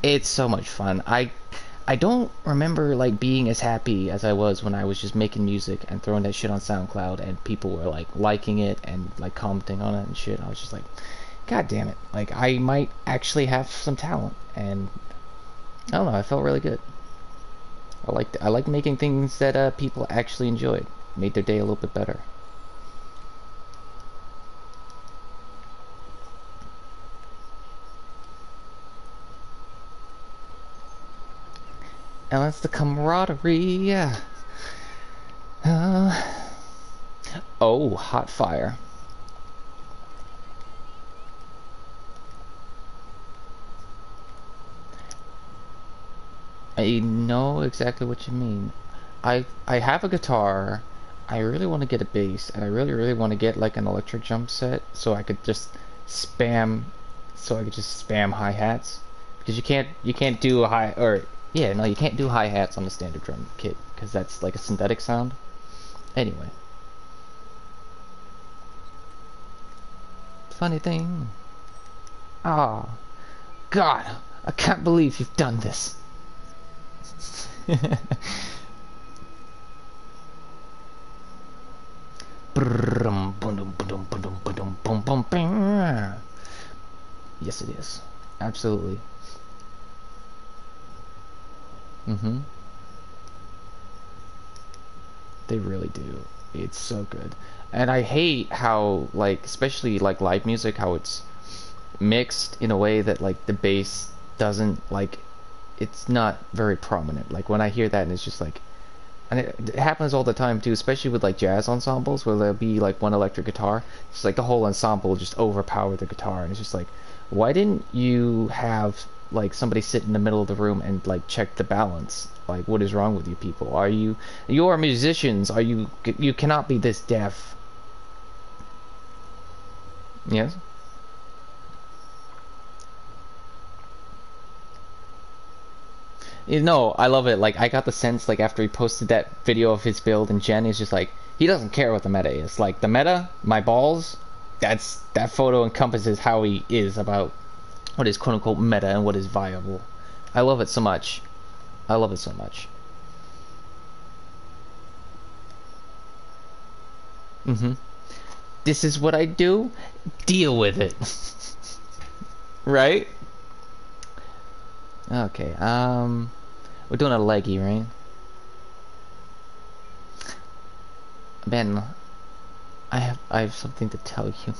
It's so much fun. I don't remember like being as happy as I was when I was just making music and throwing that shit on SoundCloud and people were like liking it and like commenting on it and shit. I was just like, God damn it. Like I might actually have some talent and I don't know, I felt really good. I like making things that people actually enjoyed. Made their day a little bit better. And that's the camaraderie, yeah. Uh, oh, hot fire. I know exactly what you mean. I have a guitar. I really want to get a bass, and I really want to get like an electric drum set so I could just spam, hi-hats because you can't do a high or yeah no you can't do hi-hats on the standard drum kit because that's like a synthetic sound. Anyway, funny thing. Ah, God, I can't believe you've done this. Yes, it is. Absolutely. Mm-hmm. They really do. It's so good. And I hate how, like, especially like live music, how it's mixed in a way that like the bass doesn't like it's not very prominent. Like when I hear that and it's just like and it happens all the time too, especially with like jazz ensembles where there'll be like one electric guitar. It's like the whole ensemble just overpower the guitar, and it's just like, why didn't you have like somebody sit in the middle of the room and like check the balance? Like, what is wrong with you people? You're musicians? You cannot be this deaf? Yes. You know, I love it. Like, I got the sense, like, after he posted that video of his build, and Jen is just like, he doesn't care what the meta is. Like, the meta, my balls, that photo encompasses how he is about what is quote-unquote meta and what is viable. I love it so much. I love it so much. Mm-hmm. This is what I do. Deal with it. Right? Okay, we're doing a leggy, right? Ben, I have something to tell you,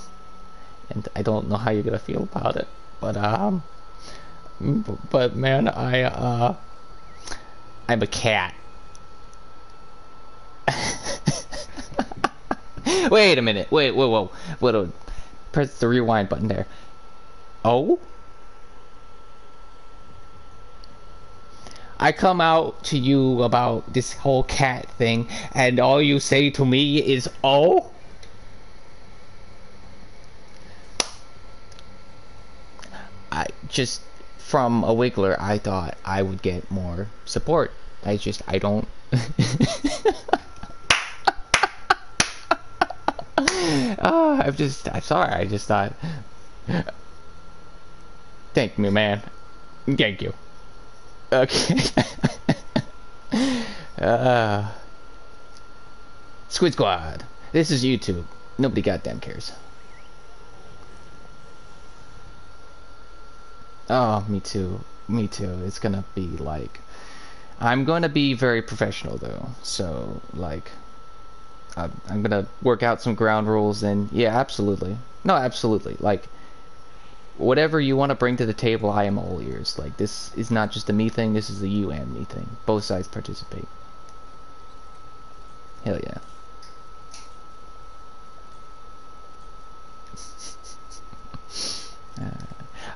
and I don't know how you're gonna feel about it, but but man, I'm a cat. Wait a minute. Wait, whoa, whoa, whoa. Press the rewind button there. Oh? I come out to you about this whole cat thing, and all you say to me is, oh? I just, from a Wiggler, I thought I would get more support. I don't. I'm sorry, I just thought. Thank me, man. Thank you. Okay. uh, Squid Squad. This is YouTube. Nobody goddamn cares. Oh, me too. Me too. It's gonna be like... I'm gonna be very professional though. So, like... I'm gonna work out some ground rules and... Yeah, absolutely. No, absolutely. Like... Whatever you want to bring to the table, I am all ears. Like, this is not just a me thing, this is a you and me thing. Both sides participate. Hell yeah.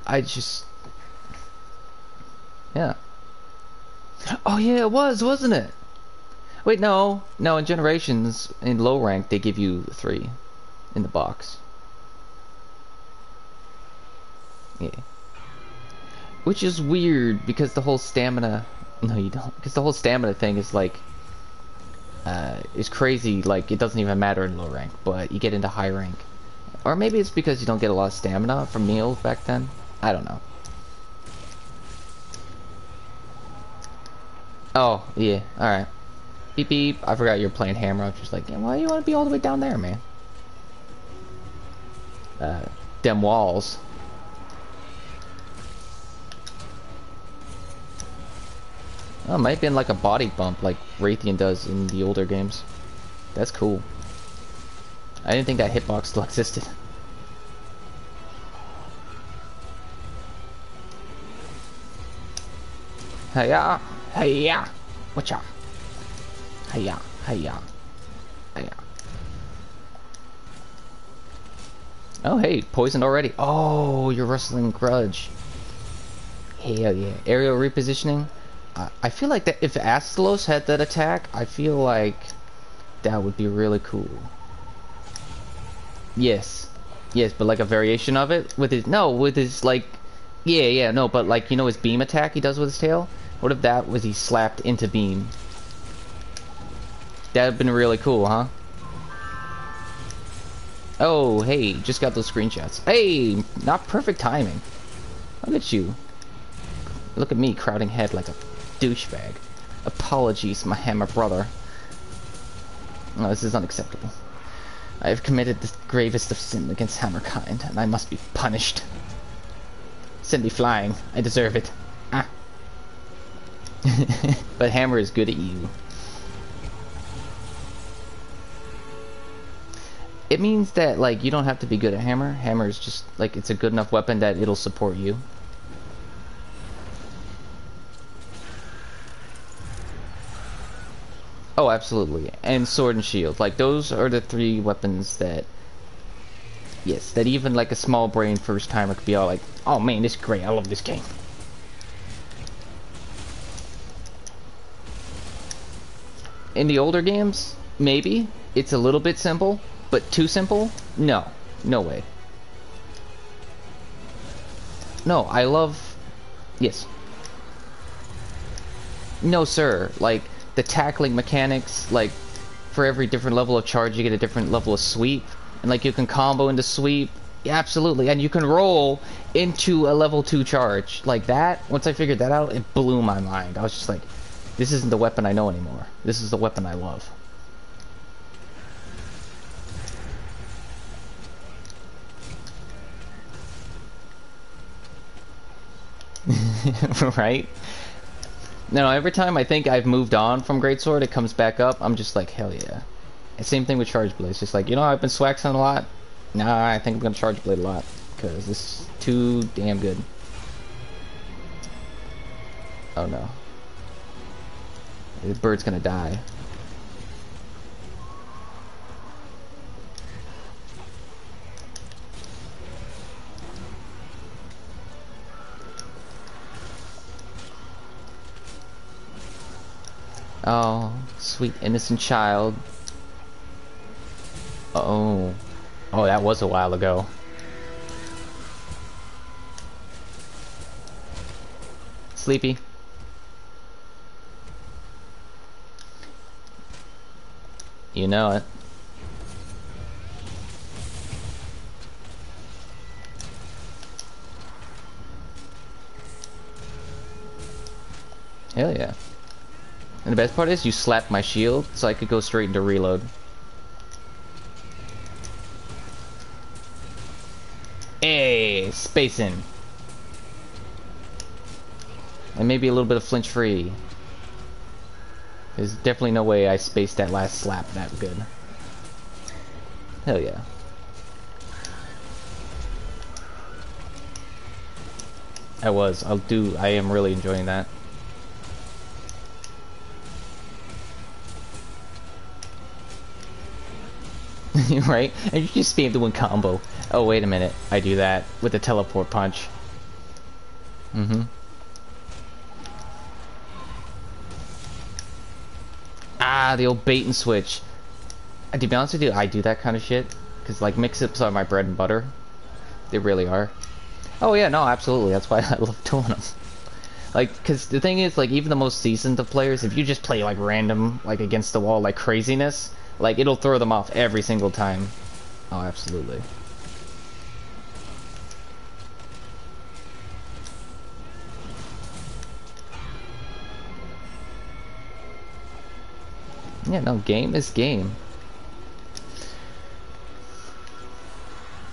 I just... Yeah. Oh yeah, it was, wasn't it? Wait, no. No, in Generations, in low rank, they give you 3 in the box. Yeah. Which is weird, because the whole stamina... No, you don't. Because the whole stamina thing is like... is crazy, like, it doesn't even matter in low rank, but you get into high rank. Or maybe it's because you don't get a lot of stamina from meals back then. I don't know. Oh, yeah. Alright. Beep beep. I forgot you're playing hammer. I was just like, yeah, why do you want to be all the way down there, man? Uh, them walls. Oh, it might have been like a body bump like Raytheon does in the older games. That's cool. I didn't think that hitbox still existed. Hiya! Hiya! Whatcha? Hiya! Hiya! Hiya! Oh, hey, poisoned already. Oh, you're rustling grudge. Hell yeah. Aerial repositioning. I feel like that if Astalos had that attack, I feel like that would be really cool. Yes. Yes, but like a variation of it with his with his like yeah, no, but like you know his beam attack he does with his tail? What if that was he slapped into beam? That'd been really cool, huh? Oh, hey, just got those screenshots. Hey, not perfect timing. Look at you. Look at me crowding head like a douchebag. Apologies, my hammer brother. No, this is unacceptable. I have committed the gravest of sin against hammerkind, and I must be punished. Send me flying. I deserve it. Ah. But hammer is good at you. It means that, like, you don't have to be good at hammer. Hammer is just, like, it's a good enough weapon that it'll support you. Oh, absolutely. And sword and shield. Like, those are the three weapons that... Yes, that even, like, a small brain first timer could be all like, oh man, this is great. I love this game. In the older games, maybe. It's a little bit simple. But too simple? No. No way. No, I love... Yes. No, sir. Like, the tackling mechanics, like, for every different level of charge, you get a different level of sweep. And, like, you can combo into sweep. Yeah, absolutely. And you can roll into a level 2 charge. Like that, once I figured that out, it blew my mind. I was just like, this isn't the weapon I know anymore. This is the weapon I love. Right? No, every time I think I've moved on from Greatsword, it comes back up. I'm just like, hell yeah. And same thing with Charge Blade. It's just like, you know, I've been swaxing a lot. Nah, I think I'm gonna Charge Blade a lot. Because this is too damn good. Oh no. The bird's gonna die. Oh, sweet innocent child. Oh. Oh, that was a while ago. Sleepy. You know it. Hell yeah. And the best part is you slapped my shield so I could go straight into reload. Hey, spacing. And maybe a little bit of flinch free. There's definitely no way I spaced that last slap that good. Hell yeah. I am really enjoying that. Right? And you just spam the one combo. Oh, wait a minute. I do that with the teleport punch. Mm-hmm. Ah, the old bait and switch. To be honest with you, I do that kind of shit. Because, like, mix-ups are my bread and butter. They really are. Oh, yeah, no, absolutely. That's why I love doing them. Like, because the thing is, like, even the most seasoned of players, if you just play, like, random, like, against the wall, like, craziness, like, it'll throw them off every single time. Oh, absolutely. Yeah, no, game is game.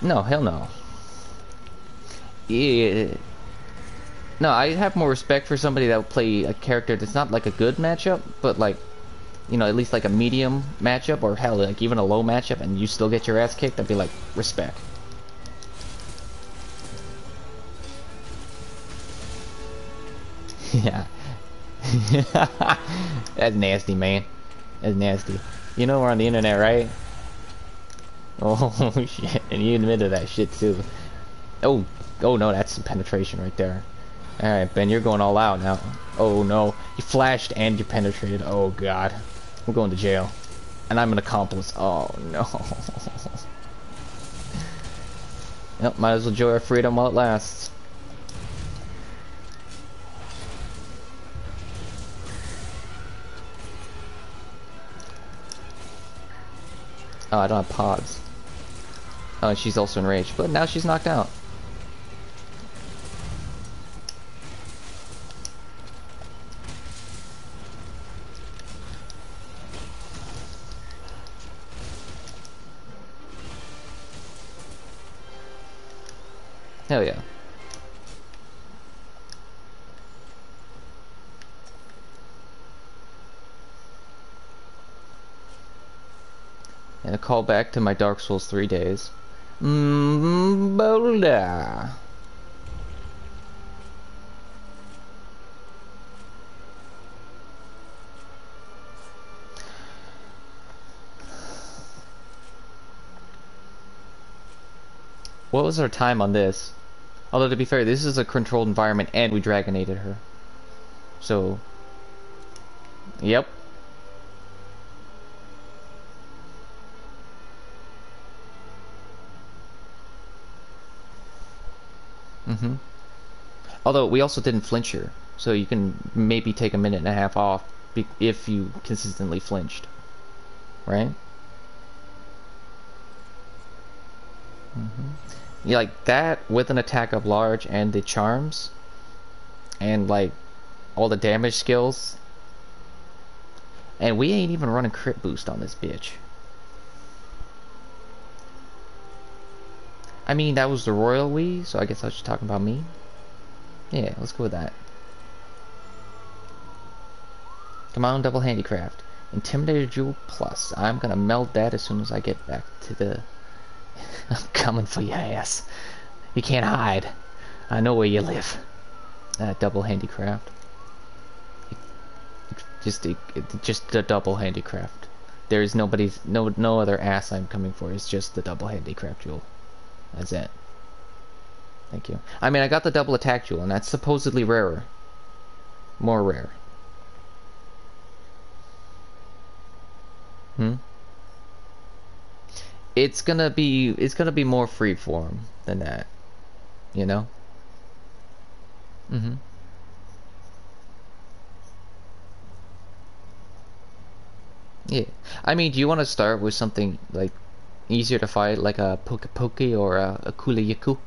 No, hell no. Yeah. No, I have more respect for somebody that will play a character that's not like a good matchup, but like, you know, at least like a medium matchup, or hell, like even a low matchup, and you still get your ass kicked. I'd be like, respect. Yeah. That's nasty, man. That's nasty. You know we're on the internet, right? Oh shit! And you admitted that shit too. Oh, oh no, that's some penetration right there. All right, Ben, you're going all out now. Oh no, you flashed and you penetrated. Oh god, we're going to jail, and I'm an accomplice. Oh no. Yep, might as well enjoy our freedom while it lasts. Oh, I don't have pods. Oh, and she's also enraged, but now she's knocked out. Hell yeah. And a call back to my Dark Souls 3 days. Boulder. What was our time on this? Although to be fair, this is a controlled environment and we dragonated her. So, yep. Mm-hmm. Although we also didn't flinch her, so you can maybe take a minute and a half off if you consistently flinched, right? Mm-hmm. Yeah, like that with an attack up large and the charms, and like all the damage skills, and we ain't even running crit boost on this bitch. I mean, that was the royal we, so I guess I was just talking about me. Yeah, let's go with that. Come on, double handicraft. Intimidator Jewel Plus. I'm gonna meld that as soon as I get back to the... I'm coming for your ass. You can't hide. I know where you live. Double handicraft. Just the double handicraft. There is no other ass I'm coming for. It's just the double handicraft jewel. That's it. Thank you. I mean, I got the double attack jewel, and that's supposedly rarer. More rare. Hmm? It's gonna be more freeform than that. You know? Mm-hmm. Yeah. I mean, do you want to start with something like easier to fight, like a Poke Poke or a Kula Yaku?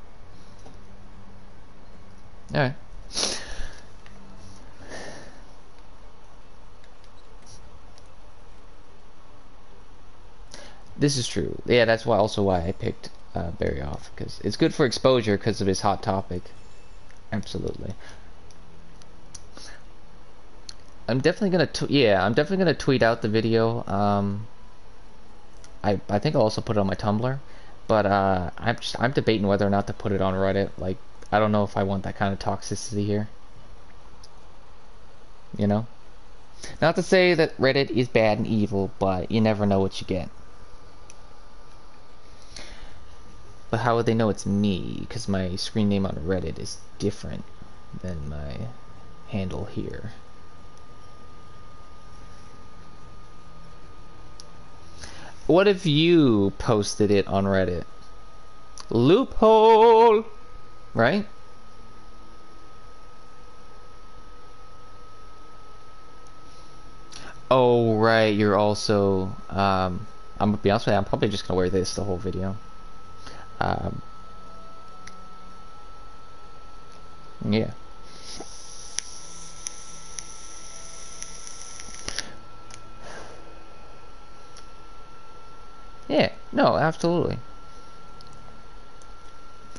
Alright. This is true. Yeah, that's why I picked Barry off, because it's good for exposure because of his hot topic. Absolutely. I'm definitely gonna tweet out the video. I think I'll also put it on my Tumblr, but I'm debating whether or not to put it on Reddit. Like, I don't know if I want that kind of toxicity here. You know? Not to say that Reddit is bad and evil, but you never know what you get. But how would they know it's me? Because my screen name on Reddit is different than my handle here. What if you posted it on Reddit? Loophole! Right? Oh, right, you're also, I'm gonna be honest with you, I'm probably just gonna wear this the whole video. Um, yeah. No, absolutely.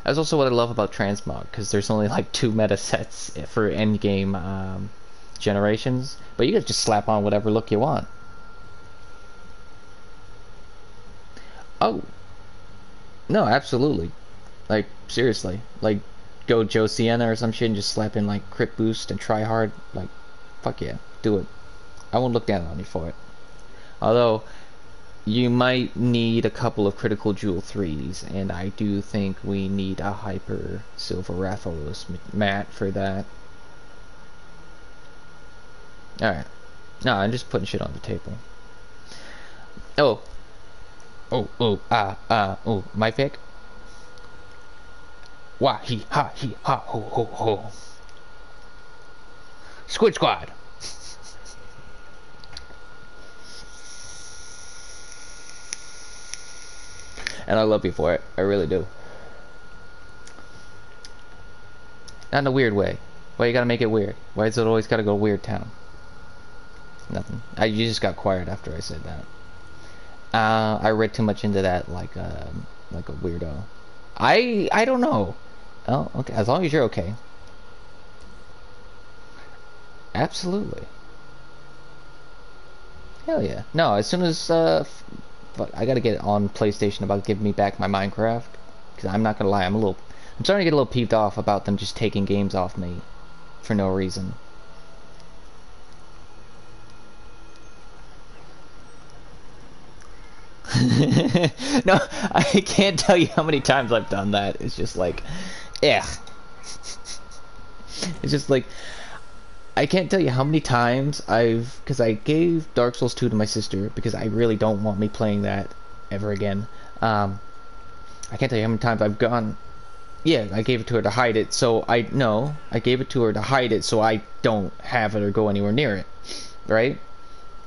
That's also what I love about transmog, because there's only like two meta sets for endgame generations, but you can just slap on whatever look you want. Oh, no, absolutely. Like, seriously. Like, go Joe Sienna or some shit and just slap in like crit boost and try hard. Like, fuck yeah, do it. I won't look down on you for it. Although, you might need a couple of critical jewel 3s, and I do think we need a hyper silver Rathalos mat for that. Alright. No, I'm just putting shit on the table. Oh. Oh, my pick? Wah, he, ha, ho, ho, ho. Squid Squad! And I love you for it. I really do. Not in a weird way. Why you gotta make it weird? Why is it always gotta go weird town? Nothing. You just got quiet after I said that. I read too much into that like a weirdo. I don't know. Oh, okay. As long as you're okay. Absolutely. Hell yeah. No, as soon as I gotta get on PlayStation about giving me back my Minecraft, because I'm not gonna lie, I'm starting to get a little peeved off about them just taking games off me for no reason. No, I can't tell you how many times I've done that. It's just like, yeah. It's just like, I can't tell you how many times because I gave Dark Souls 2 to my sister because I really don't want me playing that ever again. I can't tell you how many times I've gone, yeah, I gave it to her to hide it, so I gave it to her to hide it so I don't have it or go anywhere near it, right?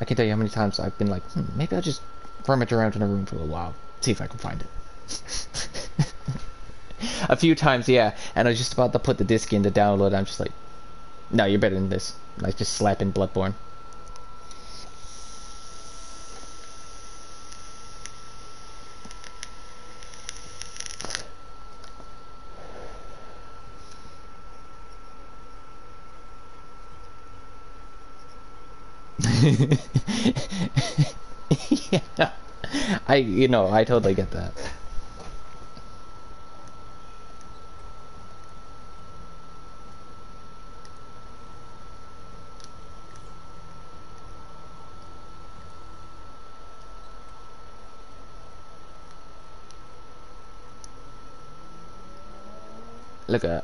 I can't tell you how many times I've been like, maybe I'll just rummage around in a room for a little while, see if I can find it. A few times, yeah, and I was just about to put the disc in to download it. I'm just like, no, you're better than this. Like, just slap in Bloodborne. Yeah, I totally get that.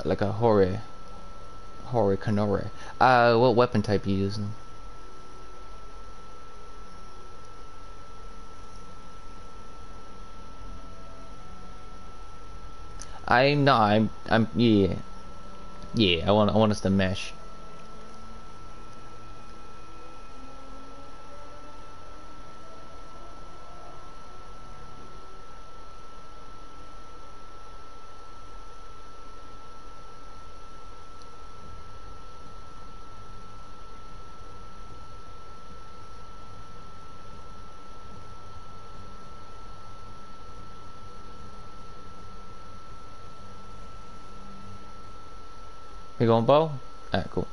Like a horror canore. What weapon type you using? Yeah, yeah. I want us to mesh. You going bow? Alright, cool.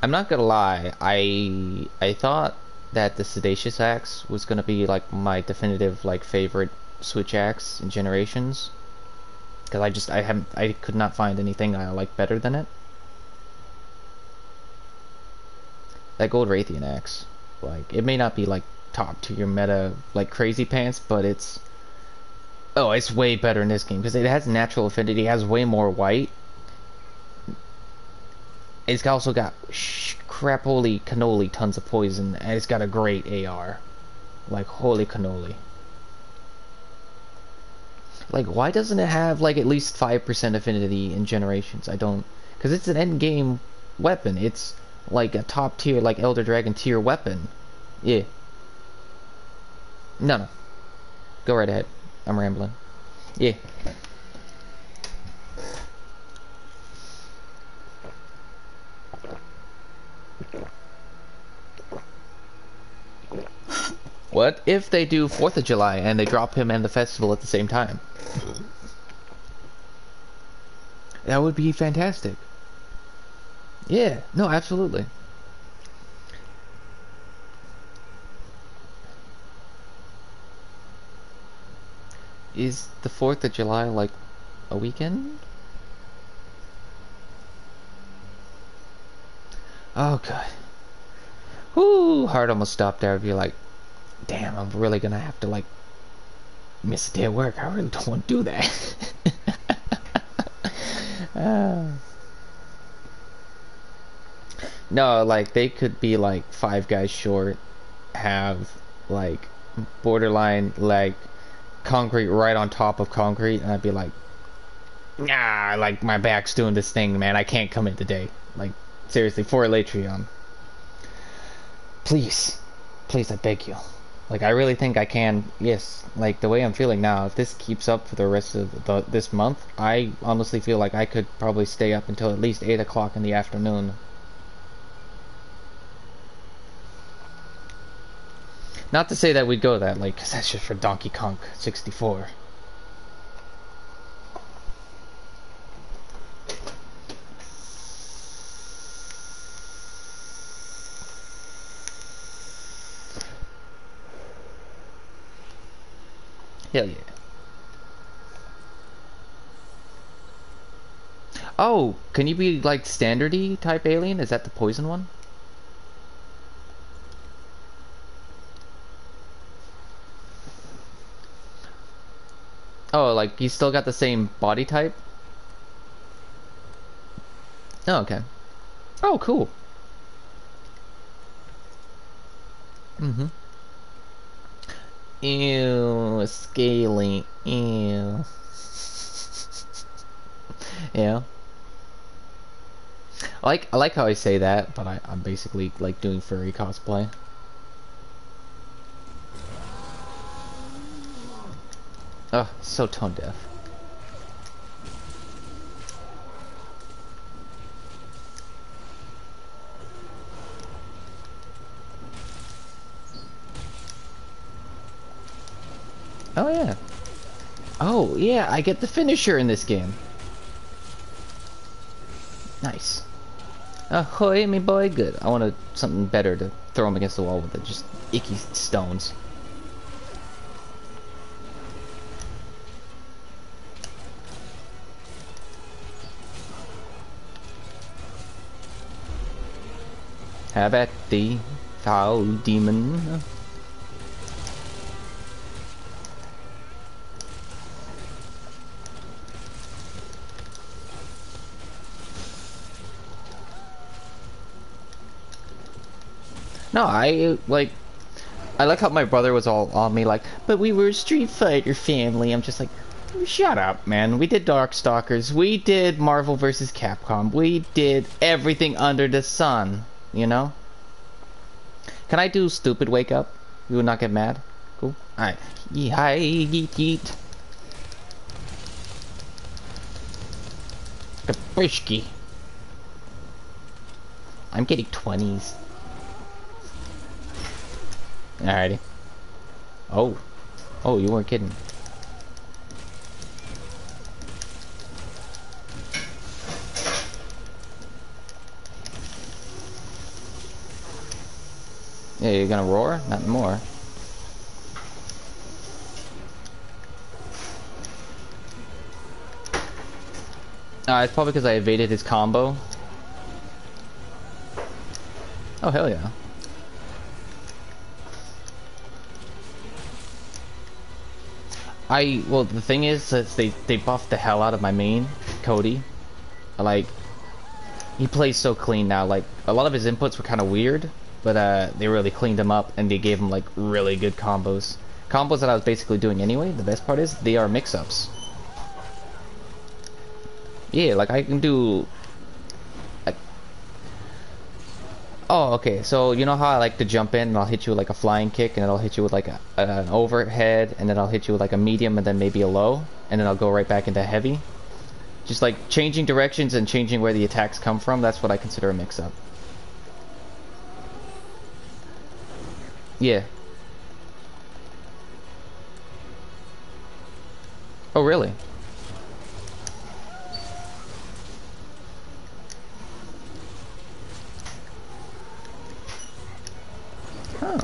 I'm not gonna lie, I thought that the Sedacious axe was gonna be like my definitive like favorite Switch axe in Generations, because I could not find anything I like better than it. That Gold Raytheon axe, like, it may not be like top tier meta like Crazy Pants, but it's way better in this game because it has natural affinity, it has way more white. It's also got crap holy cannoli tons of poison, and it's got a great AR. Like, holy cannoli. Like, why doesn't it have like at least 5% affinity in Generations? I don't, because it's an end game weapon. It's like a top tier, like Elder Dragon tier weapon. Yeah. No. Go right ahead. I'm rambling. Yeah. What if they do 4th of July and they drop him and the festival at the same time? That would be fantastic. Yeah, no, absolutely. Is the 4th of July like a weekend? Oh god. Whoo, heart almost stopped there. I'd be like, damn, I'm really gonna have to like miss a day of work. I really don't want to do that. No, like they could be like 5 guys short, have like borderline like concrete right on top of concrete, and I'd be like, nah, like my back's doing this thing, man. I can't come in today. Like seriously, for Elytrium, please, please, I beg you. Like I really think I can. Yes, like the way I'm feeling now, if this keeps up for the rest of this month, I honestly feel like I could probably stay up until at least 8 o'clock in the afternoon. Not to say that we'd go that late, because that's just for Donkey Kong 64. Hell yeah. Oh, can you be like standardy type alien? Is that the poison one? Oh, like you still got the same body type? Oh, okay. Oh, cool. Mm-hmm. Ew, scaly. Ew. Yeah. I like how I say that, but I'm basically like doing furry cosplay. Oh, so tone deaf. Oh yeah. Oh yeah, I get the finisher in this game. Nice. Ahoy, me boy, good. I wanted something better to throw him against the wall with, just icky stones. Have at thee, foul demon. No, I like how my brother was all on me like, but we were a Street Fighter family. I'm just like, shut up, man. We did Darkstalkers. We did Marvel vs. Capcom. We did everything under the sun, you know? Can I do stupid wake up? You would not get mad? Cool. Alright. Yee-hi, yeet yeet. Kabrishki. I'm getting 20s. Alrighty. Oh. Oh, you weren't kidding. Yeah, you're gonna roar? Not anymore. It's probably because I evaded his combo. Oh, hell yeah. Well, the thing is that they buffed the hell out of my main, Cody. Like, he plays so clean now. Like, a lot of his inputs were kind of weird, but they really cleaned him up and they gave him like really good combos. Combos that I was basically doing anyway. The best part is they are mix-ups. Yeah, like I can do. Like, oh, okay. So you know how I like to jump in and I'll hit you with like a flying kick, and then I'll hit you with like an overhead, and then I'll hit you with like a medium, and then maybe a low, and then I'll go right back into heavy. Just like changing directions and changing where the attacks come from. That's what I consider a mix-up. Yeah. Oh, really? Huh.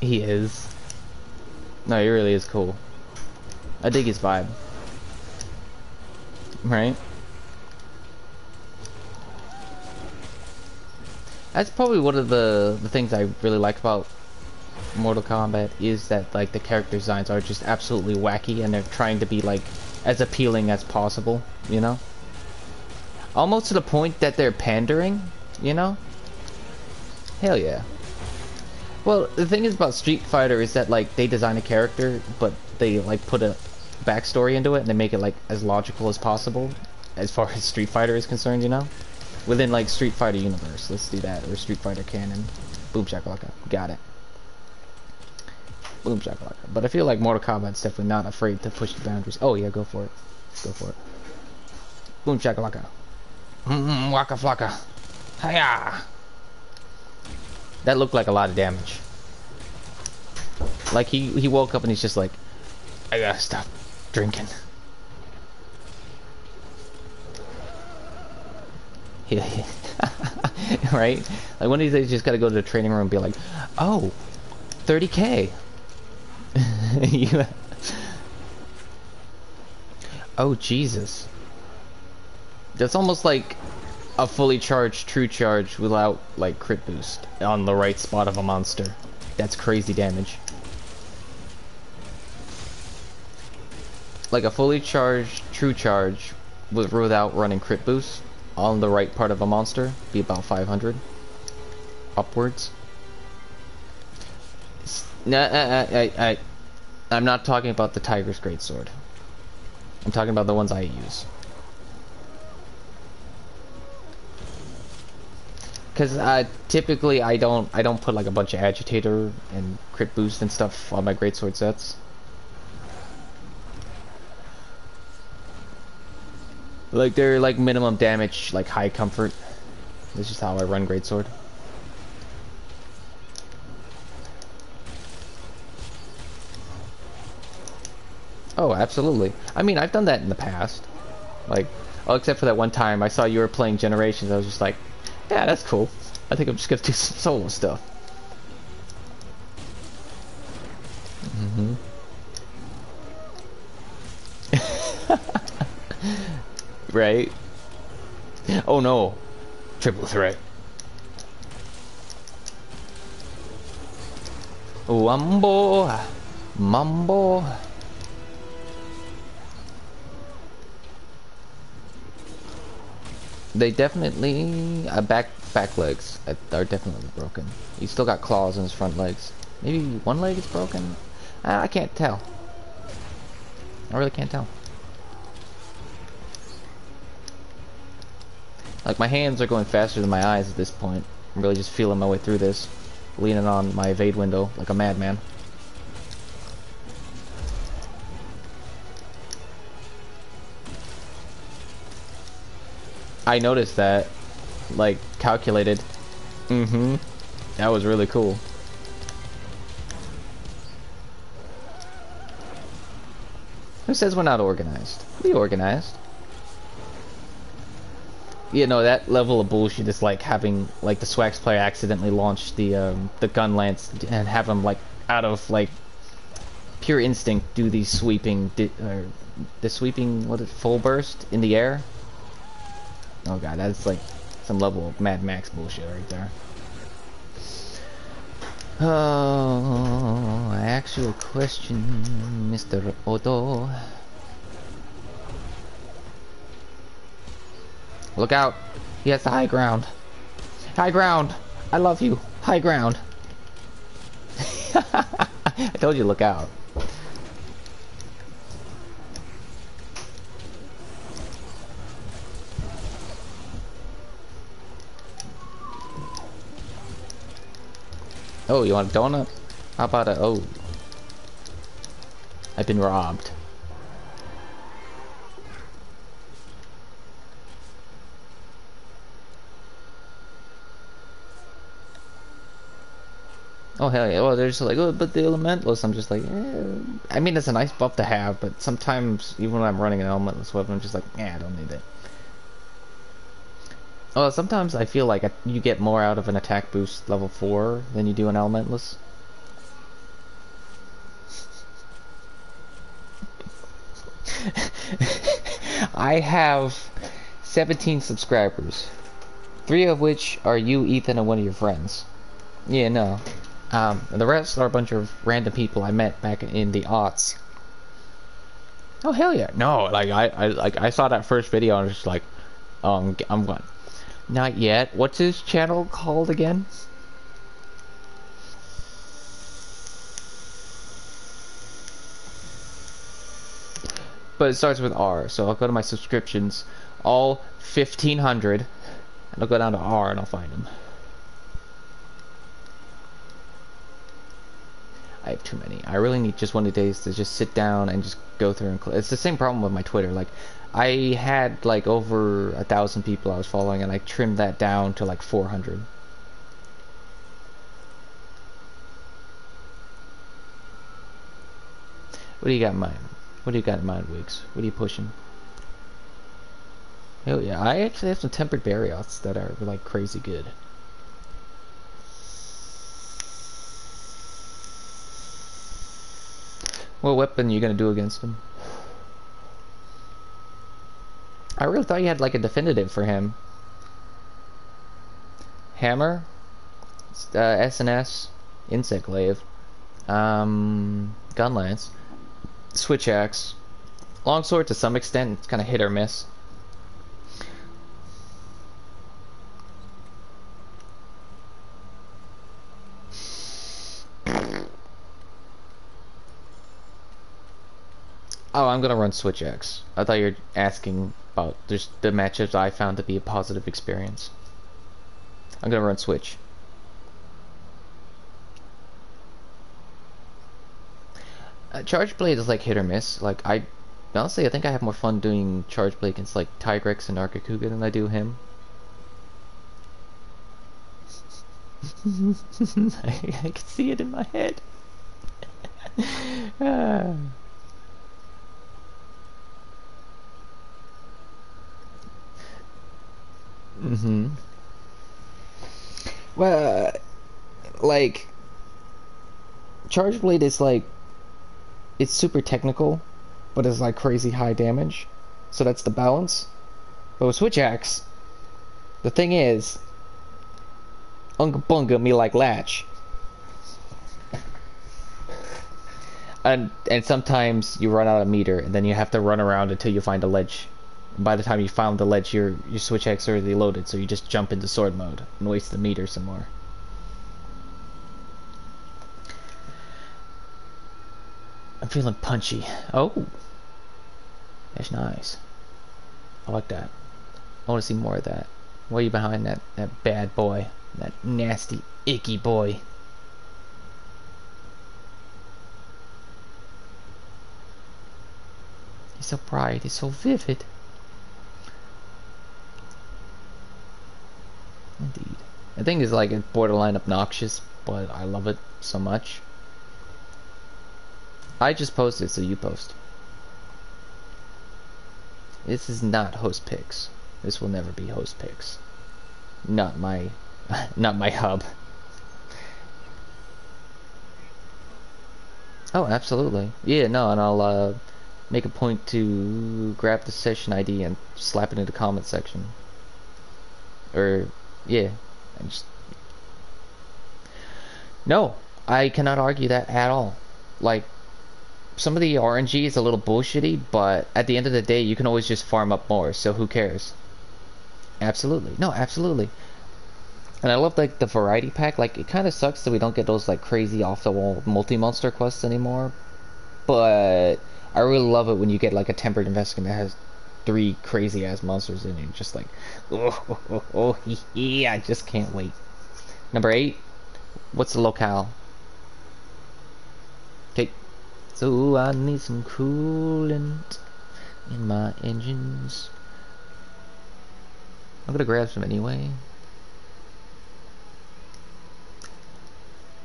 He is. No, he really is cool. I dig his vibe. Right? That's probably one of the things I really like about Mortal Kombat is that like the character designs are just absolutely wacky and they're trying to be like as appealing as possible, you know? Almost to the point that they're pandering, you know? Hell yeah. Well, the thing is about Street Fighter is that like they design a character, but they like put a backstory into it and they make it like as logical as possible as far as Street Fighter is concerned, you know? Within like Street Fighter universe, let's do that, or Street Fighter canon. Boom shakalaka, got it. Boom shakalaka. But I feel like Mortal Kombat's definitely not afraid to push the boundaries. Oh yeah, go for it. Go for it. Boom shakalaka. Waka flocka. Hiya! That looked like a lot of damage. Like he woke up and he's just like, I gotta stop drinking. Yeah. Right? Like one of these days you just gotta go to the training room and be like, oh, 30K. Oh Jesus. That's almost like a fully charged true charge without like crit boost on the right spot of a monster. That's crazy damage. Like a fully charged true charge without running crit boost on the right part of a monster be about 500 upwards. I'm not talking about the Tiger's Greatsword. I'm talking about the ones I use. Because typically I don't put like a bunch of agitator and crit boost and stuff on my greatsword sets. Like they're like minimum damage, like high comfort. This is how I run greatsword. Oh, absolutely. I mean, I've done that in the past. Like, oh, except for that one time I saw you were playing Generations. I was just like, yeah, that's cool. I think I'm just gonna do some solo stuff. Mm-hmm. Right? Oh no. Triple threat. Wumbo. Mumbo. They definitely back legs are definitely broken. He's still got claws in his front legs. Maybe one leg is broken. I can't tell. I really can't tell. Like my hands are going faster than my eyes at this point. I'm really just feeling my way through this, leaning on my evade window like a madman. I noticed that, like, calculated. Mm-hmm. That was really cool. Who says we're not organized? We organized. You know, that level of bullshit is like having, like, the Swax player accidentally launch the gun lance and have him, like, out of, like, pure instinct do the sweeping, what is it, full burst in the air. Oh god, that's like some level of Mad Max bullshit right there. Oh, actual question, Mr. Otto. Look out! He has the high ground. High ground! I love you. High ground. I told you, look out. Oh, you want a donut? How about a... Oh. I've been robbed. Oh, hell yeah. Well, they're just like, oh, but the Elementalist, I'm just like, I mean, it's a nice buff to have, but sometimes, even when I'm running an Elementalist weapon, I'm just like, I don't need it. Well, sometimes I feel like you get more out of an attack boost level 4 than you do an Elementalist. I have 17 subscribers. 3 of which are you, Ethan, and one of your friends. Yeah, no. The rest are a bunch of random people I met back in the aughts. Oh hell yeah! No, like I saw that first video and I was just like, I'm going. Not yet. What's his channel called again? But it starts with R, so I'll go to my subscriptions, all 1,500, and I'll go down to R and I'll find them. I have too many. I really need just one of the days to just sit down and just go through and it's the same problem with my Twitter. Like, I had like over 1,000 people I was following, and I trimmed that down to like 400. What do you got in mind? What do you got in mind, Wiggs? What are you pushing? Hell yeah, I actually have some tempered barriots that are like crazy good. What weapon are you gonna do against him? I really thought you had like a definitive for him. Hammer, SNS, Insect Glaive, Gun Lance, Switch Axe, Longsword to some extent. It's kind of hit or miss. Oh, I'm gonna run Switch X. I thought you were asking about just the matchups I found to be a positive experience. I'm gonna run Switch. Charge Blade is like hit or miss. Like, honestly, I think I have more fun doing Charge Blade against like Tigrex and Arkakuga than I do him. I can see it in my head. Mm-hmm. Well, like, Charge Blade is like, it's super technical, but it's like crazy high damage. So that's the balance. But with Switch Axe, the thing is, Unga Bunga me like Latch. And sometimes you run out of meter, and then you have to run around until you find a ledge. By the time you found the ledge, your Switch X already loaded, so you just jump into sword mode and waste the meter some more. I'm feeling punchy. Oh, that's nice. I like that. I want to see more of that. Why are you behind that bad boy? That nasty, icky boy. He's so bright, he's so vivid. Indeed. I think it's like borderline obnoxious, but I love it so much. I just posted, so you post. This is not host picks. This will never be host picks. Not my not my hub. Oh, absolutely. Yeah, no, and I'll make a point to grab the session ID and slap it in the comment section. Or yeah, I just no, I cannot argue that at all. Like, some of the RNG is a little bullshitty, but at the end of the day, you can always just farm up more, so who cares? Absolutely. No, absolutely. And I love like the variety pack. Like, it kind of sucks that we don't get those like crazy off-the-wall multi-monster quests anymore, but I really love it when you get like a tempered investigation that has 3 crazy-ass monsters in it. Just like, oh, I just can't wait. Number 8, What's the locale? Okay. So I need some coolant in my engines. I'm gonna grab some anyway.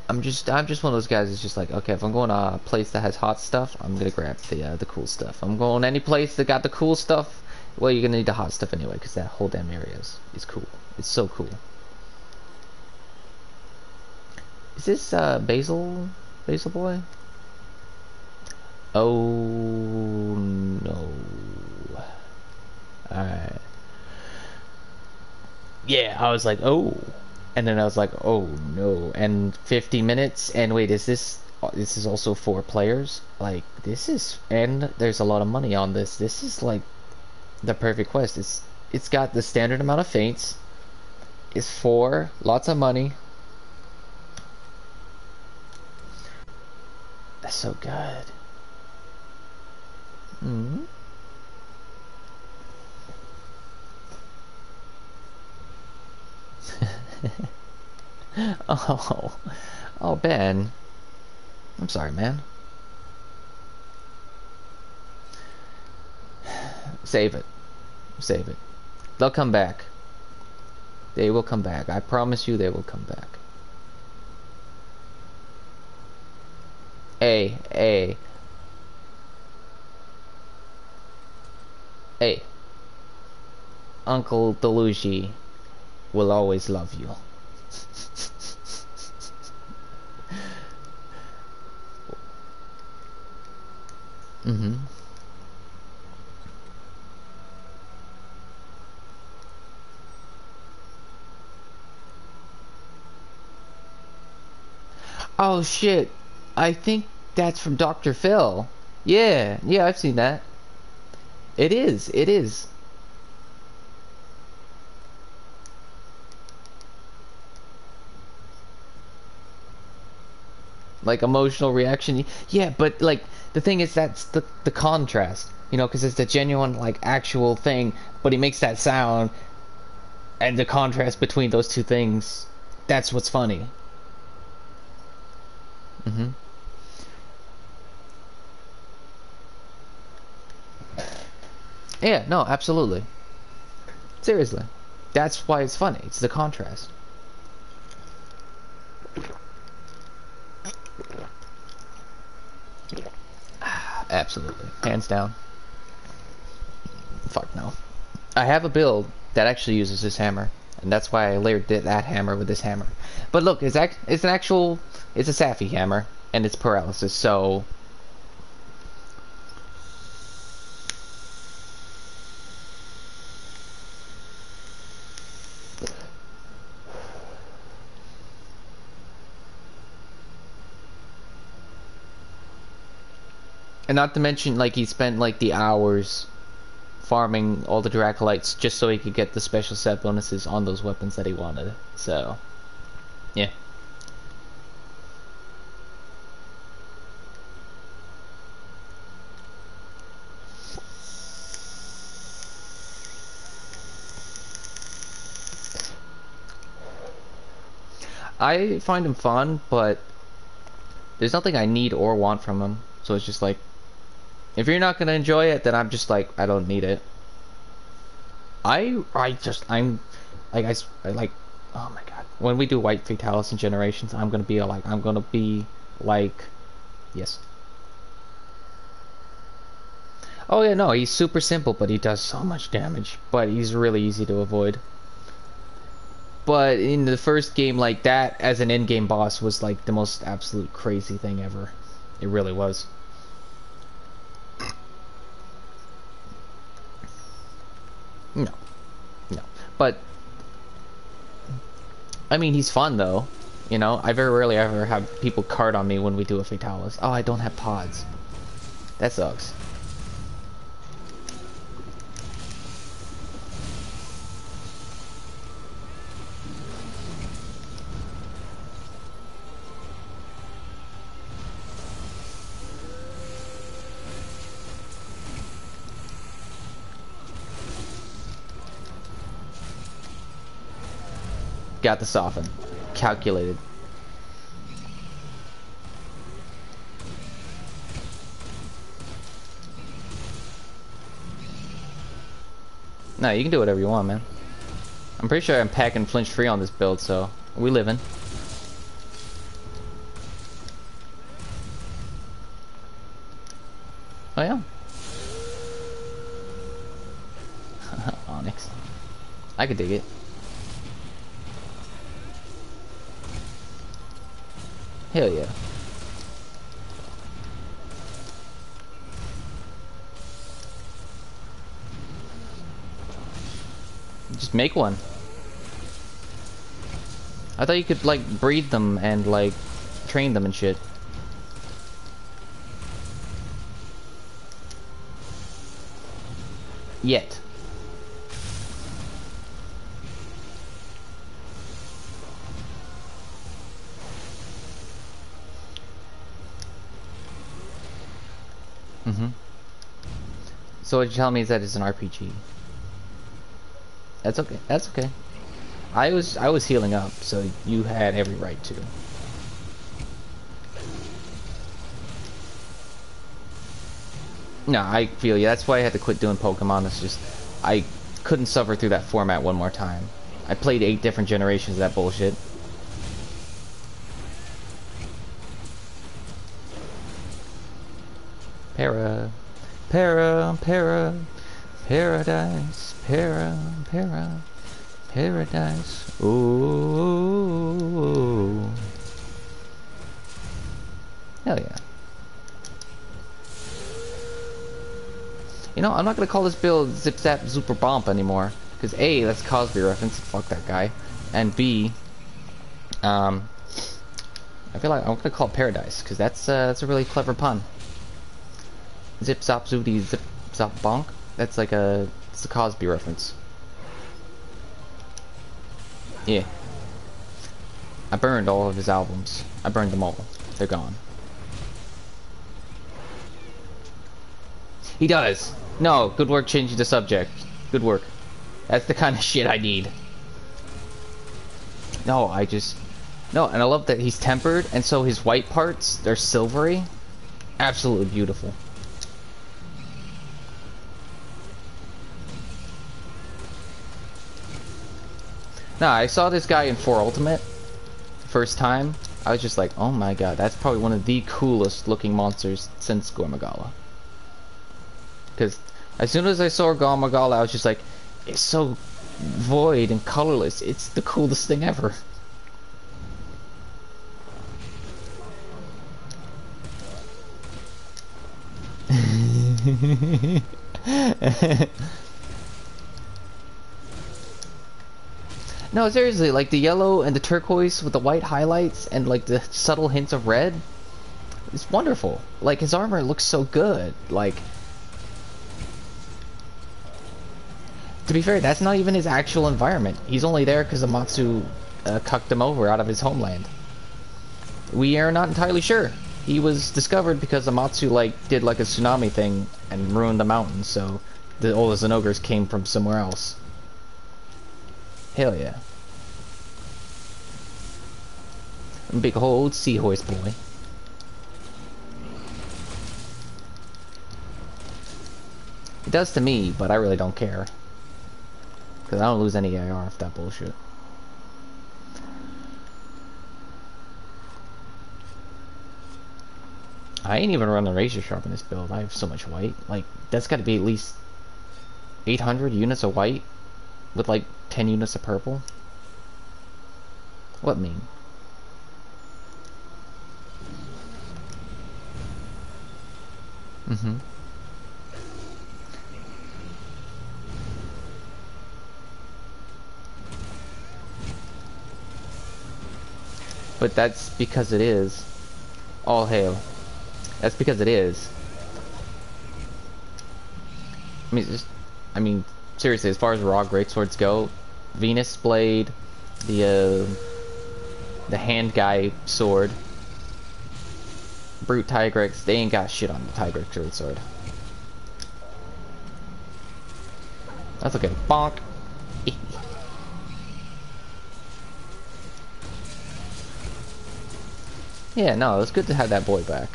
I'm just one of those guys that's just like, okay, if I'm going to a place that has hot stuff, I'm gonna grab the cool stuff. I'm going any place that got the cool stuff, well, you're gonna need the hot stuff anyway, because that whole damn area is cool. It's so cool. Is this Basil Boy? Oh no. Alright. Yeah, I was like, oh. And then I was like, oh no. And 50 minutes, and wait, is this is also 4 players? Like, this is, and there's a lot of money on this. This is like the perfect quest. It's got the standard amount of faints. It's 4, lots of money. That's so good. Hmm. Oh, oh, Ben. I'm sorry, man. Save it. Save it. They'll come back. They will come back. I promise you they will come back. Hey, hey. Hey. Uncle Deluge will always love you. Mm-hmm. Oh shit. I think that's from Dr. Phil. Yeah, yeah, I've seen that. It is, it is. Like emotional reaction. Yeah, but like the thing is that's the contrast, you know, because it's the genuine like actual thing, but he makes that sound, and the contrast between those two things, that's what's funny. Hmm. Yeah, no, absolutely. Seriously. That's why it's funny. It's the contrast. Absolutely. Hands down. Fuck no. I have a build that actually uses this hammer, and that's why I layered that hammer with this hammer. But look, it's an actual, it's a Safi hammer, and it's paralysis, so... And not to mention, like, he spent, like, the hours farming all the Dracolites just so he could get the special set bonuses on those weapons that he wanted. So, yeah. I find him fun, but there's nothing I need or want from him. So it's just like, if you're not gonna enjoy it, then I'm just like, I don't need it. I'm like I like, oh my god, when we do White Fatalis and Generations, I'm gonna be like, yes. Oh yeah, no, he's super simple, but he does so much damage, but he's really easy to avoid. But in the first game, like, that as an end-game boss was like the most absolute crazy thing ever. It really was. No, no, but I mean, he's fun though. You know, I very rarely ever have people card on me when we do a Fatalis. Oh, I don't have pods. That sucks. Got the soften. Calculated. No, you can do whatever you want, man. I'm pretty sure I'm packing flinch free on this build, so we living. Oh yeah. Onyx. I could dig it. Hell yeah. Just make one. I thought you could like breed them and like train them and shit. Yet. Mm-hmm. So what you're telling me is that it's an RPG. That's okay. That's okay. I was healing up, so you had every right to. No, I feel you. That's why I had to quit doing Pokemon. It's just I couldn't suffer through that format one more time. I played 8 different generations of that bullshit. Para, paradise, paradise. Ooh, hell yeah. You know, I'm not gonna call this build Zip Zap Super Bomb anymore, because A, that's Cosby reference. Fuck that guy, and B, I feel like I'm gonna call it Paradise, because that's a really clever pun. Zip Zop Zooty Zip Zop Bonk. That's like it's a Cosby reference. Yeah. I burned all of his albums. I burned them all. They're gone. He does. No, good work changing the subject. Good work. That's the kind of shit I need. No, no, and I love that he's tempered, and so his white parts, they're silvery. Absolutely beautiful. No, I saw this guy in 4 Ultimate. First time. I was just like, oh my god, that's probably one of the coolest looking monsters since Gormagala. Because as soon as I saw Gormagala, I was just like, it's so void and colorless. It's the coolest thing ever. No, seriously, like the yellow and the turquoise with the white highlights and like the subtle hints of red. It's wonderful. Like his armor looks so good. Like, to be fair, that's not even his actual environment. He's only there because Amatsu cucked him over out of his homeland. We are not entirely sure. He was discovered because Amatsu like did like a tsunami thing and ruined the mountain, so the oldest Zenogres came from somewhere else. Hell yeah. Big old seahorse boy. It does to me, but I really don't care. Because I don't lose any AR off that bullshit. I ain't even running razor sharp in this build. I have so much white. Like, that's gotta be at least 800 units of white with like 10 units of purple. What mean? Mm-hmm. But that's because it is. All hail. That's because it is. I mean, seriously, as far as raw greatswords go, Venus Blade, the hand guy sword, Brute Tigrex, they ain't got shit on the Tigrex greatsword. That's okay. Bonk. Yeah, no, it's good to have that boy back.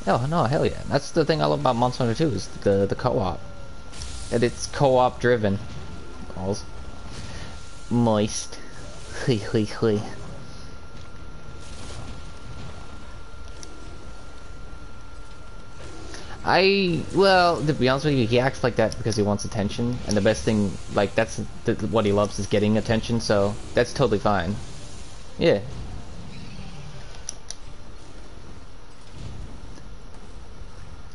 Oh no, hell yeah! That's the thing I love about Monster Hunter 2 is the co-op, and it's co-op driven. Balls. Moist. Hui hui hui. Well, to be honest with you, he acts like that because he wants attention, and the best thing, like, that's what he loves is getting attention, so that's totally fine. Yeah.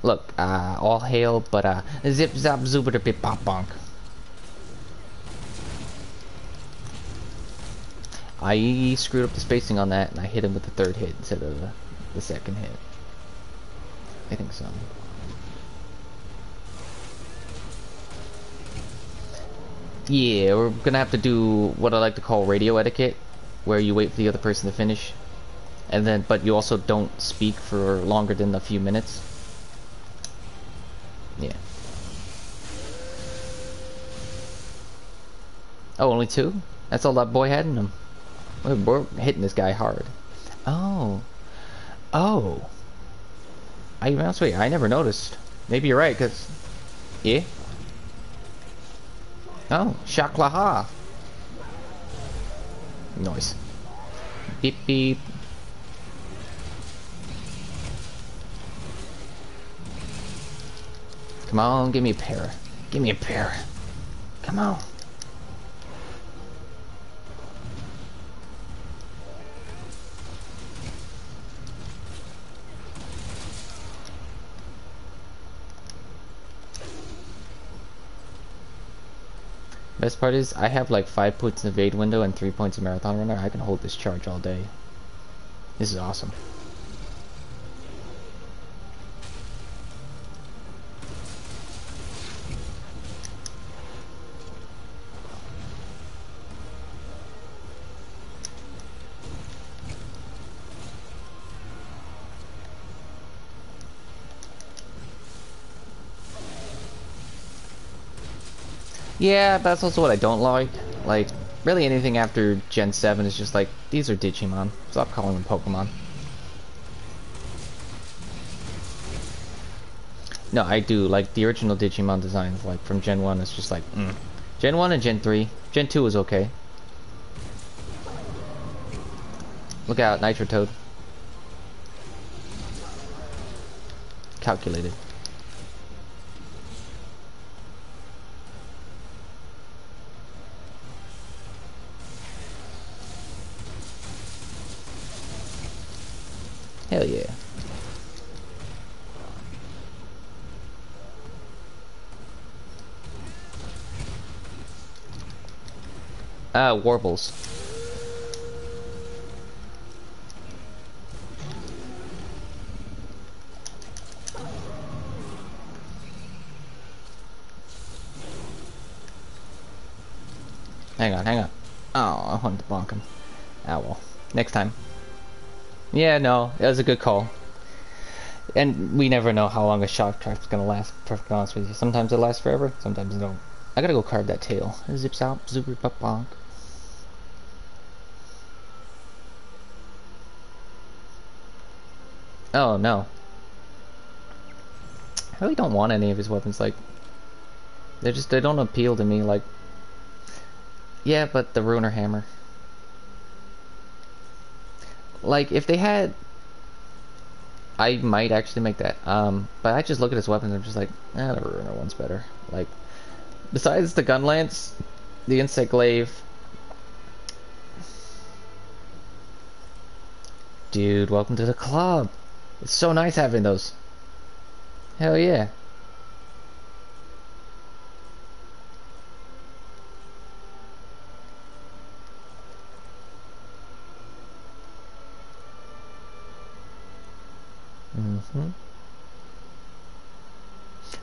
Look, all hail, but, zip zap zooper bip bop bonk. I screwed up the spacing on that, and I hit him with the third hit instead of the second hit. I think so. Yeah, we're gonna have to do what I like to call radio etiquette, where you wait for the other person to finish, and then, but you also don't speak for longer than a few minutes. Yeah. Oh, only two? That's all that boy had in him. We're hitting this guy hard. Oh. Oh. I never noticed. Maybe you're right, cause... Yeah? Oh, shaklaha. Noise. Beep beep. Come on, give me a pair. Give me a pair. Come on. Best part is, I have like 5 points in evade window and 3 points in marathon runner. I can hold this charge all day. This is awesome. Yeah, that's also what I don't like. Like, really anything after Gen 7 is just like, these are Digimon. Stop calling them Pokemon. No, I do. Like, the original Digimon designs, like, from Gen 1, it's just like, Gen 1 and Gen 3. Gen 2 is okay. Look out, Nitro Toad. Calculated. Hell yeah. Warbles. Hang on, hang on. Oh, I wanted to bonk him. Ah, well. Next time. Yeah, no, it was a good call. And we never know how long a shock trap's gonna last, perfectly honest with you. Sometimes it lasts forever, sometimes it don't. I gotta go carve that tail. Zips out, zooper bup bonk. Oh no. I really don't want any of his weapons, like they don't appeal to me, like yeah, but the Ruiner Hammer. Like if they had I might actually make that. But I just look at his weapons and I'm just like, the Ruiner one's better. Like besides the gun lance, the insect glaive. Dude, welcome to the club. It's so nice having those. Hell yeah.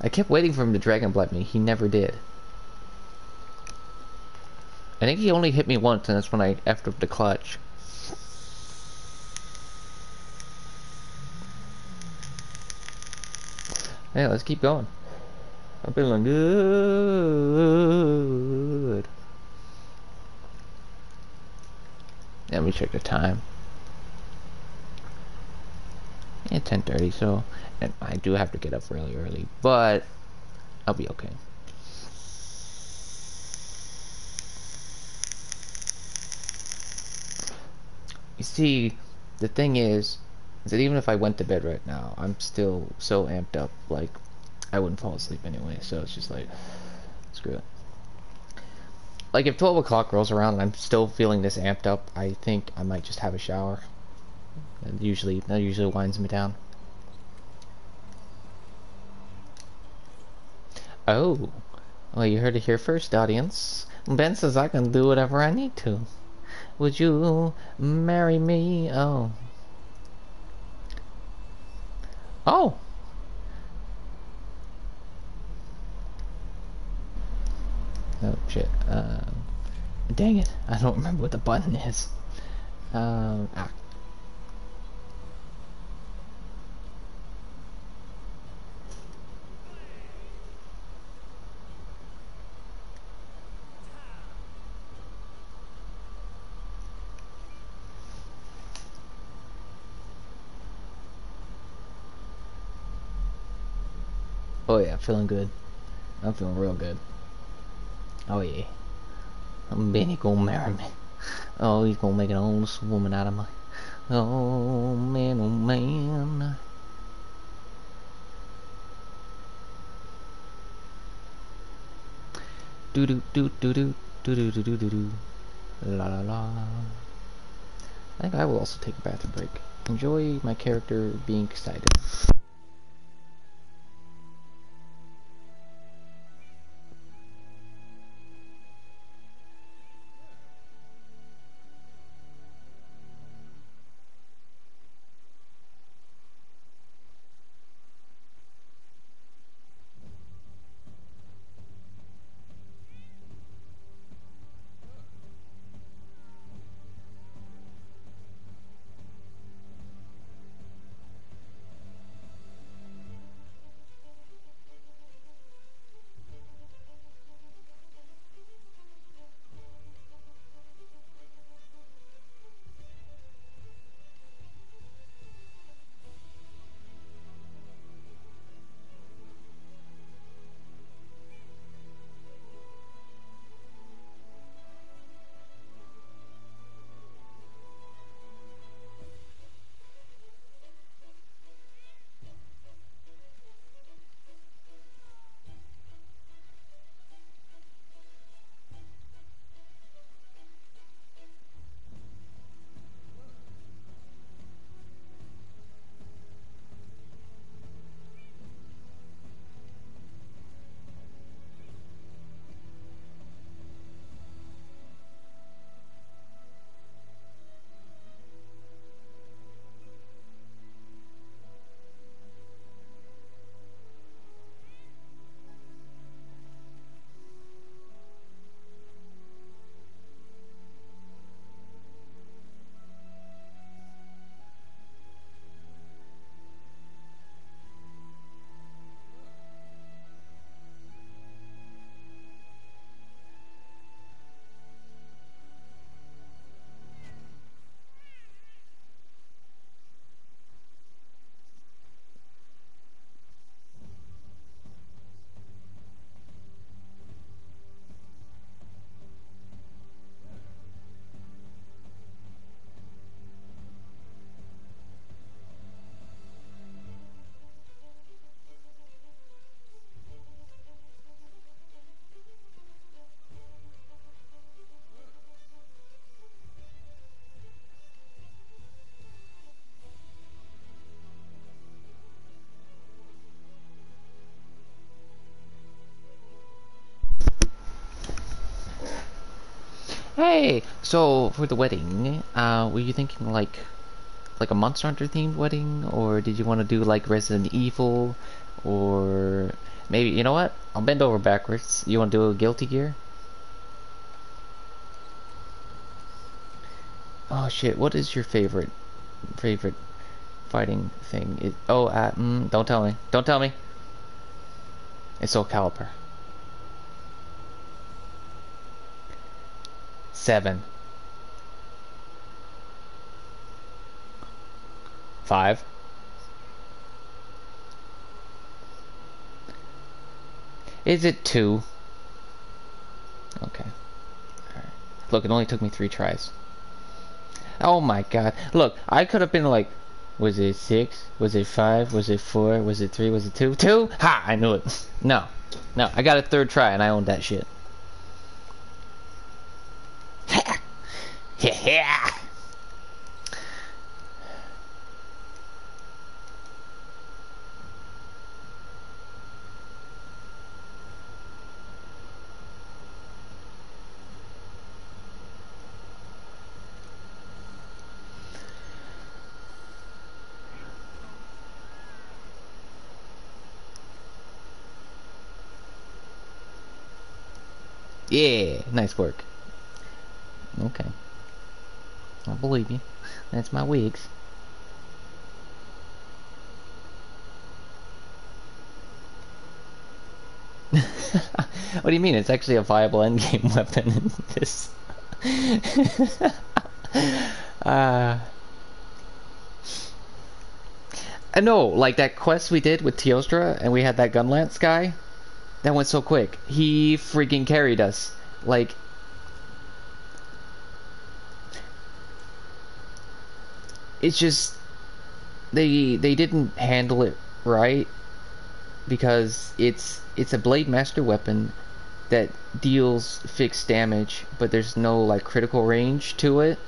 I kept waiting for him to Dragon Blight me. He never did. I think he only hit me once, and that's when I effed up the clutch. Hey, let's keep going. I'm feeling good. Yeah, let me check the time. Yeah, 10:30. So, and I do have to get up really early, but I'll be okay. You see, the thing is that even if I went to bed right now, I'm still so amped up, like, I wouldn't fall asleep anyway, so it's just like, screw it. Like, if 12 o'clock rolls around and I'm still feeling this amped up, I think I might just have a shower. That usually winds me down. Oh, well, you heard it here first, audience. Ben says I can do whatever I need to. Would you marry me? Oh. Oh! Oh, shit. Dang it. I don't remember what the button is. Ah. Oh, yeah, feeling good. I'm feeling real good. Oh, yeah. Benny gonna marry me. Oh, he's gonna make an honest woman out of me. Oh, man, oh, man. Do do do do do do do do do do do. La la la. I think I will also take a bathroom break. Enjoy my character being excited. Hey, so for the wedding, were you thinking like a Monster Hunter themed wedding, or did you want to do like Resident Evil, or maybe you know what? I'll bend over backwards. You want to do a Guilty Gear? Oh shit! What is your favorite fighting thing? Don't tell me. Don't tell me. It's Soul Calibur. 7. 5. Is it 2? Okay. Alright. Look, it only took me 3 tries. Oh my god. Look, I could have been like, was it 6? Was it 5? Was it 4? Was it 3? Was it 2? 2? Ha! I knew it. No. No, I got a 3rd try and I owned that shit. Yeah. Yeah, nice work. Okay. I believe you. That's my wigs. What do you mean? It's actually a viable endgame weapon in this. uh, I know, like that quest we did with Teostra, and we had that Gunlance guy. That went so quick. He freaking carried us. Like, it's just they didn't handle it right because it's a Blade Master weapon that deals fixed damage, but there's no like critical range to it,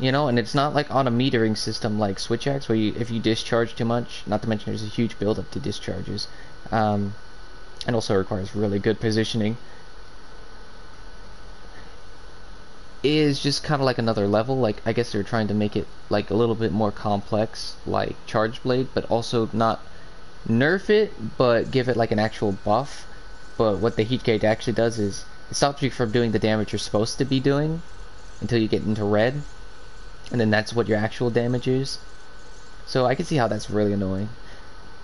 you know, and it's not like on a metering system like Switch Axe where if you discharge too much, not to mention there's a huge build up to discharges, and also requires really good positioning. It is just kind of like another level. Like, I guess they're trying to make it like a little bit more complex, like Charge Blade, but also not nerf it, but give it like an actual buff. But what the heat gauge actually does is it stops you from doing the damage you're supposed to be doing until you get into red, and then that's what your actual damage is. So I can see how that's really annoying.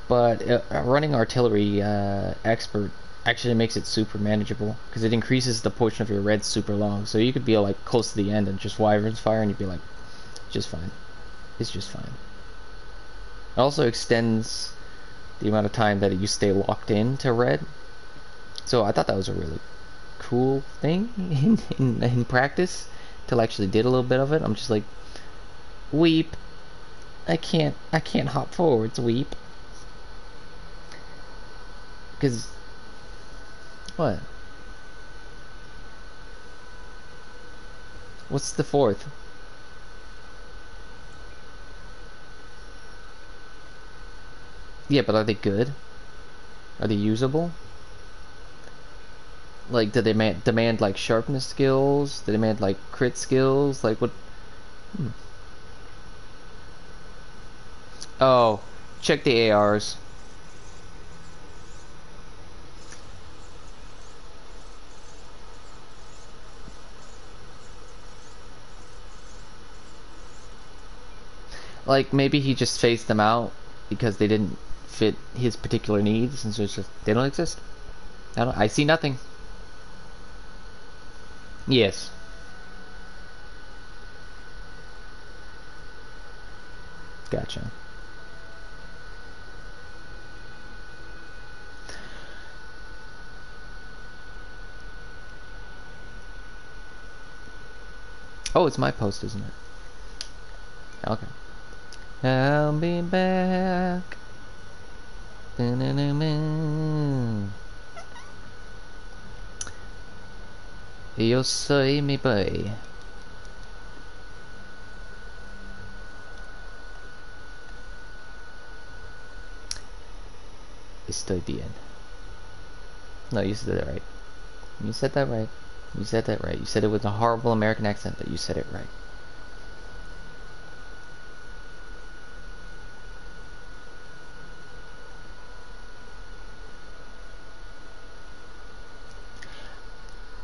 But running artillery expert actually makes it super manageable because it increases the portion of your red super long. So you could be like close to the end and just wyverns fire, and you'd be like, just fine. It's just fine. It also extends the amount of time that you stay locked in to red. So I thought that was a really cool thing in practice till I actually did a little bit of it. I'm just like, weep. I can't hop forwards, weep. Because what? What's the 4th? Yeah, but are they good? Are they usable? Like, do they demand like sharpness skills? Do they demand like crit skills? Like what? Oh, check the ARs. Like, maybe he just phased them out because they didn't fit his particular needs, and so it's just, they don't exist. I see nothing. Yes. Gotcha. Oh, it's my post, isn't it? Okay. I'll be back. Yo soy mi boy. Estoy bien. No, you said that right. You said that right. You said that right. You said it with a horrible American accent, but you said it right.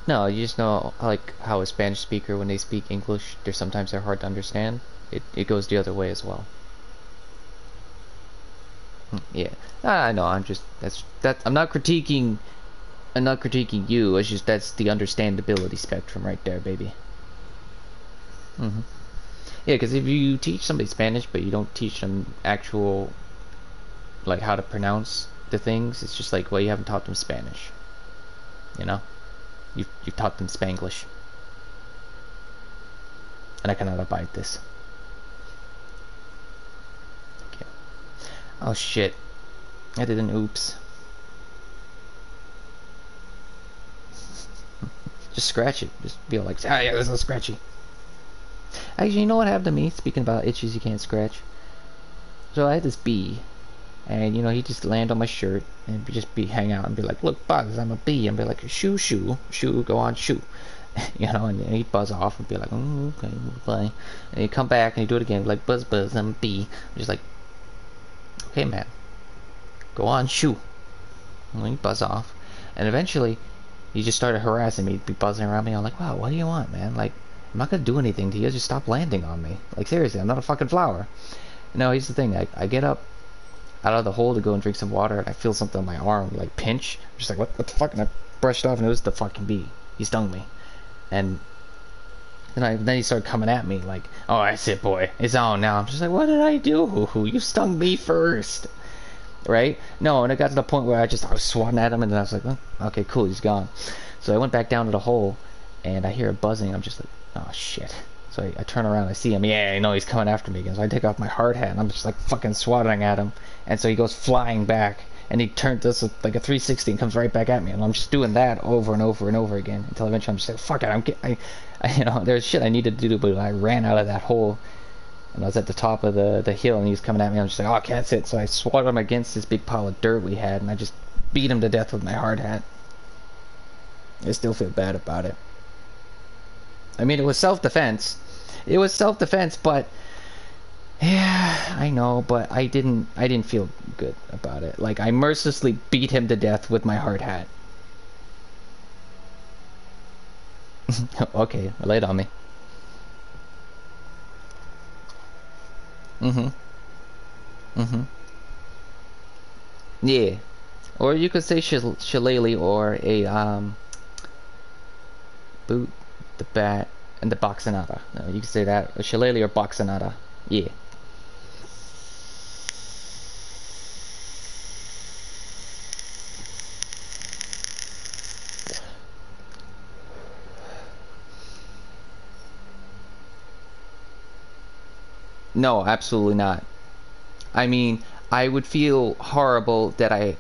No, you just know like how a Spanish speaker, when they speak English, sometimes they're hard to understand. It goes the other way as well. Yeah, I know. I'm just I'm not critiquing. I'm not critiquing you. It's just that's the understandability spectrum right there, baby. Hmm. Yeah, because if you teach somebody Spanish but you don't teach them actual like how to pronounce the things, it's just like, well, you haven't taught them Spanish. You know, you taught them Spanglish, and I cannot abide this. Okay. Oh shit! I did an oops. Just scratch it. Just be like, ah, yeah, this is scratchy. Actually, you know what happened to me? Speaking about itches you can't scratch. So I had this bee, and you know he just land on my shirt and just be hang out and be like, look, Buzz, I'm a bee, and be like, shoo, shoo, shoo, go on, shoo, you know, and he'd buzz off and be like, oh, okay, bye, and he'd come back and he'd do it again, like, Buzz, Buzz, I'm a bee. I'm just like, okay, man, go on, shoo, and he'd buzz off, and eventually he just started harassing me, he'd be buzzing around me. I'm like, wow, what do you want, man? Like, I'm not gonna do anything to you, just stop landing on me. Like, seriously, I'm not a fucking flower. No, here's the thing, I get up out of the hole to go and drink some water, and I feel something on my arm, like, pinch. I'm just like, what the fuck? And I brushed off, and it was the fucking bee. He stung me. And then he started coming at me, like, oh, that's it, boy. It's on now. I'm just like, what did I do, Hoo Hoo? You stung me first. Right? No, and it got to the point where I was swatting at him, and then I was like, oh, okay, cool, he's gone. So I went back down to the hole, and I hear a buzzing. I'm just like, oh, shit. So I turn around, I see him. Yeah, I know he's coming after me again. So I take off my hard hat, and I'm just like fucking swatting at him. And so he goes flying back, and he does like a 360 and comes right back at me. And I'm just doing that over and over and over again until eventually I'm just like, fuck it, you know, there's shit I needed to do, but I ran out of that hole, and I was at the top of the hill, and he was coming at me. I'm just like, oh, okay, that's it. So I swatted him against this big pile of dirt we had, and I just beat him to death with my hard hat. I still feel bad about it. I mean, it was self-defense. It was self-defense, but yeah, I know, but I didn't feel good about it. Like, I mercilessly beat him to death with my hard hat. Okay, lay it on me. Mm-hmm. Mm-hmm. Yeah. Or you could say shillelagh or a boot, the bat, and the boxinata. No, you can say that. A shillelagh or boxinata. Yeah. No, absolutely not. I mean, I would feel horrible that I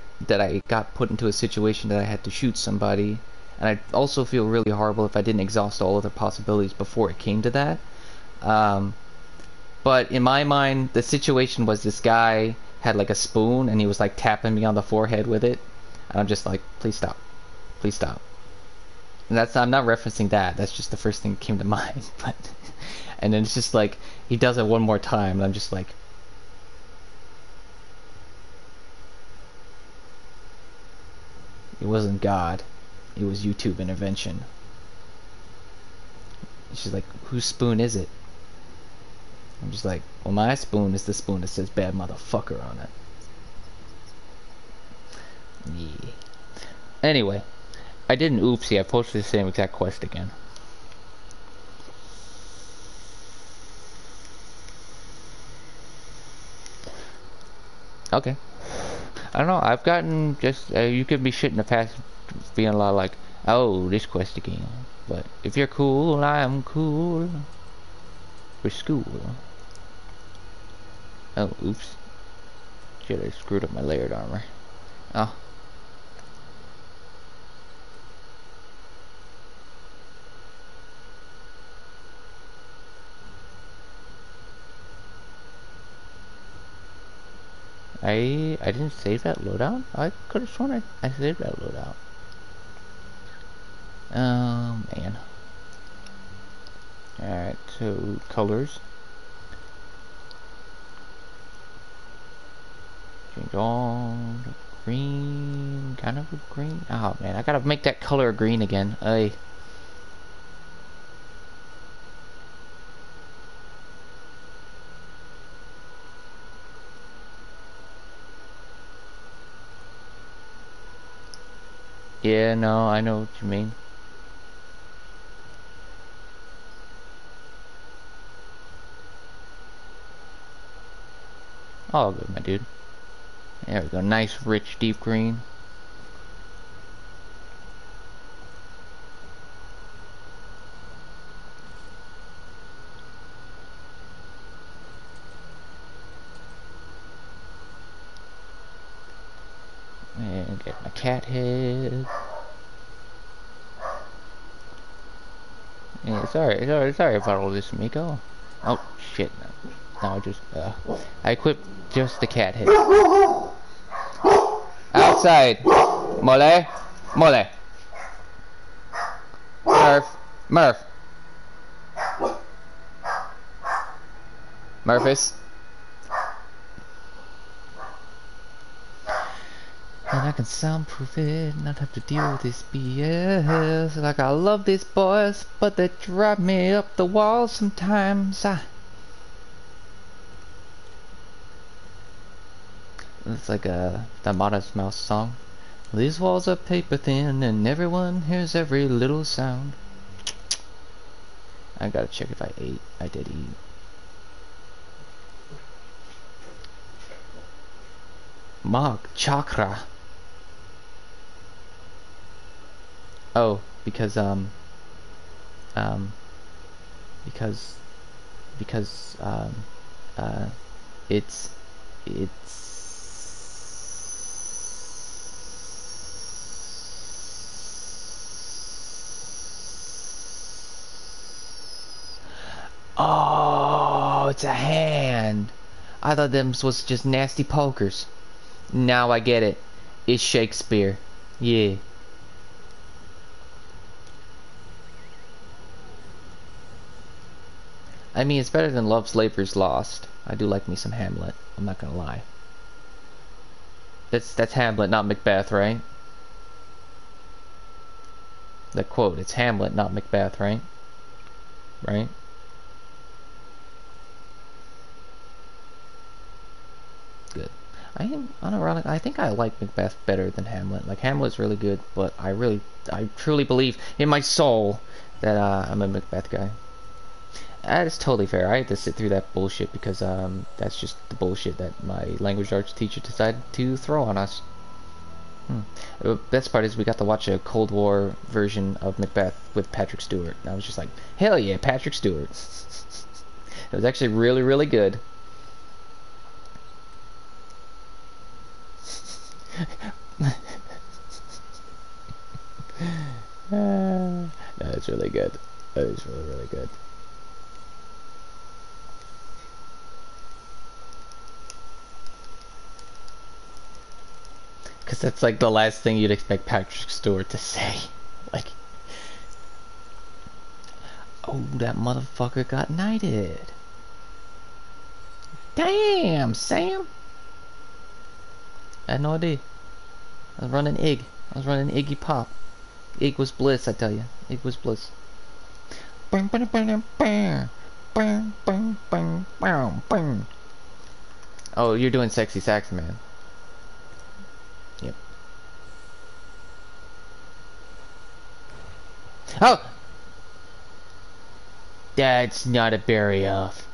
got put into a situation that I had to shoot somebody, and I'd also feel really horrible if I didn't exhaust all other possibilities before it came to that. Um, but in my mind, the situation was this guy had like a spoon, and he was like tapping me on the forehead with it, and I'm just like, please stop, please stop. And I'm not referencing that. That's just the first thing that came to mind. But and then it's just like he does it one more time, and I'm just like, it wasn't God, it was YouTube intervention. She's like, whose spoon is it? I'm just like, well, my spoon is the spoon that says bad motherfucker on it. Yeah. Anyway, I did an oopsie. I posted the same exact quest again. Okay. I don't know. I've gotten just you could be shit in the past, being a lot like, oh, this quest again. But if you're cool, I'm cool. For school. Oh, oops. Shit, I screwed up my layered armor. Oh. I didn't save that loadout? I could have sworn I saved that loadout. Oh, man. Alright, so colors. Change all the green, kind of a green. Oh man, I gotta make that color green again. Ay. Yeah, no, I know what you mean. All good, my dude. There we go. Nice, rich, deep green. Get my cat head. Yeah, sorry about all this, Miko. Oh, shit. No, I just, I equipped just the cat head. Outside! Mole! Mole! Murph! Murphys? And I can soundproof it, not have to deal with this BS. Like I love these boys, but they drive me up the wall sometimes. It's like the Modest Mouse song. These walls are paper thin, and everyone hears every little sound. I gotta check if I ate. I did eat. Mog chakra. Oh, because it's oh, it's a hand. I thought them was just nasty pokers. Now I get it. It's Shakespeare. Yeah. I mean, it's better than Love's Labour's Lost. I do like me some Hamlet. I'm not gonna lie. That's Hamlet, not Macbeth, right? That quote, it's Hamlet, not Macbeth, right? Right? Good. I think I like Macbeth better than Hamlet. Like, Hamlet's really good, but I truly believe in my soul that I'm a Macbeth guy. That is totally fair. I had to sit through that bullshit because that's just the bullshit that my language arts teacher decided to throw on us. The best part is we got to watch a Cold War version of Macbeth with Patrick Stewart. And I was just like, hell yeah, Patrick Stewart. It was actually really, really good. No, it's really good. That is really, really good. Because that's like the last thing you'd expect Patrick Stewart to say. Like, oh, that motherfucker got knighted. Damn, Sam. I had no idea. I was running Ig. I was running Iggy Pop. Ig was bliss, I tell you. Ig was bliss. Oh, you're doing Sexy Sax, man. Yep. Oh! That's not a berry off.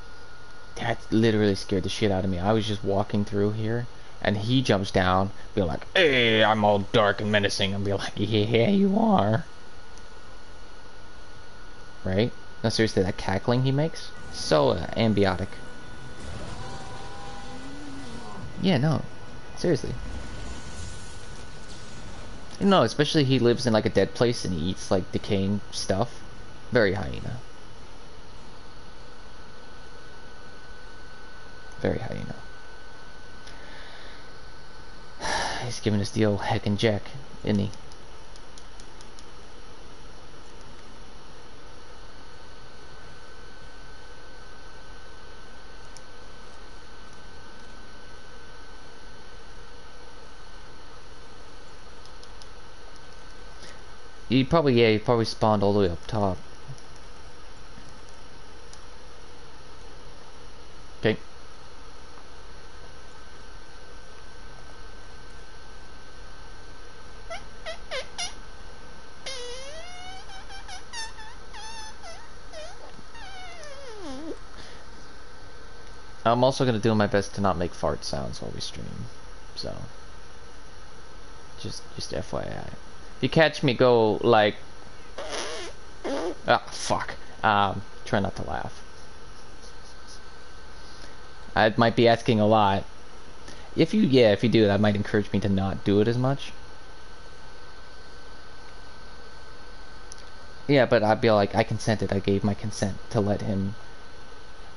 That literally scared the shit out of me. I was just walking through here, and he jumps down, be like, hey, I'm all dark and menacing, and be like, yeah, you are. Right? No, seriously, that cackling he makes? So ambiotic. Yeah, no. Seriously. No, especially he lives in like a dead place and he eats like decaying stuff. Very hyena. Very hyena. He's giving us the old heck and jack, isn't he? He probably spawned all the way up top. Okay. I'm also gonna do my best to not make fart sounds while we stream, so just FYI. If you catch me go like, ah, fuck, try not to laugh. I might be asking a lot. If you do, that might encourage me to not do it as much. Yeah, but I'd be like, I consented. I gave my consent to let him.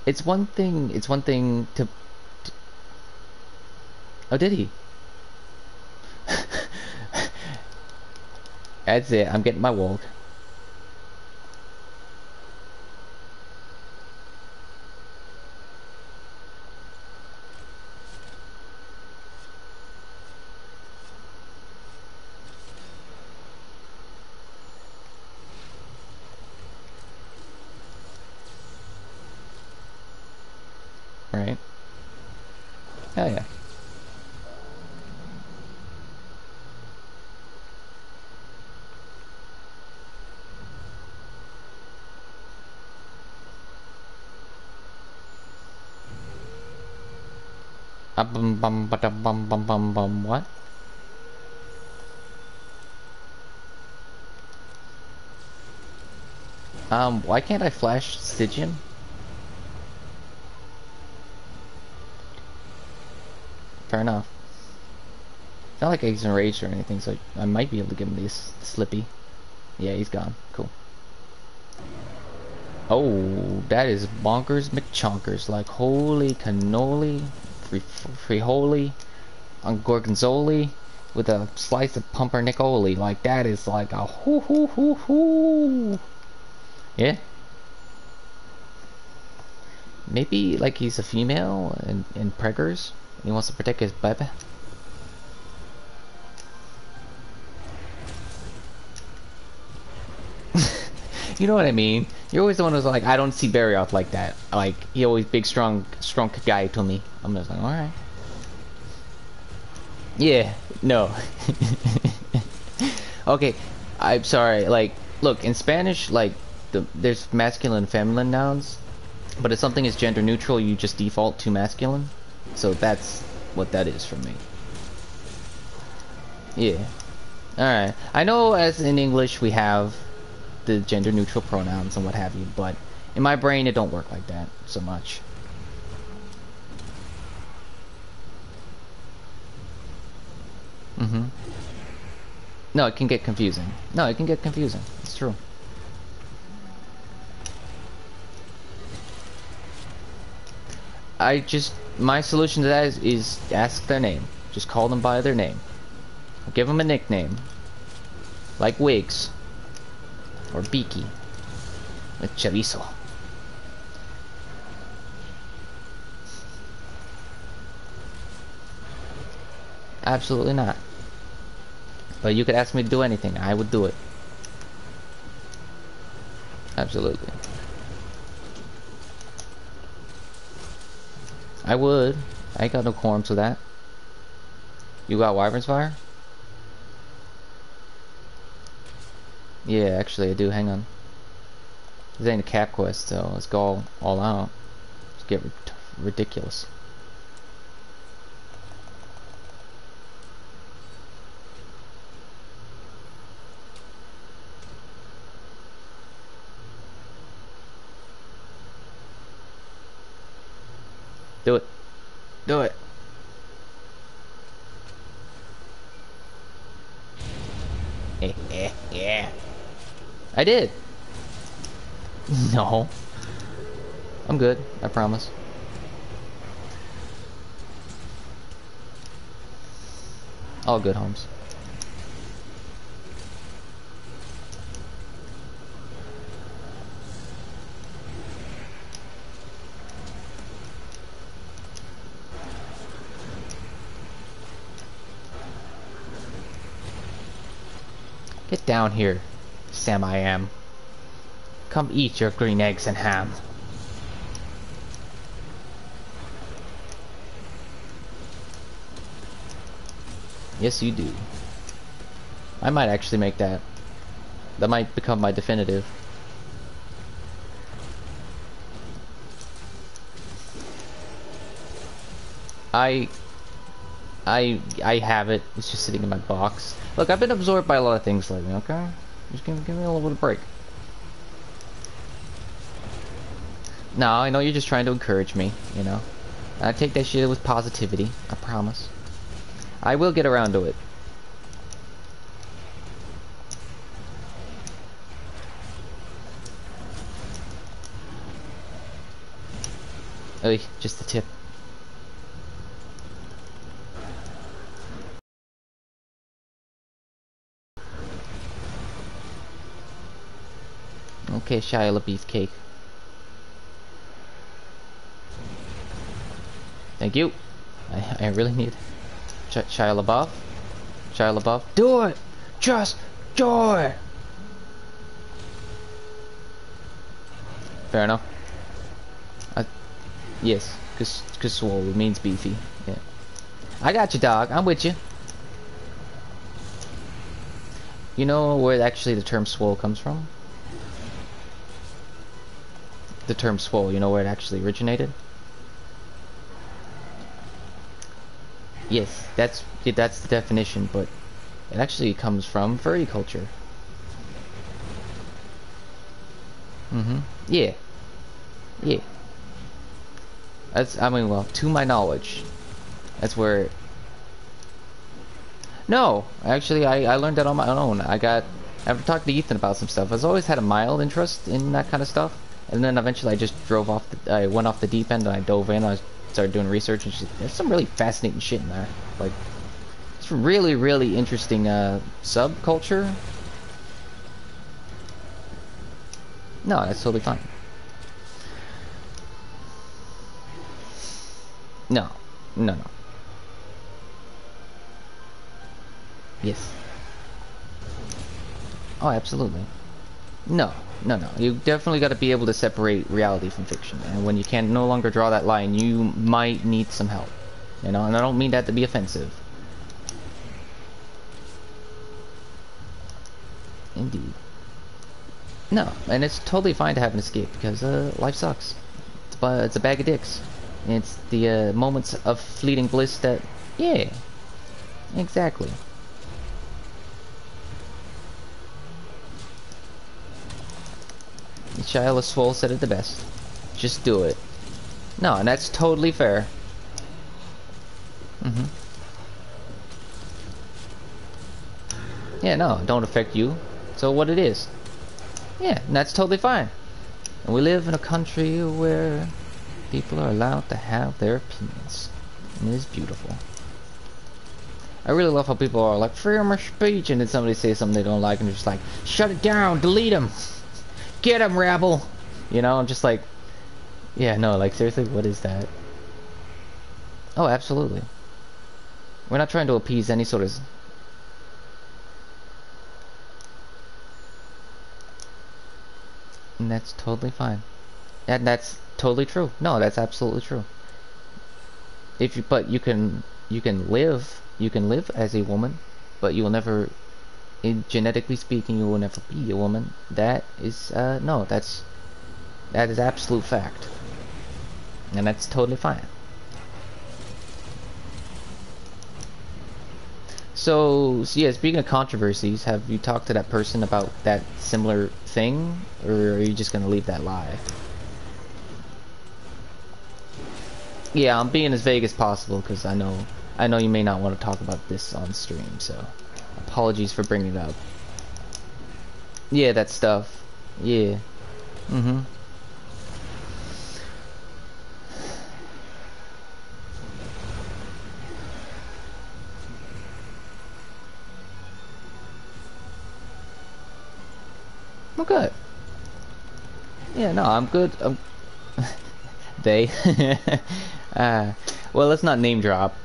It's one thing. It's one thing to. Oh, did he? That's it. I'm getting my walk. Right? Hell yeah. Bum bum ba bum bum bum bum. What? Why can't I flash Stygian? Fair enough. It's not like he's enraged or anything, so I might be able to give him this Slippy. Yeah, he's gone. Cool. Oh, that is bonkers McChonkers. Like, holy cannoli, frijoles, on gorgonzoli, with a slice of pumpernicoli. Like, that is like a hoo hoo hoo hoo. Yeah. Maybe, like, he's a female in preggers. He wants to protect his baby. You know what I mean? You're always the one who's like, I don't see Barry off like that. Like, he always big, strong guy to me. I'm just like, alright. Yeah, no. Okay, I'm sorry. Like, look, in Spanish, like, there's masculine and feminine nouns. But if something is gender neutral, you just default to masculine. So that's what that is for me. Yeah. Alright. I know as in English we have the gender neutral pronouns and what have you, but in my brain it don't work like that so much. No, it can get confusing. No, it can get confusing. It's true. My solution to that is ask their name. Just call them by their name. Give them a nickname. Like Wiggs. Or Beaky. With chorizo. Absolutely not. But you could ask me to do anything. I would do it. Absolutely. I would. I ain't got no quorums with that. You got Wyvern's Fire? Yeah, actually I do. Hang on. This ain't a cap quest, so let's go all out. Let's get ridiculous. Do it. Do it. Yeah. I did. No. I'm good. I promise. All good, Holmes. Get down here, Sam I am. Come eat your green eggs and ham. Yes, you do. I might actually make that. That might become my definitive. I have it. It's just sitting in my box. Look, I've been absorbed by a lot of things lately, okay? Just give me a little bit of break. No, I know you're just trying to encourage me, you know? I take that shit with positivity, I promise. I will get around to it. Oy, just the tip. Okay, Shia LaBeef cake. Thank you. I really need Shia LaBeouf. Shia LaBeouf. Do it! Just do it! Fair enough. Yes, cause swole means beefy. Yeah. I got you, dog. I'm with you. You know where actually the term swole comes from? The term swole, you know where it actually originated? Yes, that's the definition, but it actually comes from furry culture. Yeah. Yeah. That's, I mean, well, to my knowledge, that's where... No, actually, I learned that on my own. After talking to Ethan about some stuff, I've always had a mild interest in that kind of stuff. And then eventually I just I went off the deep end and I dove in. I started doing research and there's some really fascinating shit in there. Like, it's really, really interesting subculture. No, that's totally fine. No. No, no. Yes. Oh, absolutely. No. No, no. You definitely got to be able to separate reality from fiction. And when you can no longer draw that line, you might need some help. You know, and I don't mean that to be offensive. Indeed. No, and it's totally fine to have an escape because life sucks. It's a bag of dicks. And it's the moments of fleeting bliss that, yeah, exactly. Shia LaSwole said it the best. Just do it. No, and that's totally fair. Yeah, no, don't affect you. So what it is. Yeah, and that's totally fine. And we live in a country where people are allowed to have their opinions. And it is beautiful. I really love how people are like, freedom of speech, and then somebody says something they don't like, and they're just like, shut it down, delete them, get them, rabble. You know, I'm just like, yeah, no, like, seriously, what is that? Oh, absolutely. We're not trying to appease any sort of... And that's totally fine. And that's totally true. No, that's absolutely true. But you can live as a woman, but you will never, genetically speaking, you will never be a woman. That is, no, that is absolute fact. And that's totally fine. So yeah, speaking of controversies, have you talked to that person about that similar thing, or are you just gonna leave that lie? Yeah, I'm being as vague as possible because I know you may not want to talk about this on stream, so apologies for bringing it up. Yeah, that stuff. Yeah. I'm good. Yeah, no, I'm good. They. Well, let's not name drop.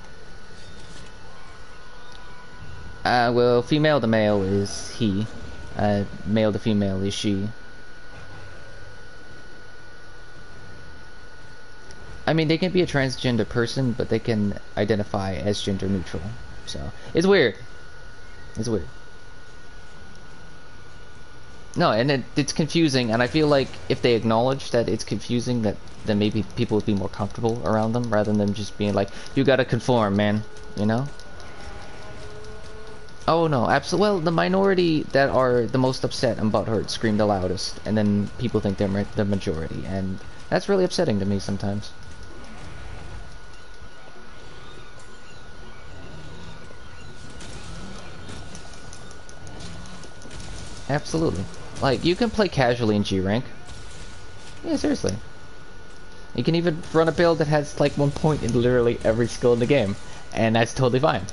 Well, female to male is he. Male to female is she. I mean, they can be a transgender person, but they can identify as gender neutral. So, it's weird. It's weird. No, and it's confusing, and I feel like if they acknowledge that it's confusing, then maybe people would be more comfortable around them, rather than just being like, you gotta conform, man, you know? Oh no, absolutely. Well, the minority that are the most upset and butthurt scream the loudest, and then people think they're the majority, and that's really upsetting to me sometimes. Absolutely. Like, you can play casually in G rank. Yeah, seriously. You can even run a build that has like 1 point in literally every skill in the game, and that's totally fine.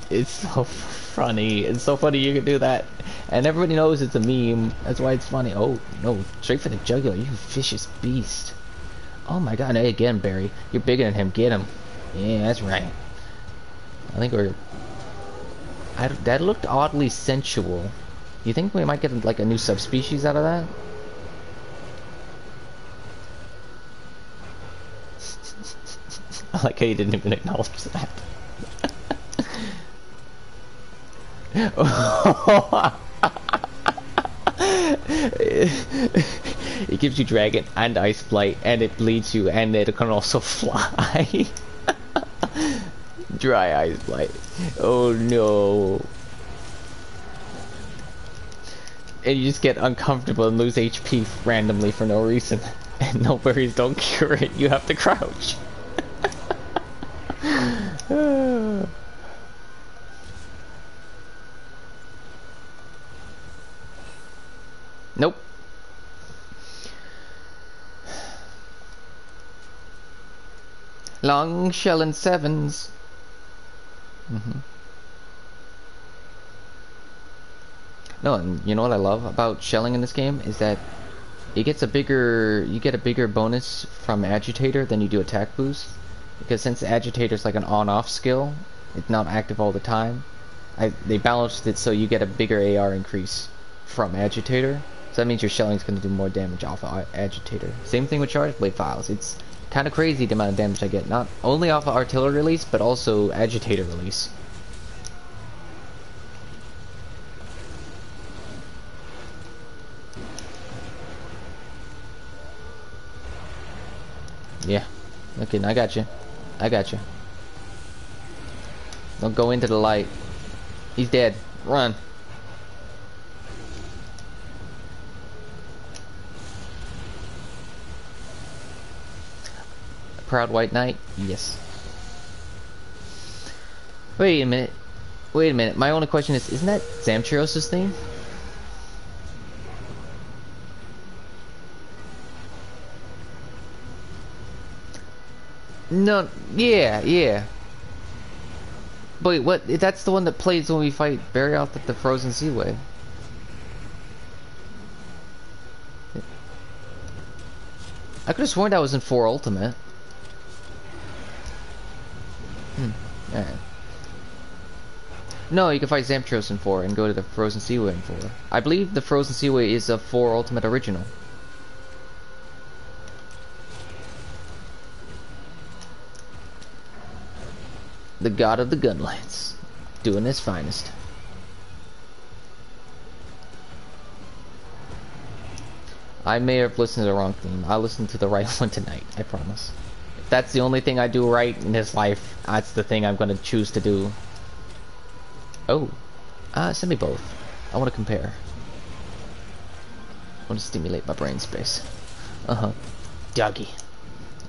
It's so funny. It's so funny you can do that, and everybody knows it's a meme. That's why it's funny. Oh no! Straight for the jugular, you vicious beast! Oh my god! Hey, again, Barry. You're bigger than him. Get him. Yeah, that's right. I think we're. That looked oddly sensual. You think we might get like a new subspecies out of that? I like how you didn't even acknowledge that. It gives you dragon and ice blight, and it bleeds you, and it can also fly. Dry ice blight. Oh no. And you just get uncomfortable and lose HP randomly for no reason. And no berries don't cure it, you have to crouch. Nope. Long shell and sevens. No, and you know what I love about shelling in this game is that you get a bigger bonus from agitator than you do attack boost, because since agitator is like an on-off skill, it's not active all the time. They balanced it so you get a bigger AR increase from agitator, so that means your shelling is going to do more damage off of agitator. Same thing with charge blade files. It's kind of crazy the amount of damage I get, not only off of artillery release but also agitator release. Yeah. Okay, I got you. I got you. Don't go into the light. He's dead. Run. Proud White Knight? Yes. Wait a minute. Wait a minute. My only question is, isn't that Zamchiros' thing? No, yeah. Wait, what? That's the one that plays when we fight Barryoth at the Frozen Seaway. I could have sworn that was in 4 Ultimate. Alright. No, you can fight Zamtros in 4 and go to the Frozen Seaway in 4. I believe the Frozen Seaway is a 4 Ultimate original. The god of the gunlance, doing his finest. I may have listened to the wrong theme. I'll listen to the right one tonight, I promise. If that's the only thing I do right in this life, that's the thing I'm gonna choose to do. Oh. Send me both. I want to compare. I want to stimulate my brain space. Doggy.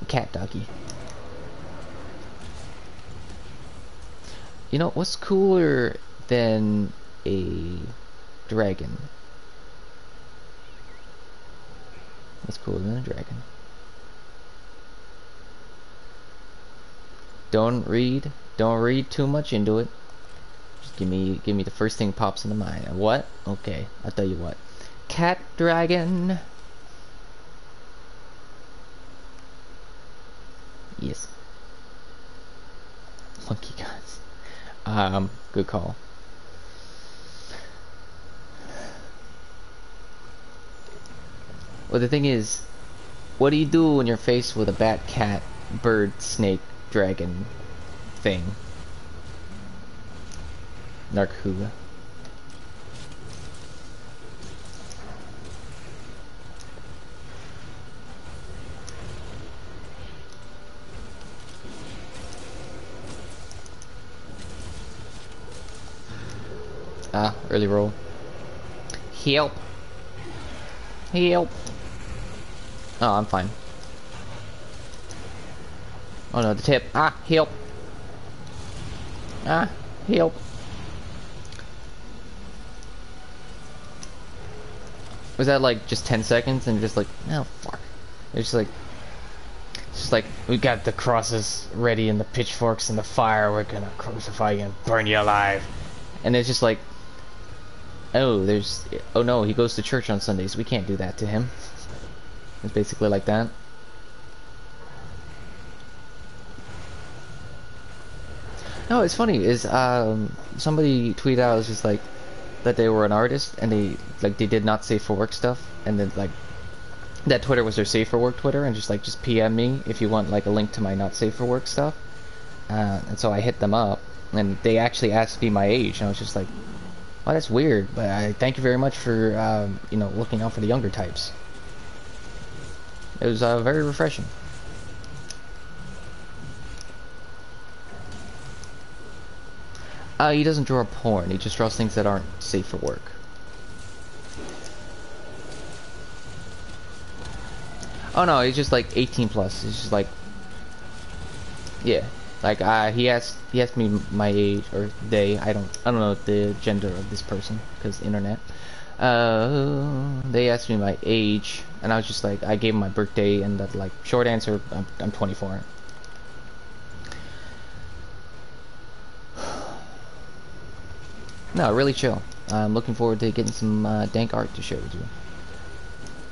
Cat doggy. You know, what's cooler than a dragon? What's cooler than a dragon? Don't read too much into it. Just give me the first thing pops into mind. What? Okay, I'll tell you what. Cat dragon. Yes. Monkey guns. Good call. Well, the thing is, what do you do when you're faced with a bat, cat, bird, snake, dragon thing? Narkuga. Early roll. Help. Help. Oh, I'm fine. Oh no, the tip. Help. Help. Was that like just 10 seconds and just like, no, fuck. It's just like, we got the crosses ready and the pitchforks and the fire. We're gonna crucify you and burn you alive. And it's just like, oh no, he goes to church on Sundays. We can't do that to him. It's basically like that. No, it's funny. Is somebody tweeted out, it's just like that they were an artist and they did not safe for work stuff, and then like that Twitter was their safe for work Twitter, and just PM me if you want like a link to my not safe for work stuff. And so I hit them up, and they actually asked me my age, and I was just like, "Oh, that's weird," but I thank you very much for looking out for the younger types. It was very refreshing. He doesn't draw porn. He just draws things that aren't safe for work. Oh no, he's just like 18 plus. He's just like, yeah, like he asked me my age, or they. I don't know the gender of this person because internet. They asked me my age, and I was just like, I gave him my birthday, and that like short answer, I'm 24. No, really chill. I'm looking forward to getting some dank art to share with you.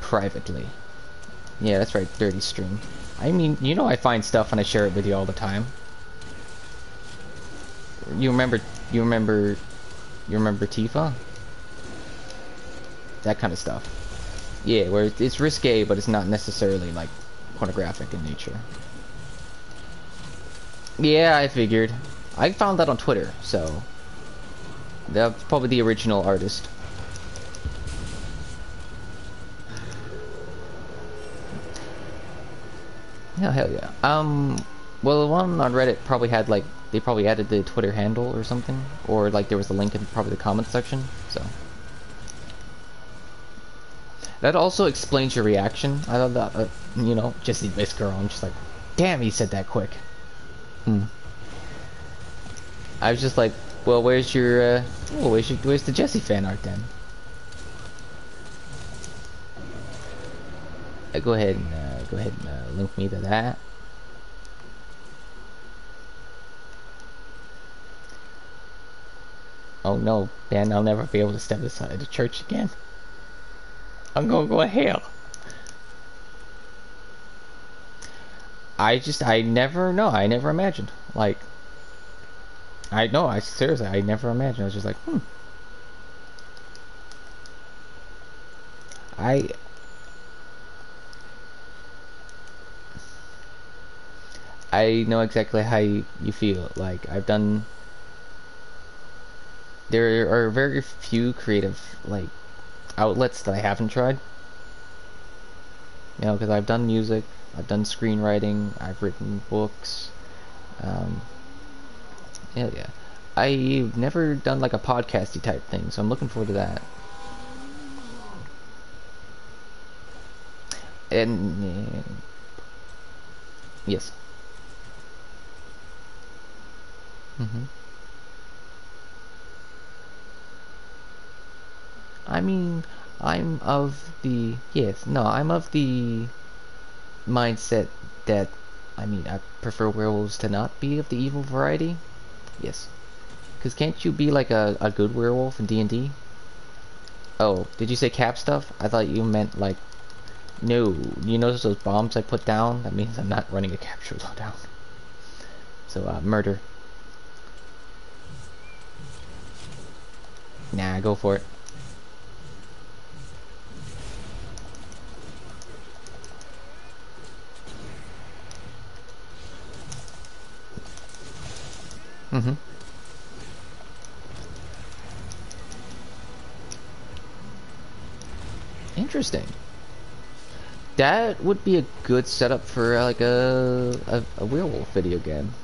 Privately. Yeah, that's right, dirty stream. I mean, you know I find stuff and I share it with you all the time. You remember Tifa? That kind of stuff. Yeah, where it's risque, but it's not necessarily like pornographic in nature. Yeah, I figured. I found that on Twitter, so that's probably the original artist. Yeah, hell yeah. Well, the one on Reddit probably had like, they probably added the Twitter handle or something, or like there was a link in probably the comment section. So that also explains your reaction. I thought that, Jesse this girl. I'm just like, damn, he said that quick. I was just like, well, where's the Jesse fan art then? Go ahead and link me to that. Oh no, Dan, I'll never be able to step aside the church again. I'm gonna go to hell. I never imagined. Like, seriously, I never imagined. I was just like, I know exactly how you feel. Like, there are very few creative, like, outlets that I haven't tried. You know, because I've done music, I've done screenwriting, I've written books. Yeah. I've never done like a podcasty type thing, so I'm looking forward to that. And yes. I mean, I'm of the mindset that, I prefer werewolves to not be of the evil variety. Yes. Because can't you be like a good werewolf in D&D? Oh, did you say cap stuff? I thought you meant like, no, you notice those bombs I put down? That means I'm not running a capture loadout. So, murder. Nah, go for it. Interesting. That would be a good setup for like a werewolf video game.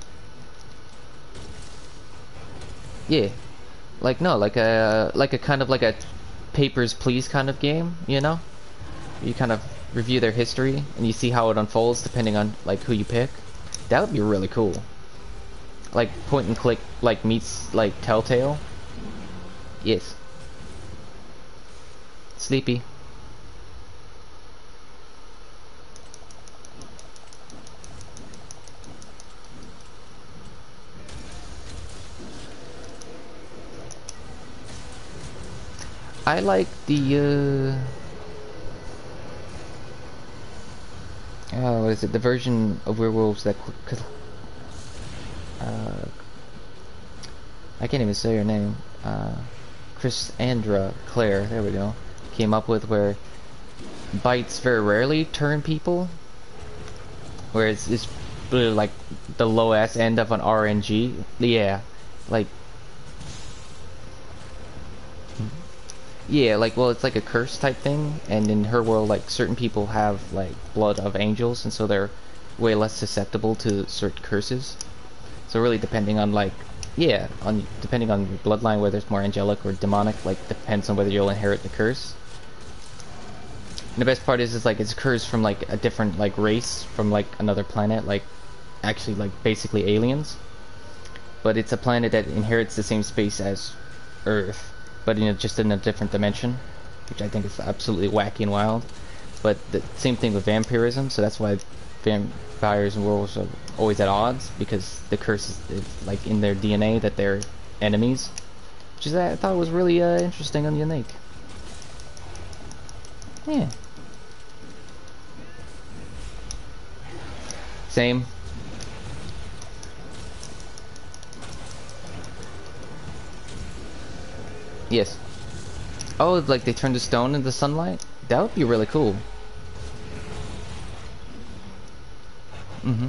Yeah. Like no, like a kind of like a Papers, Please kind of game, you know? You kind of review their history and you see how it unfolds depending on like who you pick. That would be really cool. Like point and click like meets like Telltale. Yes. Sleepy. I like the what is it? The version of werewolves that uh, I can't even say her name. Chris Andra Claire. There we go. Came up with where bites very rarely turn people, whereas it's really like the low ass end of an RNG. Yeah, like yeah, like well, it's like a curse type thing, and in her world, like certain people have like blood of angels, and so they're way less susceptible to certain curses. So really, depending on like yeah, on depending on your bloodline, whether it's more angelic or demonic, like depends on whether you'll inherit the curse. And the best part is like it's a curse from like a different like race from like another planet, like actually like basically aliens. But it's a planet that inherits the same space as Earth, but just in a different dimension, which I think is absolutely wacky and wild. But the same thing with vampirism, so that's why vampires and werewolves are always at odds, because the curse is like in their DNA that they're enemies, which is I thought was really interesting and unique. Yeah. Same. Yes. Oh, like they turn the stone into sunlight? That would be really cool. Mm-hmm.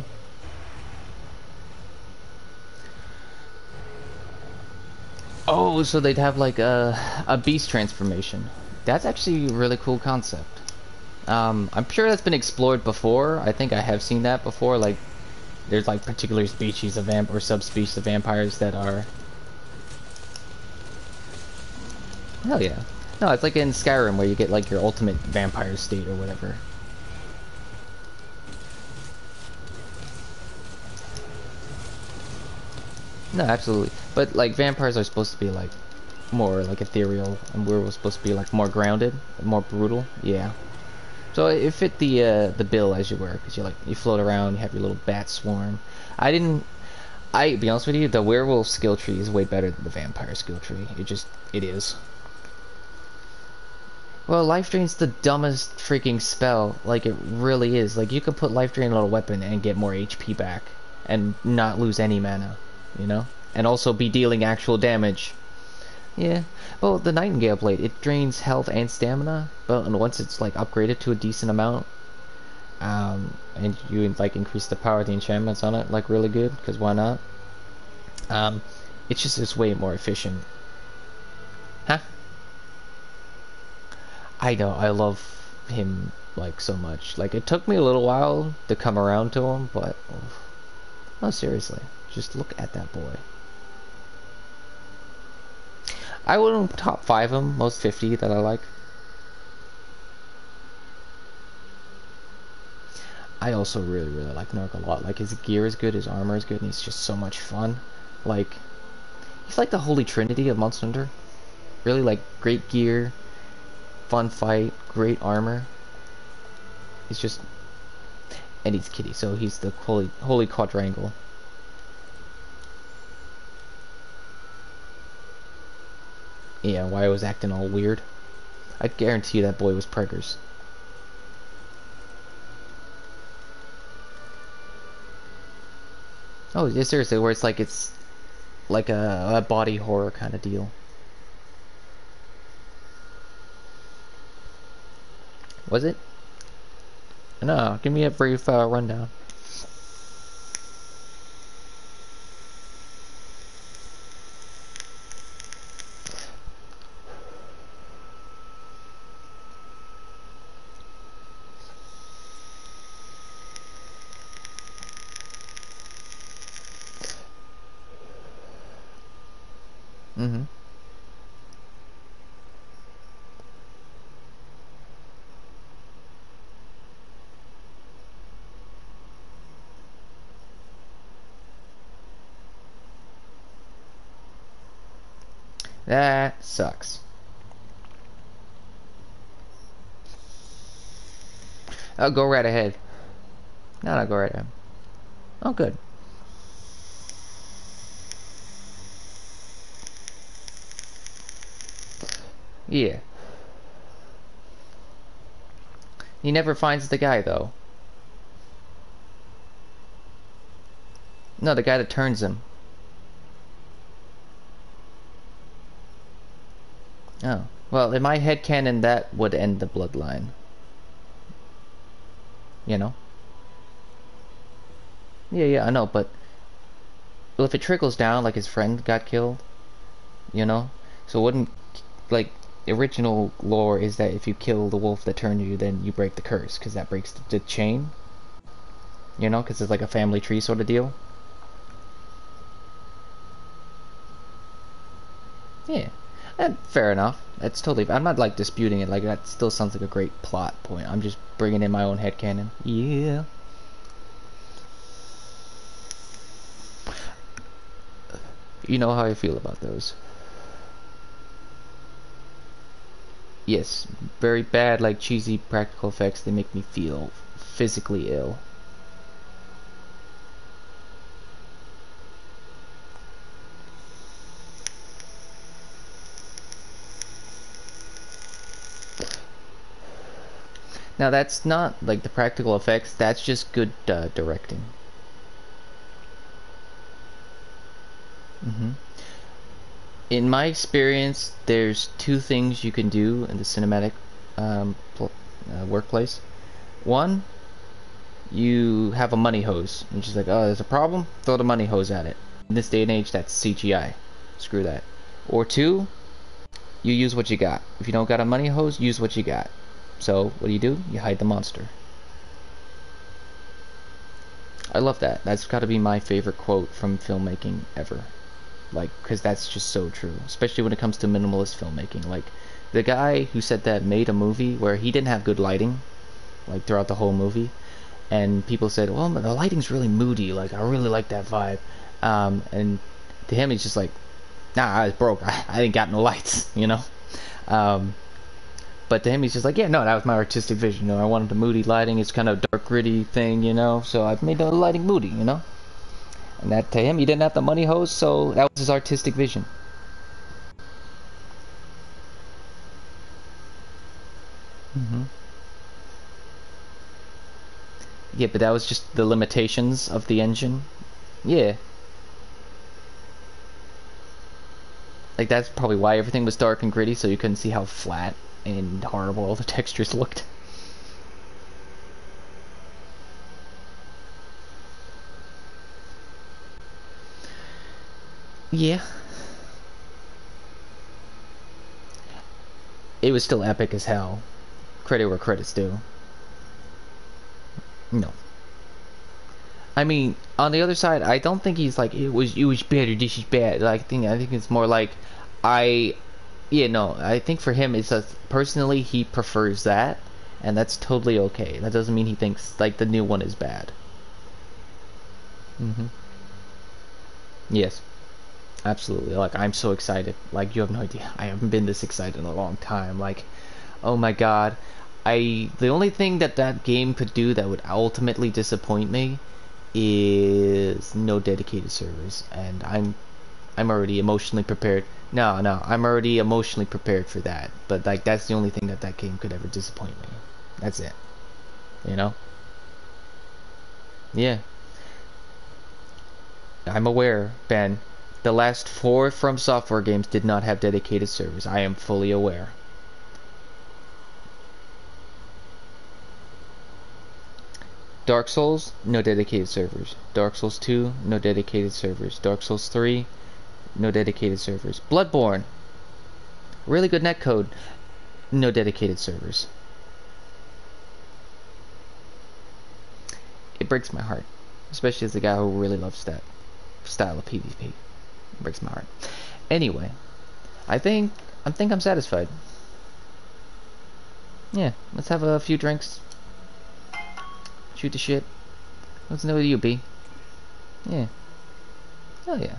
Oh, so they'd have like a beast transformation. That's actually a really cool concept. I'm sure that's been explored before. I think I have seen that before. Like, there's like particular species of vamp or subspecies of vampires that are. Hell yeah. No, it's like in Skyrim where you get like your ultimate vampire state or whatever. No, absolutely. But like vampires are supposed to be like more like ethereal, and we're supposed to be like more grounded, more brutal. Yeah. So it fit the bill as you were, because you float around, you have your little bat swarm. I didn't. I be honest with you, the werewolf skill tree is way better than the vampire skill tree. It is. Well, life drain's the dumbest freaking spell. Like it really is. Like you could put life drain on a weapon and get more HP back, and not lose any mana, you know, and also be dealing actual damage. Yeah. Well, the Nightingale Blade, it drains health and stamina, but once it's like upgraded to a decent amount, and you like increase the power of the enchantments on it, like really good, because why not? Um, it's way more efficient. Huh? I know, I love him like so much. Like it took me a little while to come around to him, but no, seriously, just look at that boy. I wouldn't top 5 him, most 50 that I like. I also really like Narc a lot. Like his gear is good, his armor is good, and he's just so much fun. Like he's like the holy trinity of Monster Hunter. Really like great gear, fun fight, great armor. He's just and he's kitty, so he's the holy quadrangle. Yeah, why I was acting all weird. I guarantee you that boy was preggers. Oh, yeah, seriously, where it's like a body horror kind of deal. Was it? No, give me a brief rundown. Mm-hmm. That sucks. Oh, go right ahead. No, go right ahead. Oh, good. Yeah. He never finds the guy though. No, the guy that turns him. Oh. Well, in my headcanon, that would end the bloodline. You know? Yeah, yeah, I know, but if it trickles down, like his friend got killed, you know? So wouldn't, like, the original lore is that if you kill the wolf that turned you, then you break the curse, because that breaks the chain, you know? Because it's like a family tree sort of deal. Yeah. Fair enough. That's totally. I'm not like disputing it. Like that still sounds like a great plot point. I'm just bringing in my own headcanon. Yeah. You know how I feel about those. Yes, very bad, like cheesy practical effects. They make me feel physically ill. Now that's not like the practical effects. That's just good directing. hmm In my experience, there's two things you can do in the cinematic workplace. One, you have a money hose, and she's like, "Oh, there's a problem. Throw the money hose at it." In this day and age, that's CGI. Screw that. Or two, you use what you got. If you don't got a money hose, use what you got. So what do? You hide the monster. I love that. That's got to be my favorite quote from filmmaking ever. Like, because that's just so true, especially when it comes to minimalist filmmaking. Like, the guy who said that made a movie where he didn't have good lighting, like throughout the whole movie, and people said, "Well, the lighting's really moody. Like, I really like that vibe." And to him, he's just like, "Nah, I was broke. I ain't got no lights," you know. Um, but to him, he's just like, "Yeah, no, that was my artistic vision. You know, I wanted the moody lighting. It's kind of dark, gritty thing, you know. So I've made the lighting moody, you know." And that to him, he didn't have the money hose, so that was his artistic vision. hmm Yeah, but that was just the limitations of the engine. Yeah, like that's probably why everything was dark and gritty, so you couldn't see how flat and horrible all the textures looked. Yeah, it was still epic as hell. Credit where credit's due. No. I mean, on the other side, I don't think he's like it was better. This is bad. Like, I think it's more like I, yeah, no. I think for him, it's just personally he prefers that, and that's totally okay. That doesn't mean he thinks like the new one is bad. hmm Yes, absolutely. Like I'm so excited. Like you have no idea. I haven't been this excited in a long time. Like, oh my god. The only thing that that game could do that would ultimately disappoint me is no dedicated servers, and I'm already emotionally prepared. No, no, I'm already emotionally prepared for that. But like that's the only thing that that game could ever disappoint me. That's it. You know? Yeah, I'm aware, Ben. The last four From Software games did not have dedicated servers. I am fully aware. Dark Souls, no dedicated servers. Dark Souls 2, no dedicated servers. Dark Souls 3, no dedicated servers. Bloodborne, really good netcode, no dedicated servers. It breaks my heart, especially as a guy who really loves that style of PvP. It breaks my heart. Anyway, I think I'm satisfied. Yeah, let's have a few drinks, shoot the shit. What's new with you, B? Yeah. Oh yeah.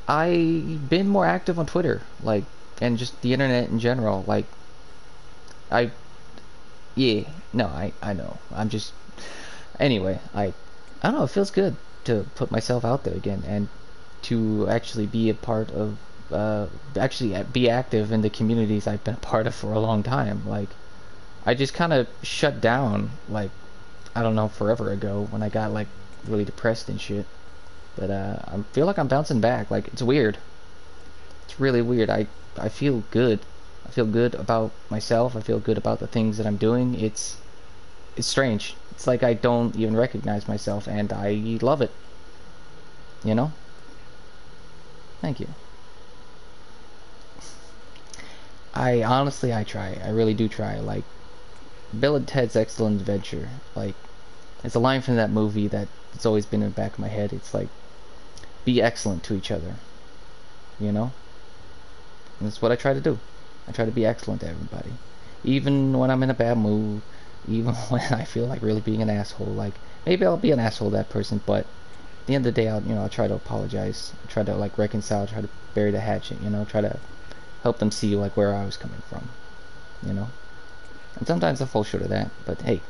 I've been more active on Twitter, like, and just the internet in general. Like, I, yeah, no, I know. I'm just, anyway, I don't know. It feels good to put myself out there again and to actually be a part of, actually be active in the communities I've been a part of for a long time. Like, I just kind of shut down, like, I don't know, forever ago when I got like really depressed and shit. But I feel like I'm bouncing back. Like, it's weird. It's really weird. I feel good. I feel good about myself. I feel good about the things that I'm doing. It's strange. It's like I don't even recognize myself, and I love it. You know? Thank you. I honestly, I try. I really do try. Like, Bill and Ted's Excellent Adventure. Like, it's a line from that movie that it's always been in the back of my head. It's like, be excellent to each other. You know? And that's what I try to do. I try to be excellent to everybody. Even when I'm in a bad mood, even when I feel like really being an asshole. Like, maybe I'll be an asshole to that person, but at the end of the day, I'll try to apologize. Try to, like, reconcile, try to bury the hatchet, try to help them see, like, where I was coming from, you know? And sometimes I fall short of that, but hey,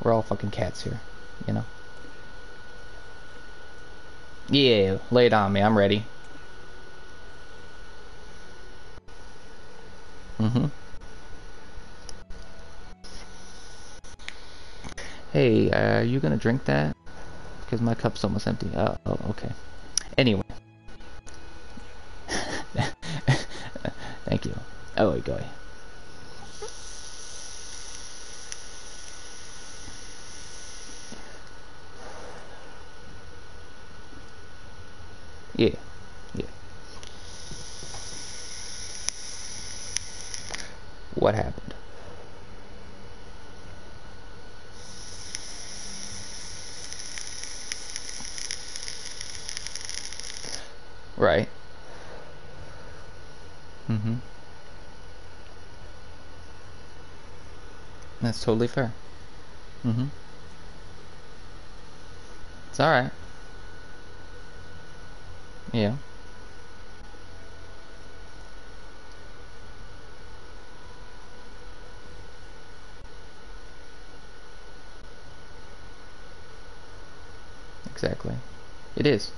we're all fucking cats here, you know? Yeah, lay it on me, I'm ready. Mm-hmm. Hey, are you gonna drink that? Because my cup's almost empty. Oh, okay. Anyway. Thank you. Oh, go ahead. Yeah. Yeah. What happened? Right. Mm-hmm. That's totally fair. Mm-hmm. It's alright. Yeah. Exactly. It is.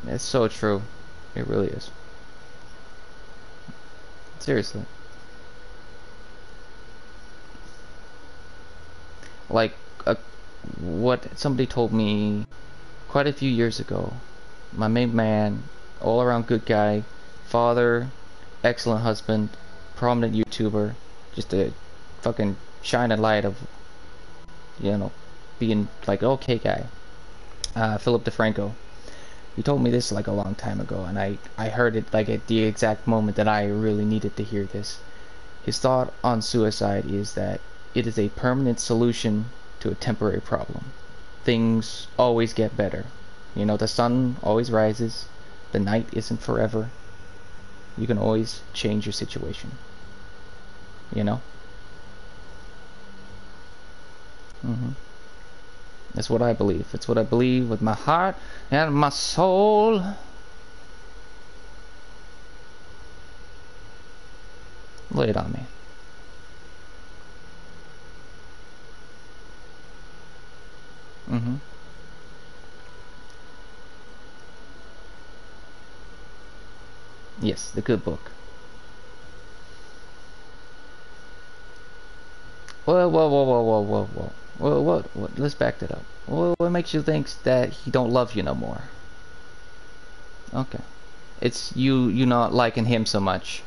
It's so true. It really is. Seriously. Like, what somebody told me quite a few years ago. My main man, all around good guy, father, excellent husband, prominent YouTuber, just a fucking shining light of, being like okay guy. Philip DeFranco. He told me this like a long time ago, and I heard it like at the exact moment that I really needed to hear this. His thought on suicide is that it is a permanent solution to a temporary problem. Things always get better. The sun always rises. The night isn't forever. You can always change your situation. You know? Mm-hmm. That's what I believe. It's what I believe with my heart and my soul. Lay it on me. Mm-hmm. Yes, the good book. Whoa, whoa, whoa, whoa, whoa, whoa, whoa. Whoa, what? Let's back that up. What makes you think that he don't love you no more? Okay. It's you not liking him so much.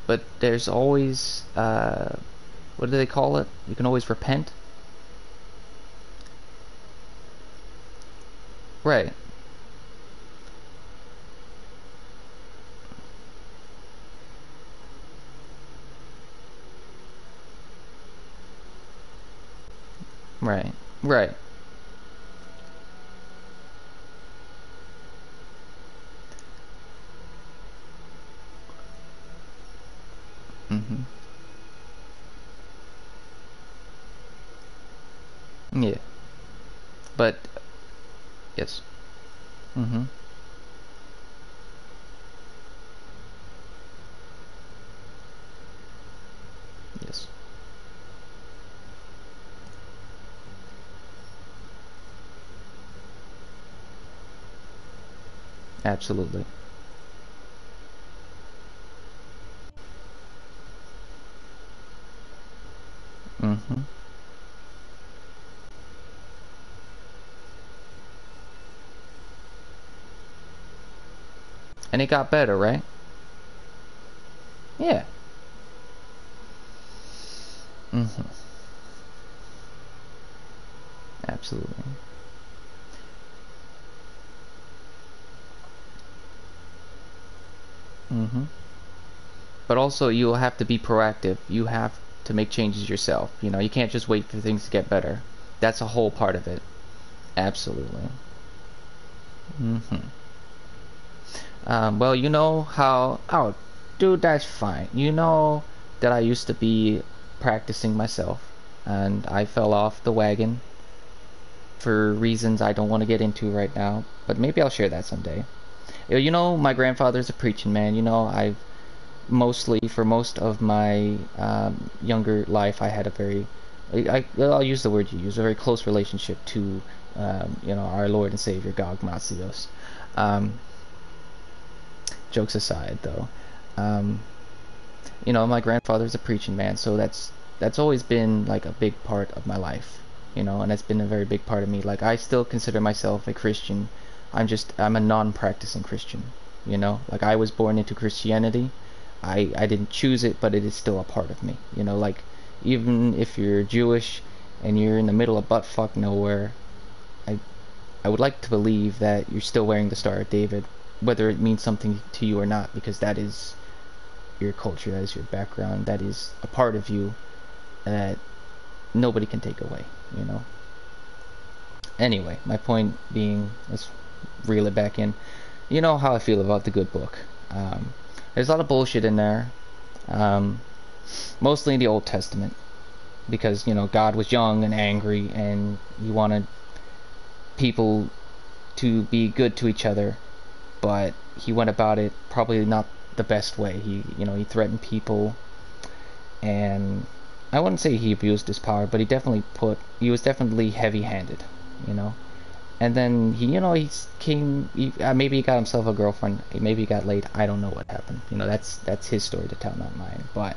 But there's always, what do they call it? You can always repent. Right. Right. Right. Mm-hmm. Yeah. But, yes. Mm-hmm. Absolutely. Mm-hmm. And it got better, right? Yeah. Mm-hmm. Absolutely. Mm-hmm. But also, you'll have to be proactive. You have to make changes yourself. You know, you can't just wait for things to get better. That's a whole part of it. Absolutely. Mm-hmm. Well, you know how. Oh, dude, that's fine. You know that I used to be practicing myself, and I fell off the wagon for reasons I don't want to get into right now. But maybe I'll share that someday. You know, my grandfather's a preaching man. You know, I've mostly, for most of my younger life, I had a very, I'll use the word you use, a very close relationship to, you know, our Lord and Savior, God Matsios. Um, Jokes aside, though, um, you know, my grandfather's a preaching man, so that's always been like a big part of my life, you know, and that's been a very big part of me. Like, I still consider myself a Christian. I'm a non-practicing Christian, you know. Like, I was born into Christianity. I didn't choose it, but it is still a part of me, you know. Like, even if you're Jewish and you're in the middle of butt fuck nowhere, I I would like to believe that you're still wearing the Star of David, whether it means something to you or not, because that is your culture, that is your background, that is a part of you that nobody can take away, you know. Anyway, my point being, let's reel it back in. You know how I feel about the good book. There's a lot of bullshit in there, um, mostly in the Old Testament, because, you know, God was young and angry, and he wanted people to be good to each other, but he went about it probably not the best way. He threatened people, and I wouldn't say he abused his power, but he was definitely heavy-handed, you know. And then maybe he got himself a girlfriend, maybe he got laid. I don't know what happened. You know, that's his story to tell, not mine. But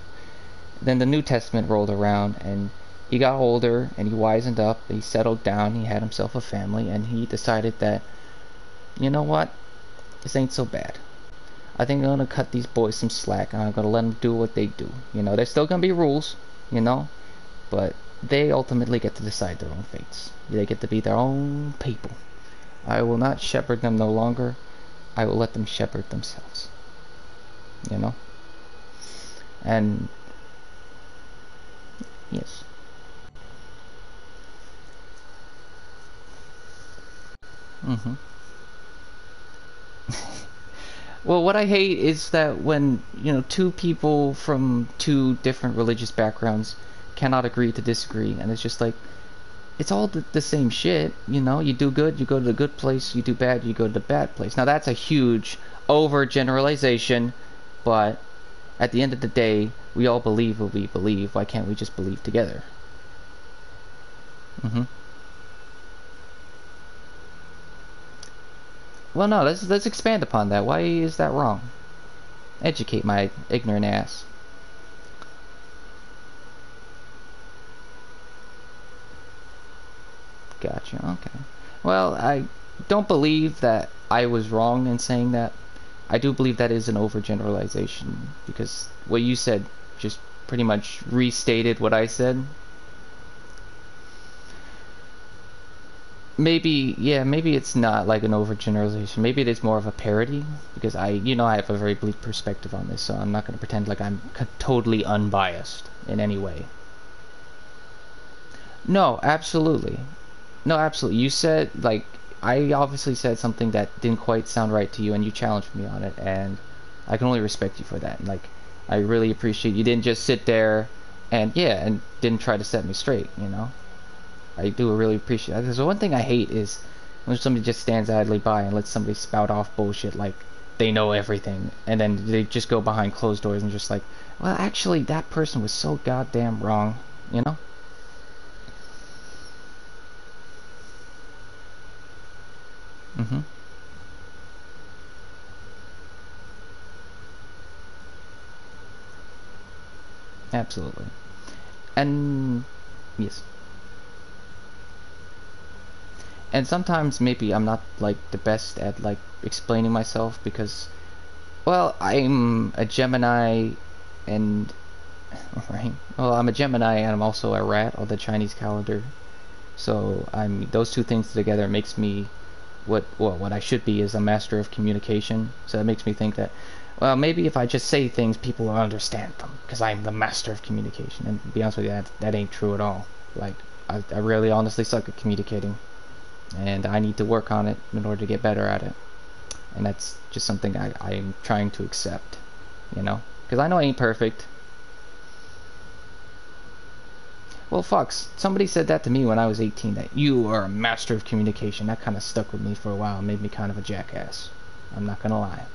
then the New Testament rolled around, and he got older, and he wisened up, he settled down, he had himself a family, and he decided that, you know what, this ain't so bad. I think I'm gonna cut these boys some slack, and I'm gonna let them do what they do. You know, there's still gonna be rules, you know, but they ultimately get to decide their own fates. They get to be their own people. I will not shepherd them no longer. I will let them shepherd themselves. You know? And yes. Hmm. Well, what I hate is that when, you know, two people from two different religious backgrounds cannot agree to disagree, and it's just like, it's all the same shit, you know. You do good, you go to the good place. You do bad, you go to the bad place. Now, that's a huge overgeneralization, but at the end of the day, we all believe what we believe. Why can't we just believe together? Hmm. Well, no, let's expand upon that. Why is that wrong? Educate my ignorant ass. Gotcha. Okay. Well, I don't believe that I was wrong in saying that. I do believe that is an overgeneralization, because what you said just pretty much restated what I said. Maybe, yeah, maybe it's not like an overgeneralization. Maybe it is more of a parody, because I have a very bleak perspective on this, so I'm not going to pretend like I'm totally unbiased in any way. No, absolutely. No, absolutely. You said, like, I obviously said something that didn't quite sound right to you, and you challenged me on it, and I can only respect you for that. Like, I really appreciate you didn't just sit there and, yeah, and didn't try to set me straight, you know? I do really appreciate that. Because the one thing I hate is when somebody just stands idly by and lets somebody spout off bullshit like they know everything, and then they just go behind closed doors and just like, well, actually, that person was so goddamn wrong, you know? Mm-hmm. Absolutely. And yes. And sometimes maybe I'm not like the best at like explaining myself because, well, I'm a Gemini and right. Well, I'm a Gemini and I'm also a rat of the Chinese calendar. So I'm those two things together makes me what I should be is a master of communication. So it makes me think that, well, maybe if I just say things, people will understand them because I'm the master of communication. And to be honest with you, that ain't true at all. Like I really honestly suck at communicating, and I need to work on it in order to get better at it. And that's just something I'm trying to accept, you know, because I know I ain't perfect. Well, Fox, somebody said that to me when I was 18, that you are a master of communication. That kind of stuck with me for a while and made me kind of a jackass. I'm not gonna lie.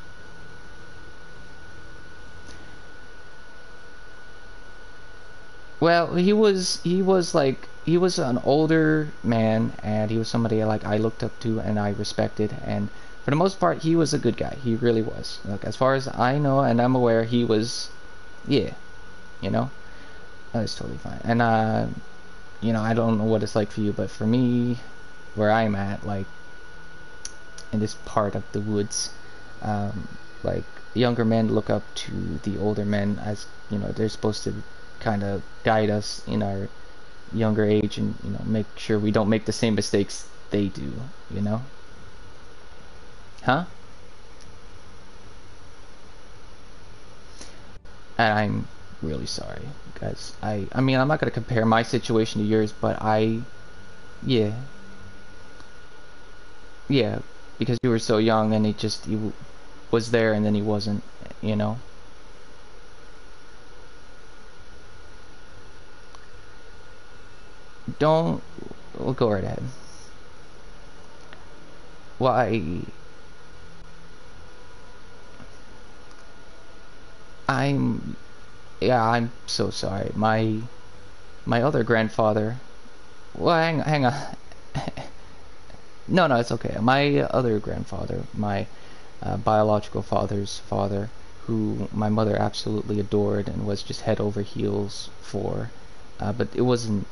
Well, he was an older man, and he was somebody like I looked up to and I respected, and for the most part he was a good guy. He really was. Like as far as I know and I'm aware, he was, yeah, you know. That's totally fine. And you know, I don't know what it's like for you, but for me, where I'm at, like in this part of the woods, um, like younger men look up to the older men as, you know, they're supposed to kind of guide us in our younger age and, you know, make sure we don't make the same mistakes they do, you know? Huh? And I'm really sorry, guys. I mean, I'm not gonna compare my situation to yours, but yeah, yeah, because you were so young and he was there and then he wasn't, you know? Don't, we'll go right ahead. Well, I'm, yeah, I'm so sorry. My other grandfather, well, hang on. No, no, it's okay. My other grandfather, my biological father's father, who my mother absolutely adored and was just head over heels for, but it wasn't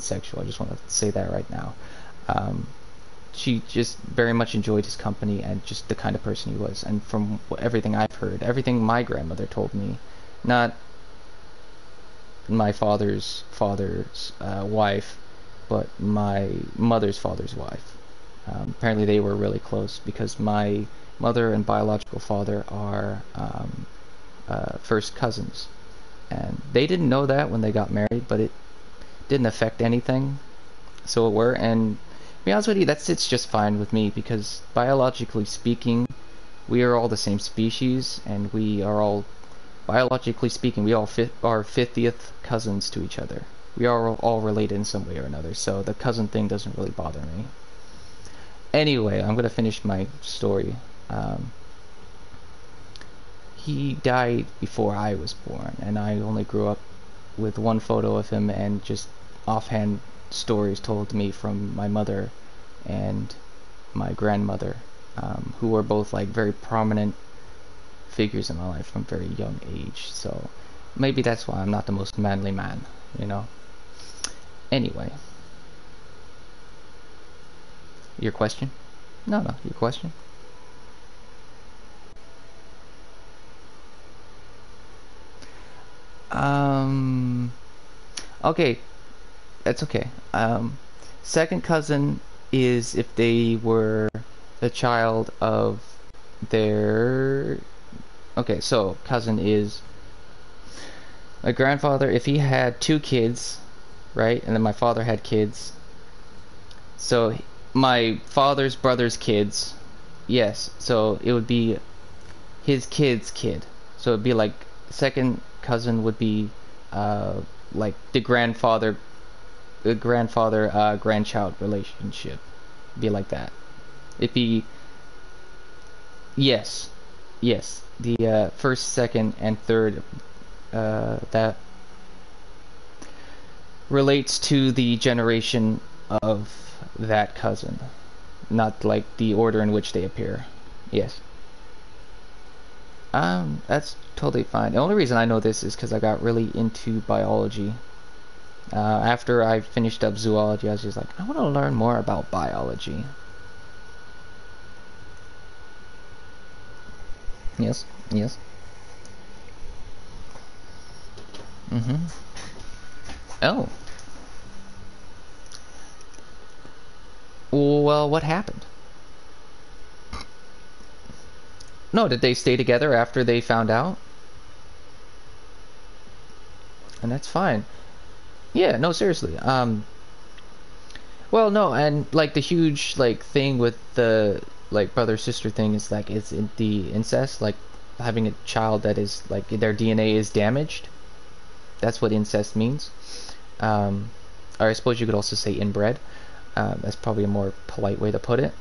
sexual. I just want to say that right now. Um, she just very much enjoyed his company and just the kind of person he was. And from everything I've heard, everything my grandmother told me, not my father's wife, but my mother's father's wife. Apparently, they were really close because my mother and biological father are first cousins, and they didn't know that when they got married, but it didn't affect anything. So it were, and to be honest with you, that sits just fine with me because biologically speaking, we are all the same species, and we are all biologically speaking, we all are 50th cousins to each other. We are all related in some way or another, so the cousin thing doesn't really bother me. Anyway, I'm gonna finish my story. Um, he died before I was born, and I only grew up with one photo of him and just offhand stories told to me from my mother and my grandmother, who were both like very prominent figures in my life from a very young age. So maybe that's why I'm not the most manly man, you know? Anyway, your question? No, no, your question? Um, okay, that's okay. Second cousin is if they were the child of their... Okay, so cousin is my grandfather if he had two kids, right? And then my father had kids. So my father's brother's kids, yes. So it would be his kid's kid. So it'd be like second cousin would be uh like the grandfather grandchild relationship. Be like that. It'd be yes, yes. The first, second, and third that relates to the generation of that cousin, not like the order in which they appear. Yes. That's Totally fine. The only reason I know this is because I got really into biology. After I finished up zoology, I was just like, I want to learn more about biology. Yes, yes. Mm-hmm. Oh. Well, what happened? No, did they stay together after they found out? And that's fine. Yeah, no, seriously. Well, no, and like the huge like thing with the like brother sister thing is like it's in the incest, like having a child that is like their DNA is damaged. That's what incest means. Um, or I suppose you could also say inbred. That's probably a more polite way to put it.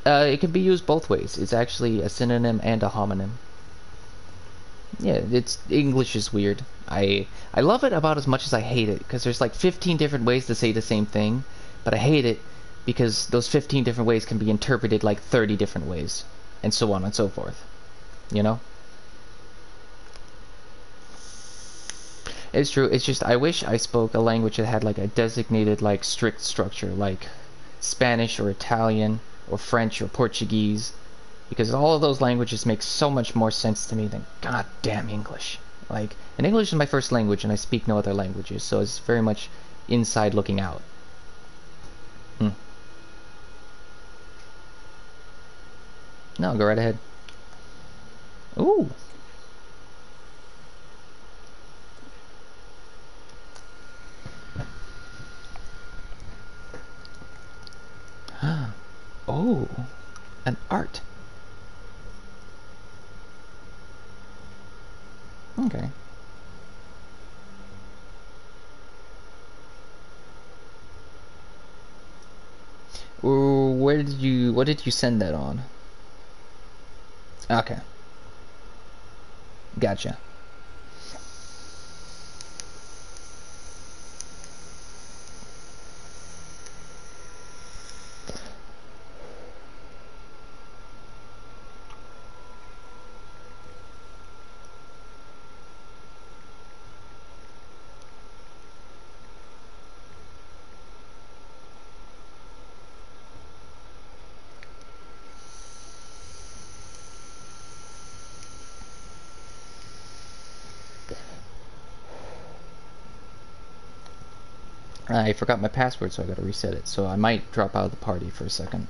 It can be used both ways. It's actually a synonym and a homonym. Yeah, it's English is weird. I love it about as much as I hate it because there's like 15 different ways to say the same thing, but I hate it because those 15 different ways can be interpreted like 30 different ways, and so on and so forth. You know? It's true. It's just I wish I spoke a language that had like a designated like strict structure, like Spanish or Italian or French or Portuguese, because all of those languages make so much more sense to me than goddamn English. Like, and English is my first language, and I speak no other languages, so it's very much inside looking out. Hmm. No, go right ahead. Ooh. Oh, an art. Okay. Where did you? What did you send that on? Okay, gotcha. I forgot my password, so I gotta reset it. So I might drop out of the party for a second.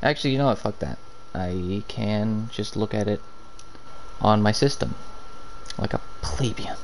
Actually, you know what? Fuck that. I can just look at it on my system like a plebeian.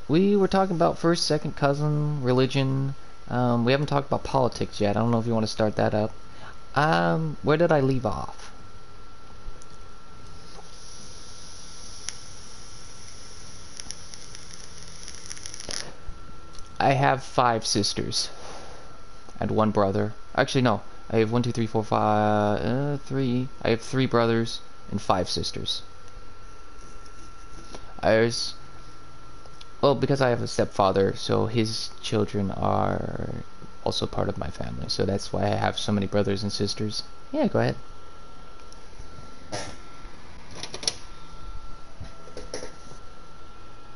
We were talking about first, second cousin, religion. We haven't talked about politics yet. I don't know if you want to start that up. Where did I leave off? I have 5 sisters and 1 brother. Actually, no. I have one, two, three, four, five, three. I have 3 brothers and 5 sisters. There's well, because I have a stepfather, so his children are also part of my family, so that's why I have so many brothers and sisters. Yeah, go ahead.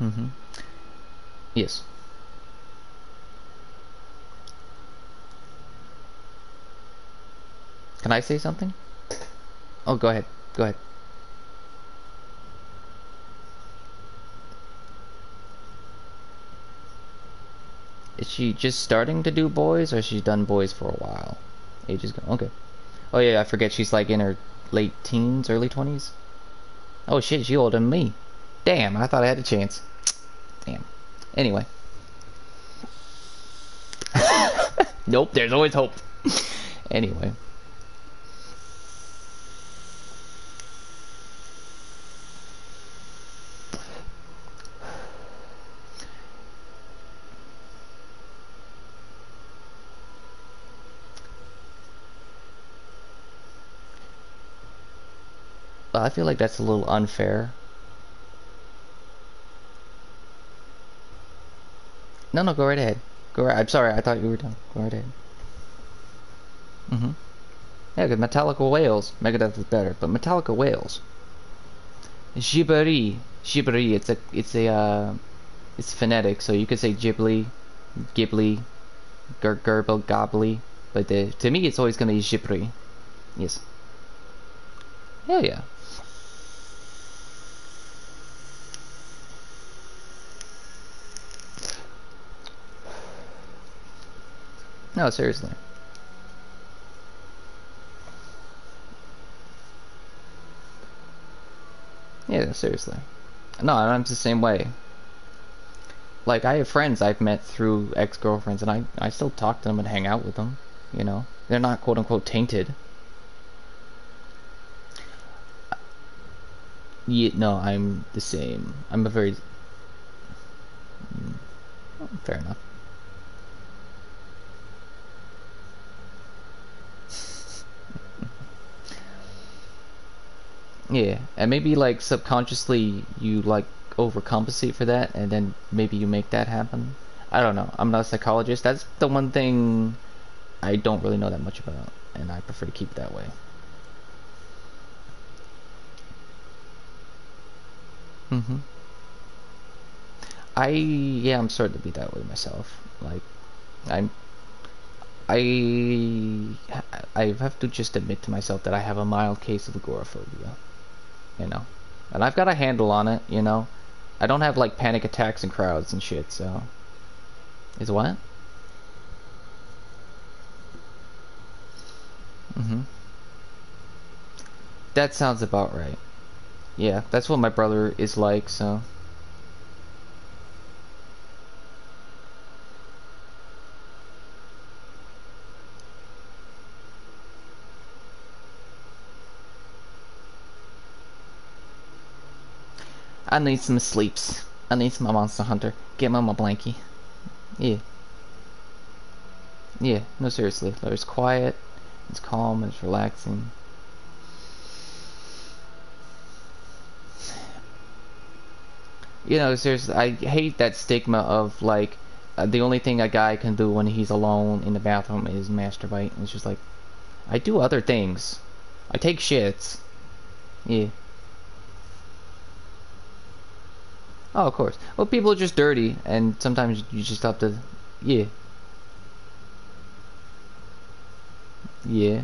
Mm-hmm. Yes. Can I say something? Oh, go ahead. Go ahead. Is she just starting to do boys, or she's done boys for a while? Ages go. Okay. Oh yeah, I forget she's like in her late teens, early 20s. Oh shit, she older than me. Damn, I thought I had a chance. Damn. Anyway. Nope, there's always hope. Anyway. Well, I feel like that's a little unfair. No, no, go right ahead. Go right. I'm sorry, I thought you were done. Go right ahead. Mm-hmm. Yeah, because Metallica Whales. Megadeth is better, but Metallica Whales. Ghibli. Ghibli. It's phonetic, so you could say Ghibli, Ghibli, Gerbil, Gobbly, but to me it's always gonna be Ghibli. Yes. Hell yeah. No, seriously. Yeah, seriously. No, I'm the same way. Like, I have friends I've met through ex-girlfriends, and I still talk to them and hang out with them, you know? They're not quote-unquote tainted. Yeah, no, I'm the same. I'm a very... Well, fair enough. Yeah, and maybe, like, subconsciously you, like, overcompensate for that, and then maybe you make that happen. I don't know. I'm not a psychologist. That's the one thing I don't really know that much about, and I prefer to keep it that way. Mm-hmm. Yeah, I'm starting to be that way myself. Like, I'm, I, I have to just admit to myself that I have a mild case of agoraphobia, you know, and I've got a handle on it, you know. I don't have like panic attacks in crowds and shit, so. Is what? Mm-hmm. That sounds about right. Yeah, that's what my brother is like, so. I need some sleeps. I need some Monster Hunter. Get me on my blankie. Yeah. Yeah, no, seriously. It's quiet, it's calm, it's relaxing. You know, seriously, I hate that stigma of like the only thing a guy can do when he's alone in the bathroom is masturbate. It's just like I do other things. I take shits. Yeah. Oh, of course. Well, people are just dirty, and sometimes you just have to. Yeah. Yeah.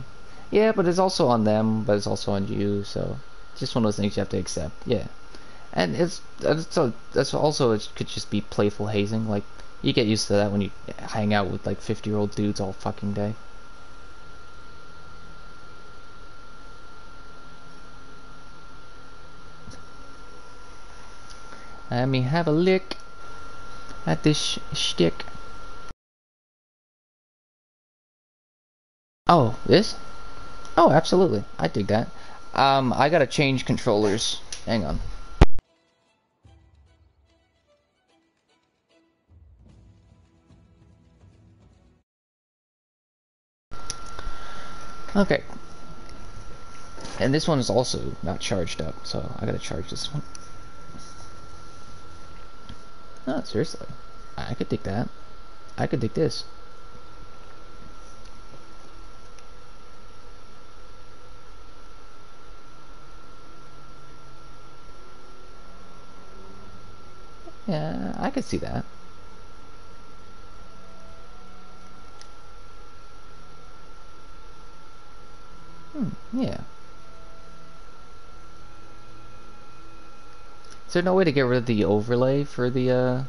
Yeah, but it's also on them, but it's also on you. So, just one of those things you have to accept. Yeah. And that's also it could just be playful hazing. Like you get used to that when you hang out with like 50-year-old dudes all fucking day. Let me have a lick at this shtick. Oh, this? Oh, absolutely. I dig that. I gotta change controllers. Hang on. Okay. And this one is also not charged up, so I gotta charge this one. No, seriously. I could dig that. I could dig this. Yeah, I could see that. Yeah. Is there no way to get rid of the overlay for the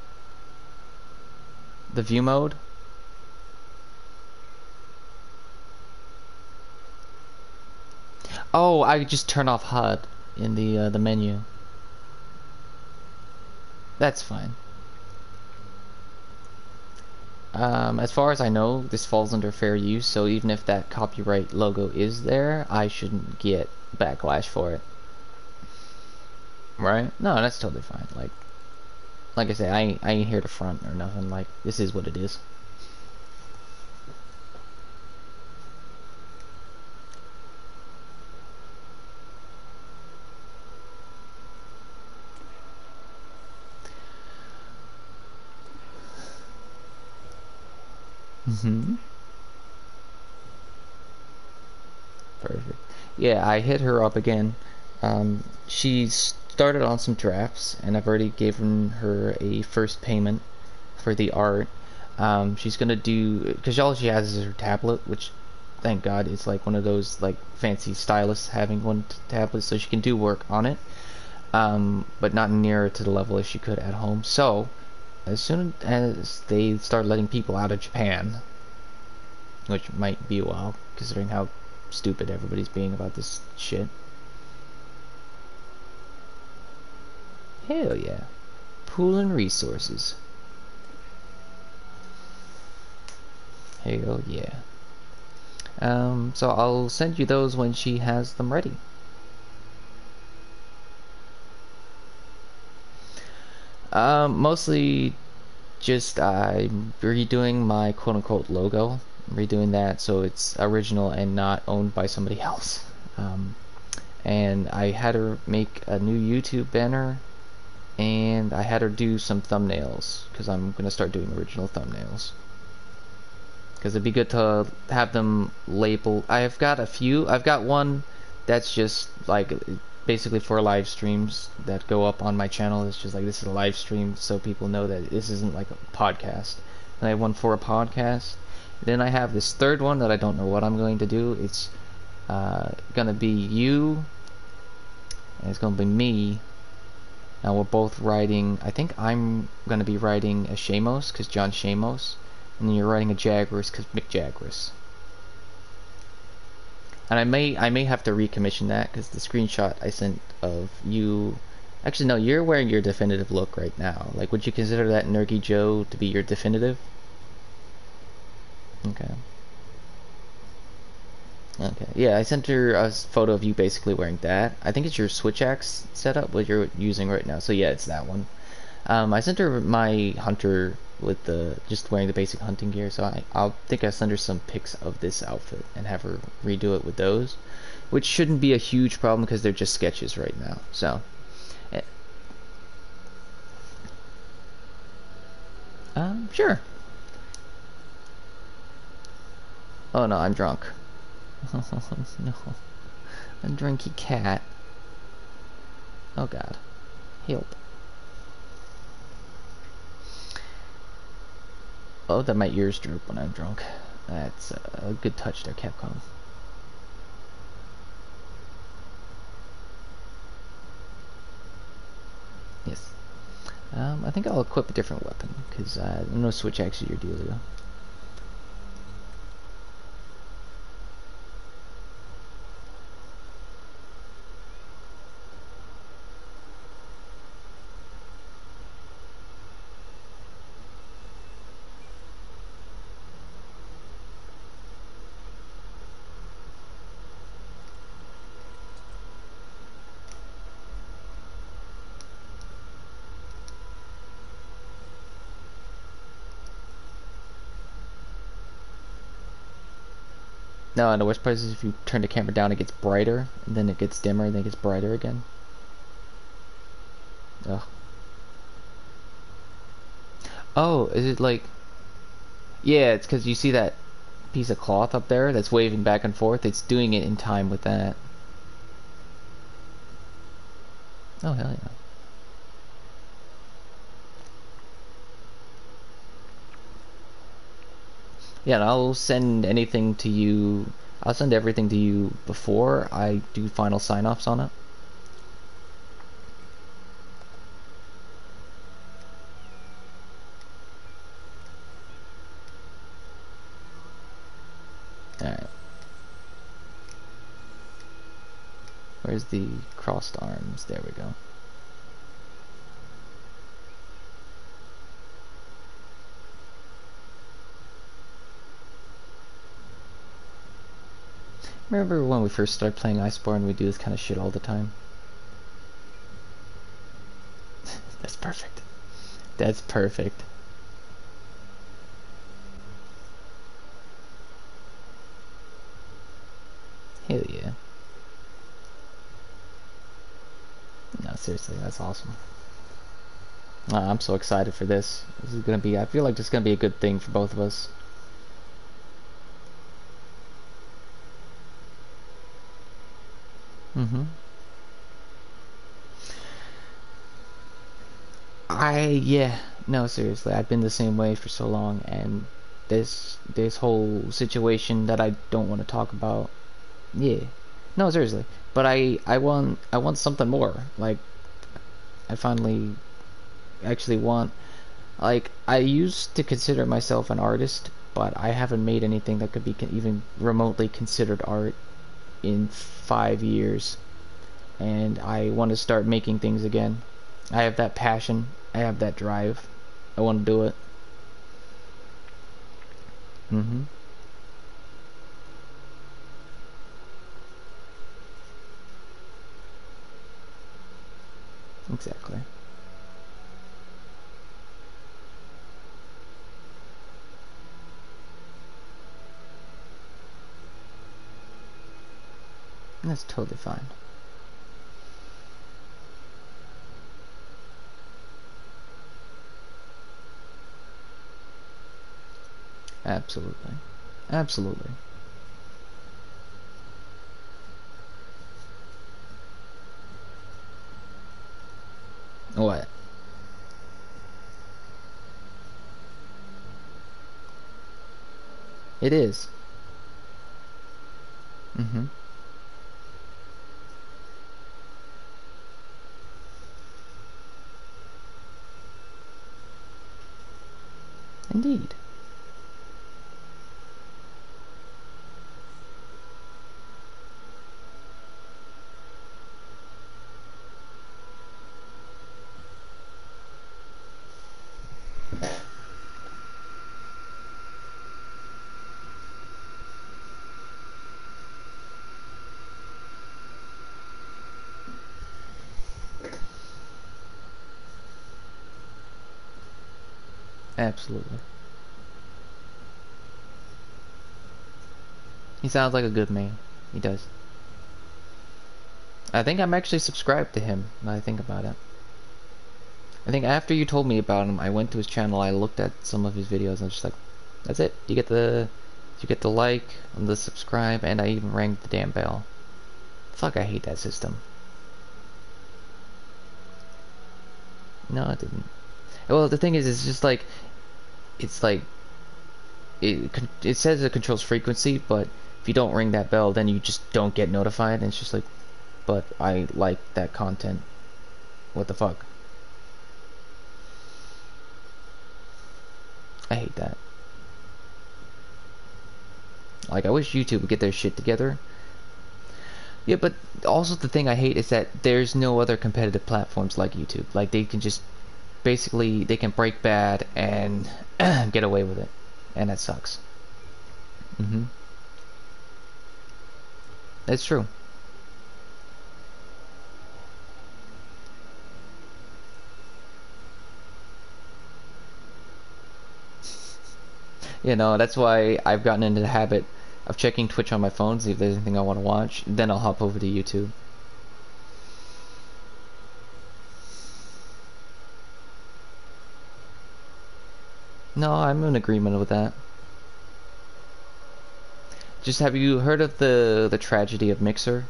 view mode? Oh, I could just turn off HUD in the menu. That's fine. As far as I know, this falls under fair use, so even if that copyright logo is there, I shouldn't get backlash for it. Right? No, that's totally fine. Like I say, I ain't here to front or nothing. Like, this is what it is. Mm-hmm. Perfect. Yeah, I hit her up again. She started on some drafts, and I've already given her a first payment for the art. She's gonna do, because all she has is her tablet, which, thank God, it's like one of those like fancy stylists having one tablet, so she can do work on it. But not near to the level as she could at home. So, as soon as they start letting people out of Japan, which might be a while, considering how stupid everybody's being about this shit. Hell yeah. Pooling resources. Hell yeah. So I'll send you those when she has them ready. Mostly just I'm redoing my quote-unquote logo. Redoing that so it's original and not owned by somebody else. And I had her make a new YouTube banner, and I had her do some thumbnails because I'm gonna start doing original thumbnails. Because it'd be good to have them labeled. I've got a few. I've got one that's just like basically for live streams that go up on my channel. It's just like, this is a live stream, so people know that this isn't like a podcast. And I have one for a podcast. Then I have this third one that I don't know what I'm going to do. It's gonna be you, and it's gonna be me. Now we're both writing. I think I'm gonna be writing a Shamos because John Shamos, and then you're writing a Jagras because Mick Jagras. And I may have to recommission that because the screenshot I sent of you. Actually, no, you're wearing your definitive look right now. Like, would you consider that Nergy Joe to be your definitive? Okay. Okay. Yeah, I sent her a photo of you basically wearing that. I think it's your switch axe setup, what you're using right now. So yeah, it's that one. I sent her my hunter with the just wearing the basic hunting gear. So I'll think I'll send her some pics of this outfit and have her redo it with those, which shouldn't be a huge problem because they're just sketches right now. So. Sure. Oh no, I'm drunk. Oh no. A drinky cat. Oh god. Help. Oh, that my ears droop when I'm drunk. That's a good touch there, Capcom. Yes. I think I'll equip a different weapon, because no switch axe is your dealio. No, and the worst part is if you turn the camera down, it gets brighter, and then it gets dimmer, and then it gets brighter again. Ugh. Oh, is it like... Yeah, it's because you see that piece of cloth up there that's waving back and forth? It's doing it in time with that. Oh, hell yeah. Yeah, and I'll send anything to you. I'll send everything to you before I do final sign-offs on it. Alright. Where's the crossed arms? There we go. Remember when we first started playing Iceborne, we do this kind of shit all the time? That's perfect. That's perfect. Hell yeah. No, seriously, that's awesome. I'm so excited for this. This is gonna be, I feel like this is gonna be a good thing for both of us. Mm-hmm. Yeah, no, seriously, I've been the same way for so long, and this whole situation that I don't want to talk about. Yeah, no, seriously, but I want something more. Like, I finally actually want, like, I used to consider myself an artist, but I haven't made anything that could be even remotely considered art in 5 years, and I want to start making things again. I have that passion. I have that drive. I want to do it. Mm-hmm. Exactly. That's totally fine. Absolutely. Absolutely. What? It is. Mm-hmm. Indeed. Absolutely. He sounds like a good man. He does. I think I'm actually subscribed to him, now I think about it. I think after you told me about him, I went to his channel, I looked at some of his videos, and I was just like, that's it. You get the like, and the subscribe, and I even rang the damn bell. Fuck, I hate that system. No, it didn't. Well, the thing is, it's like, it says it controls frequency, but if you don't ring that bell, then you just don't get notified, and it's just like, but I like that content. What the fuck? I hate that. Like, I wish YouTube would get their shit together. Yeah, but also the thing I hate is that there's no other competitive platforms like YouTube. Like, they can just, basically, they can break bad and get away with it. And that sucks. Mm-hmm. That's true. You know, that's why I've gotten into the habit of checking Twitch on my phone, see if there's anything I want to watch. Then I'll hop over to YouTube. No, I'm in agreement with that. Just have you heard of the tragedy of Mixer?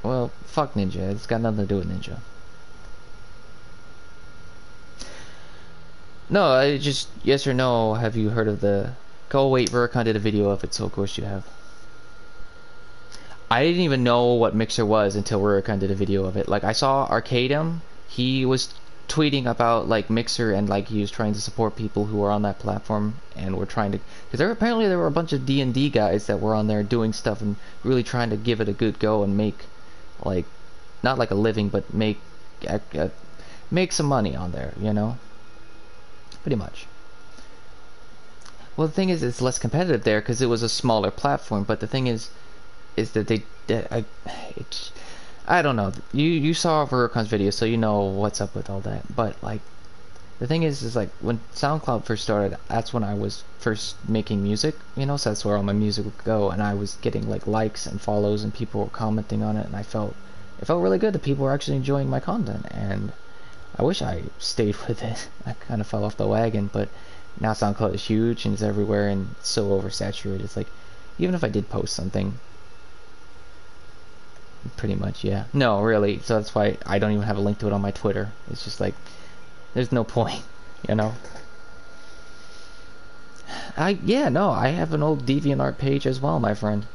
Well, fuck Ninja. It's got nothing to do with Ninja. No, I just yes or no. Have you heard of the? Go wait, Vericon did a video of it, so of course you have. I didn't even know what Mixer was until Rurikhan did a video of it. Like I saw Arcadem, he was tweeting about like Mixer and like he was trying to support people who were on that platform and were trying to because there were a bunch of D&D guys that were on there doing stuff and really trying to give it a good go and make like not like a living but make some money on there, you know? Pretty much. Well, the thing is it's less competitive there because it was a smaller platform, but the thing is that it's I don't know. You saw Vercon's video, so you know what's up with all that. But like, the thing is like when SoundCloud first started, that's when I was first making music. You know, so that's where all my music would go, and I was getting like likes and follows, and people were commenting on it, and it felt really good that people were actually enjoying my content, and I wish I stayed with it. I kind of fell off the wagon, but now SoundCloud is huge and it's everywhere and it's so oversaturated. It's like even if I did post something. Pretty much, yeah. No, really. So that's why I don't even have a link to it on my Twitter. It's just like, there's no point, you know? Yeah, no, I have an old DeviantArt page as well, my friend.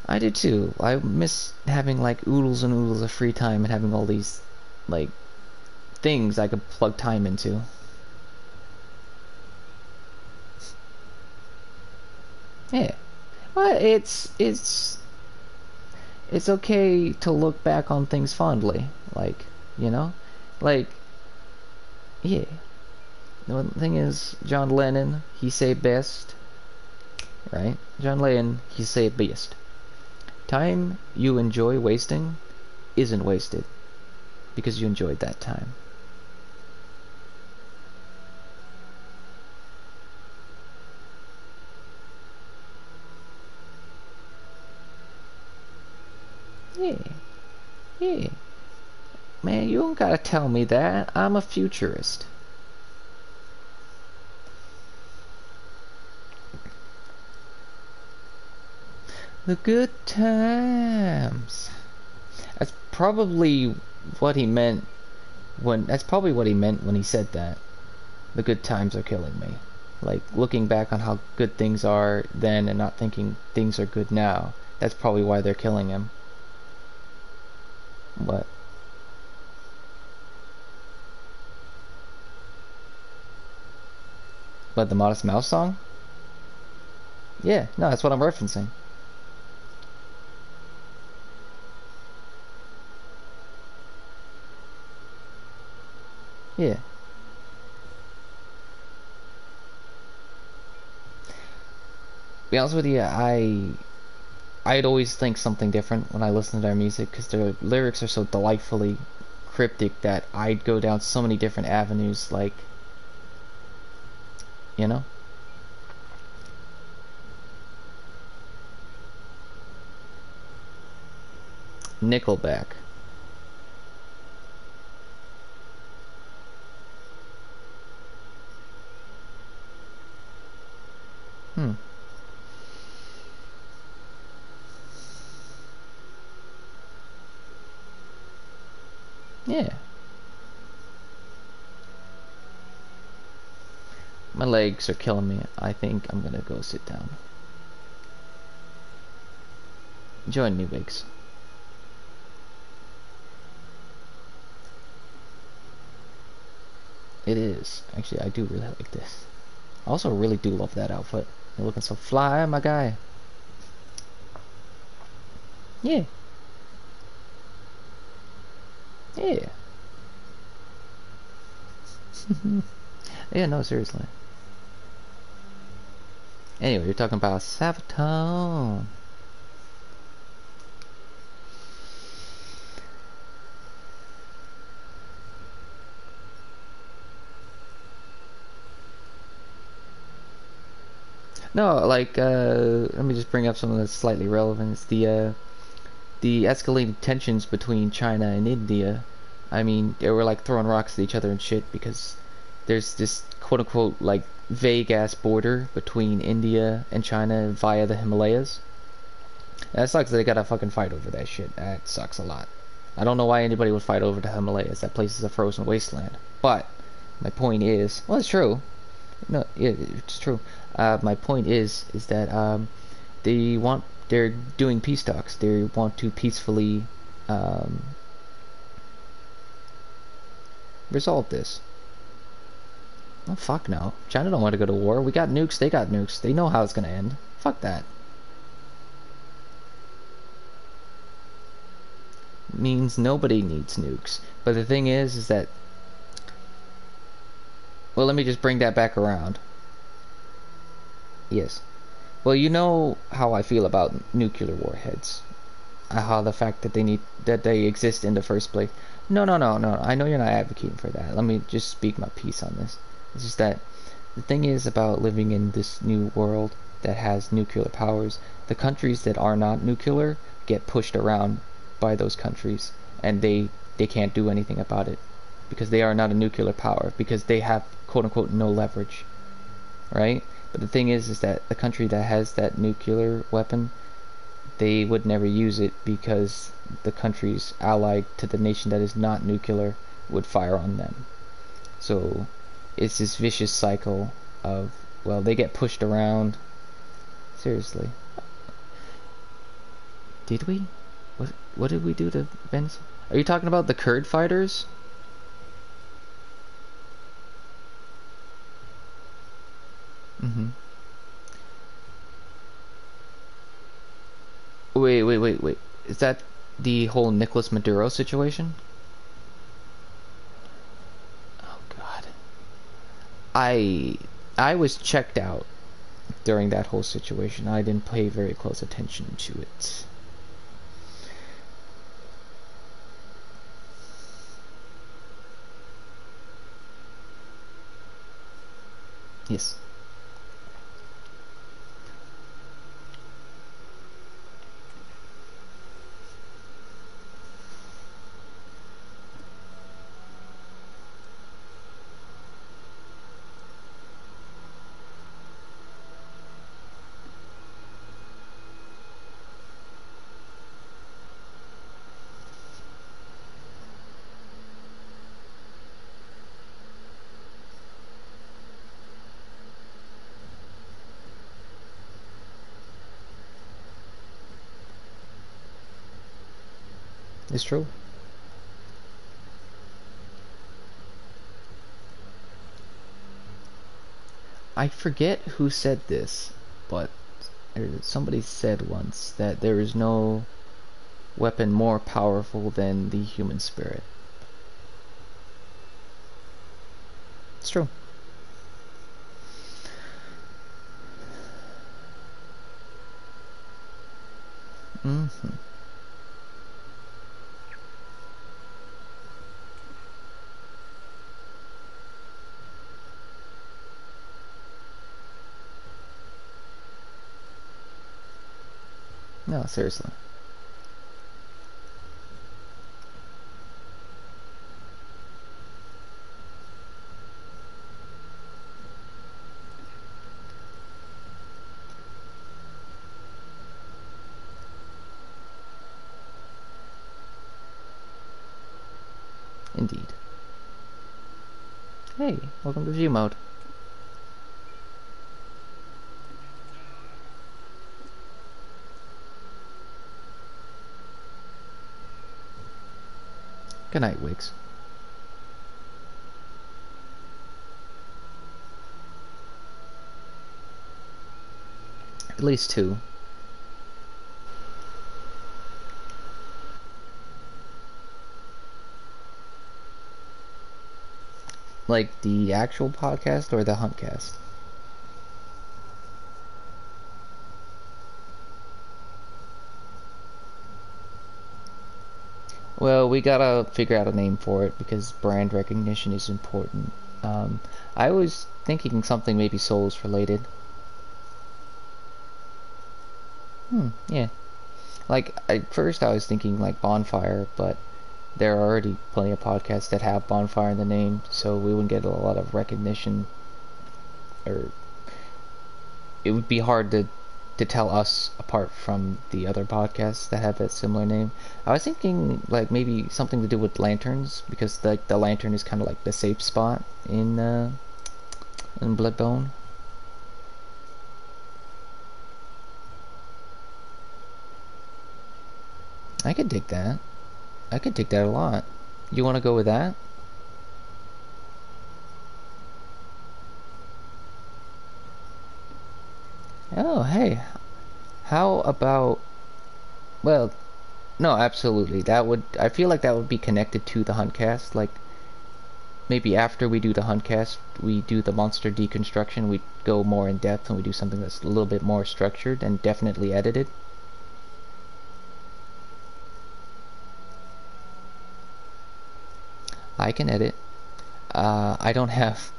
I do too. I miss having like oodles and oodles of free time and having all these, like, things I could plug time into. Yeah. Well, it's okay to look back on things fondly, like, you know? Like, yeah. The thing is, John Lennon, he say best, right? John Lennon, he say best. Time you enjoy wasting isn't wasted because you enjoyed that time. Yeah, yeah. Man, you don't gotta tell me that. I'm a futurist. The good times. That's probably what he meant that's probably what he meant when he said that. The good times are killing me. Like looking back on how good things are then and not thinking things are good now. That's probably why they're killing him. What? What, the Modest Mouse song? Yeah, no, that's what I'm referencing. Yeah. Be honest with you, I'd always think something different when I listen to their music because their lyrics are so delightfully cryptic that I'd go down so many different avenues, like, you know? Nickelback. Hmm. Yeah. My legs are killing me. I think I'm gonna go sit down. Join me, Biggs. It is. Actually, I do really like this. I also really do love that outfit. You're looking so fly, my guy. Yeah. Yeah. Yeah, no, seriously. Anyway, you're talking about Savatone. No, like, let me just bring up something that's slightly relevant. It's the escalating tensions between China and India. I mean, they were like throwing rocks at each other and shit because there's this quote unquote like vague ass border between India and China via the Himalayas. And that sucks that they gotta fucking fight over that shit. That sucks a lot. I don't know why anybody would fight over the Himalayas. That place is a frozen wasteland. But my point is, well, it's true. No, yeah, it's true. My point is that they're doing peace talks. They want to peacefully um, resolve this. Oh fuck no. China don't want to go to war. We got nukes. They got nukes. They know how it's gonna end. Fuck that. Means nobody needs nukes. But the thing is that, well, let me just bring that back around. Yes. Well, you know how I feel about nuclear warheads. How the fact that they exist in the first place. No. I know you're not advocating for that. Let me just speak my piece on this. It's just that the thing is about living in this new world that has nuclear powers. The countries that are not nuclear get pushed around by those countries, and they can't do anything about it because they are not a nuclear power, because they have quote unquote no leverage, right? But the thing is that the country that has that nuclear weapon, they would never use it because the countries allied to the nation that is not nuclear would fire on them. So it's this vicious cycle of, well, they get pushed around. Seriously. Did we? What did we do to Venezuela? Are you talking about the Kurd fighters? Mm-hmm. Wait. Is that the whole Nicolas Maduro situation? Oh God. I I was checked out during that whole situation. I didn't pay very close attention to it. Yes. It's true. I forget who said this, but somebody said once that there is no weapon more powerful than the human spirit. It's true. Mm-hmm. No, seriously. Indeed. Hey, welcome to view mode. Good night, Wiggs. At least two. Like the actual podcast or the Huntcast? Well, we gotta figure out a name for it because brand recognition is important. I was thinking something maybe Souls related. Yeah. Like, at first I was thinking like Bonfire, but there are already plenty of podcasts that have Bonfire in the name, so we wouldn't get a lot of recognition, or it would be hard to to tell us apart from the other podcasts that have that similar name. I was thinking like maybe something to do with lanterns because the lantern is kind of like the safe spot in Bloodbone. I could dig that. I could dig that a lot. You want to go with that? Oh, hey. How about... Well, no, absolutely. That would... I feel like that would be connected to the Huntcast. Like, maybe after we do the Huntcast, we do the monster deconstruction, we go more in depth, and we do something that's a little bit more structured and definitely edited. I can edit. I don't have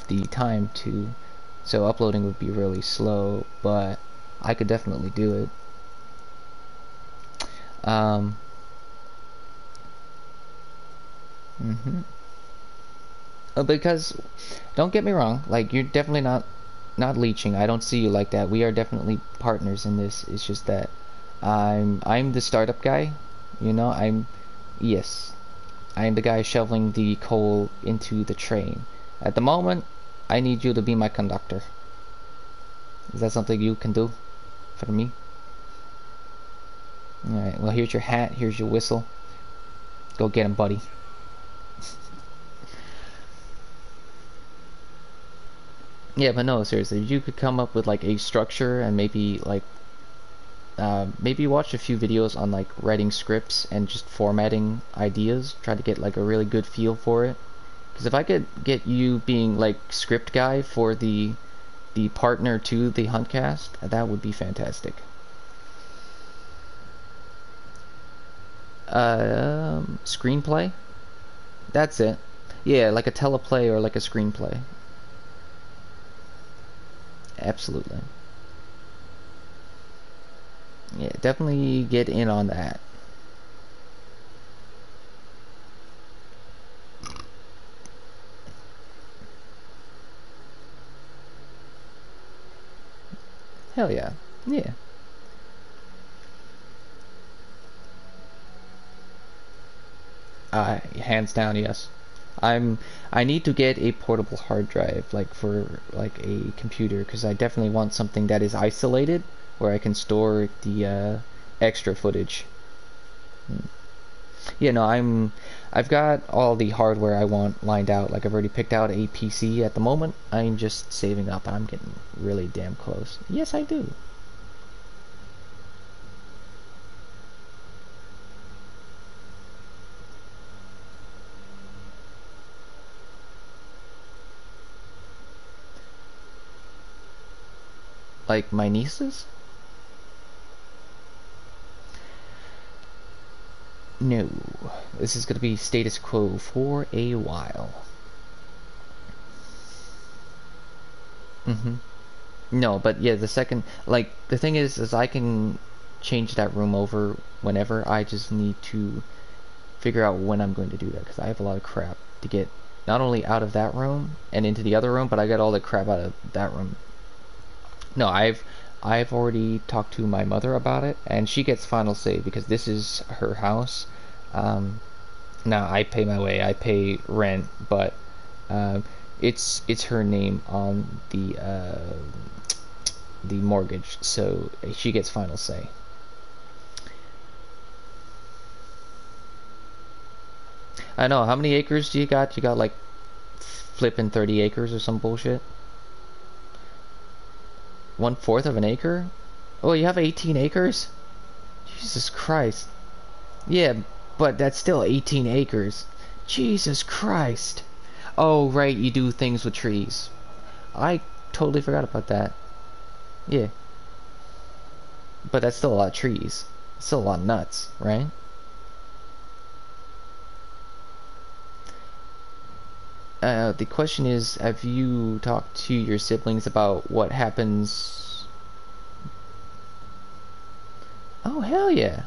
the time to, so uploading would be really slow, but I could definitely do it. Um, mhm. Because don't get me wrong, like you're definitely not leeching. I don't see you like that. We are definitely partners in this. It's just that I'm the startup guy, you know. Yes. I'm the guy shoveling the coal into the train. At the moment, I need you to be my conductor. Is that something you can do for me? Alright, well here's your hat, here's your whistle. Go get him, buddy. Yeah, but no, seriously, you could come up with like a structure and maybe like maybe watch a few videos on like writing scripts and just formatting ideas. Try to get like a really good feel for it. Because if I could get you being like script guy for the partner to the Huntcast, that would be fantastic. Screenplay? That's it. Yeah, like a teleplay or like a screenplay. Absolutely. Yeah, definitely get in on that. Hell yeah. Yeah. Hands down, yes. I need to get a portable hard drive, like for like a computer, because I definitely want something that is isolated, where I can store the extra footage. Hmm. Yeah, no, I've got all the hardware I want lined out. Like I've already picked out a PC at the moment. I'm just saving up, and I'm getting really damn close. Yes, I do. Like my nieces? No. This is gonna be status quo for a while. Mm-hmm. No, but yeah, the second, like, the thing is I can change that room over whenever. I just need to figure out when I'm going to do that, because I have a lot of crap to get not only out of that room and into the other room, but I got all the crap out of that room. No, I've already talked to my mother about it, and she gets final say because this is her house. Um, Now I pay my way, I pay rent, but it's her name on the mortgage, so she gets final say. I know. How many acres do you got? You got like flipping 30 acres or some bullshit. 1/4 of an acre? Oh, you have 18 acres? Jesus Christ. Yeah, but that's still 18 acres. Jesus Christ. Oh, right, you do things with trees. I totally forgot about that. Yeah, but that's still a lot of trees. Still a lot of nuts, right? The question is, have you talked to your siblings about what happens? Oh, hell yeah.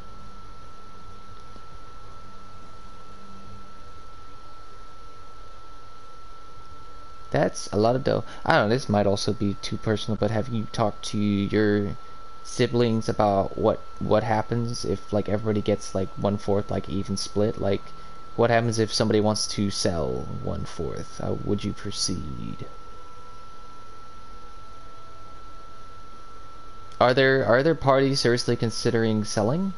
That's a lot of dough. I don't know, this might also be too personal, but have you talked to your siblings about what happens if like everybody gets like 1/4 like even split. Like, what happens if somebody wants to sell 1/4? How would you proceed? Are there parties seriously considering selling?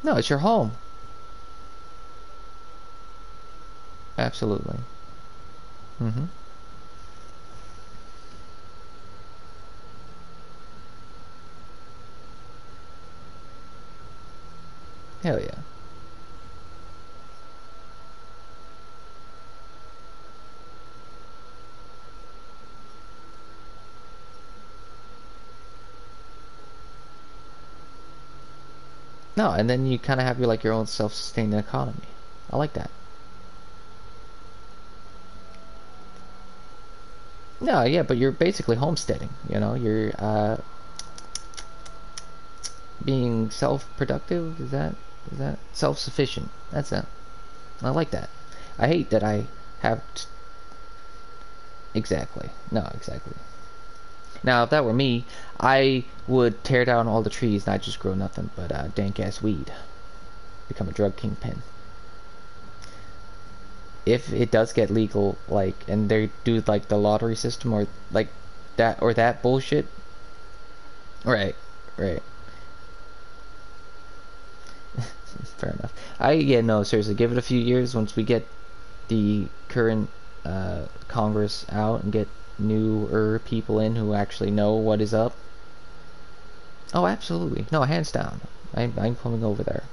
No, it's your home. Absolutely. Mm-hmm. Hell yeah. No, and then you kind of have your like your own self-sustaining economy. I like that. No, yeah, but you're basically homesteading. You know, you're being self-productive. Is that self-sufficient? That's it. I like that. I hate that I have exactly. No, exactly. Now, if that were me, I would tear down all the trees, not just grow nothing but dank ass weed. Become a drug kingpin. If it does get legal, like, and they do like the lottery system or like that bullshit. Right, right. Fair enough. Yeah, no, seriously, give it a few years once we get the current Congress out and get newer people in who actually know what is up. Oh, absolutely. No, hands down. I'm coming over there.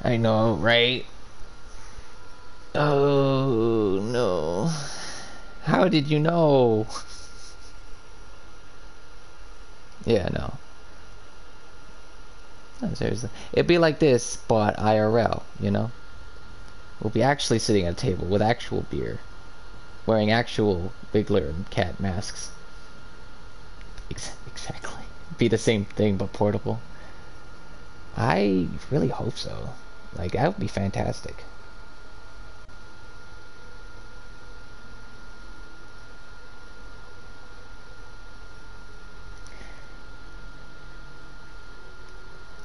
I know, right? Oh, no. How did you know? Yeah, no. No, seriously. It'd be like this, but IRL, you know? We'll be actually sitting at a table with actual beer, wearing actual Bigler and Cat masks. Exactly. Be the same thing, but portable. I really hope so. Like, that would be fantastic.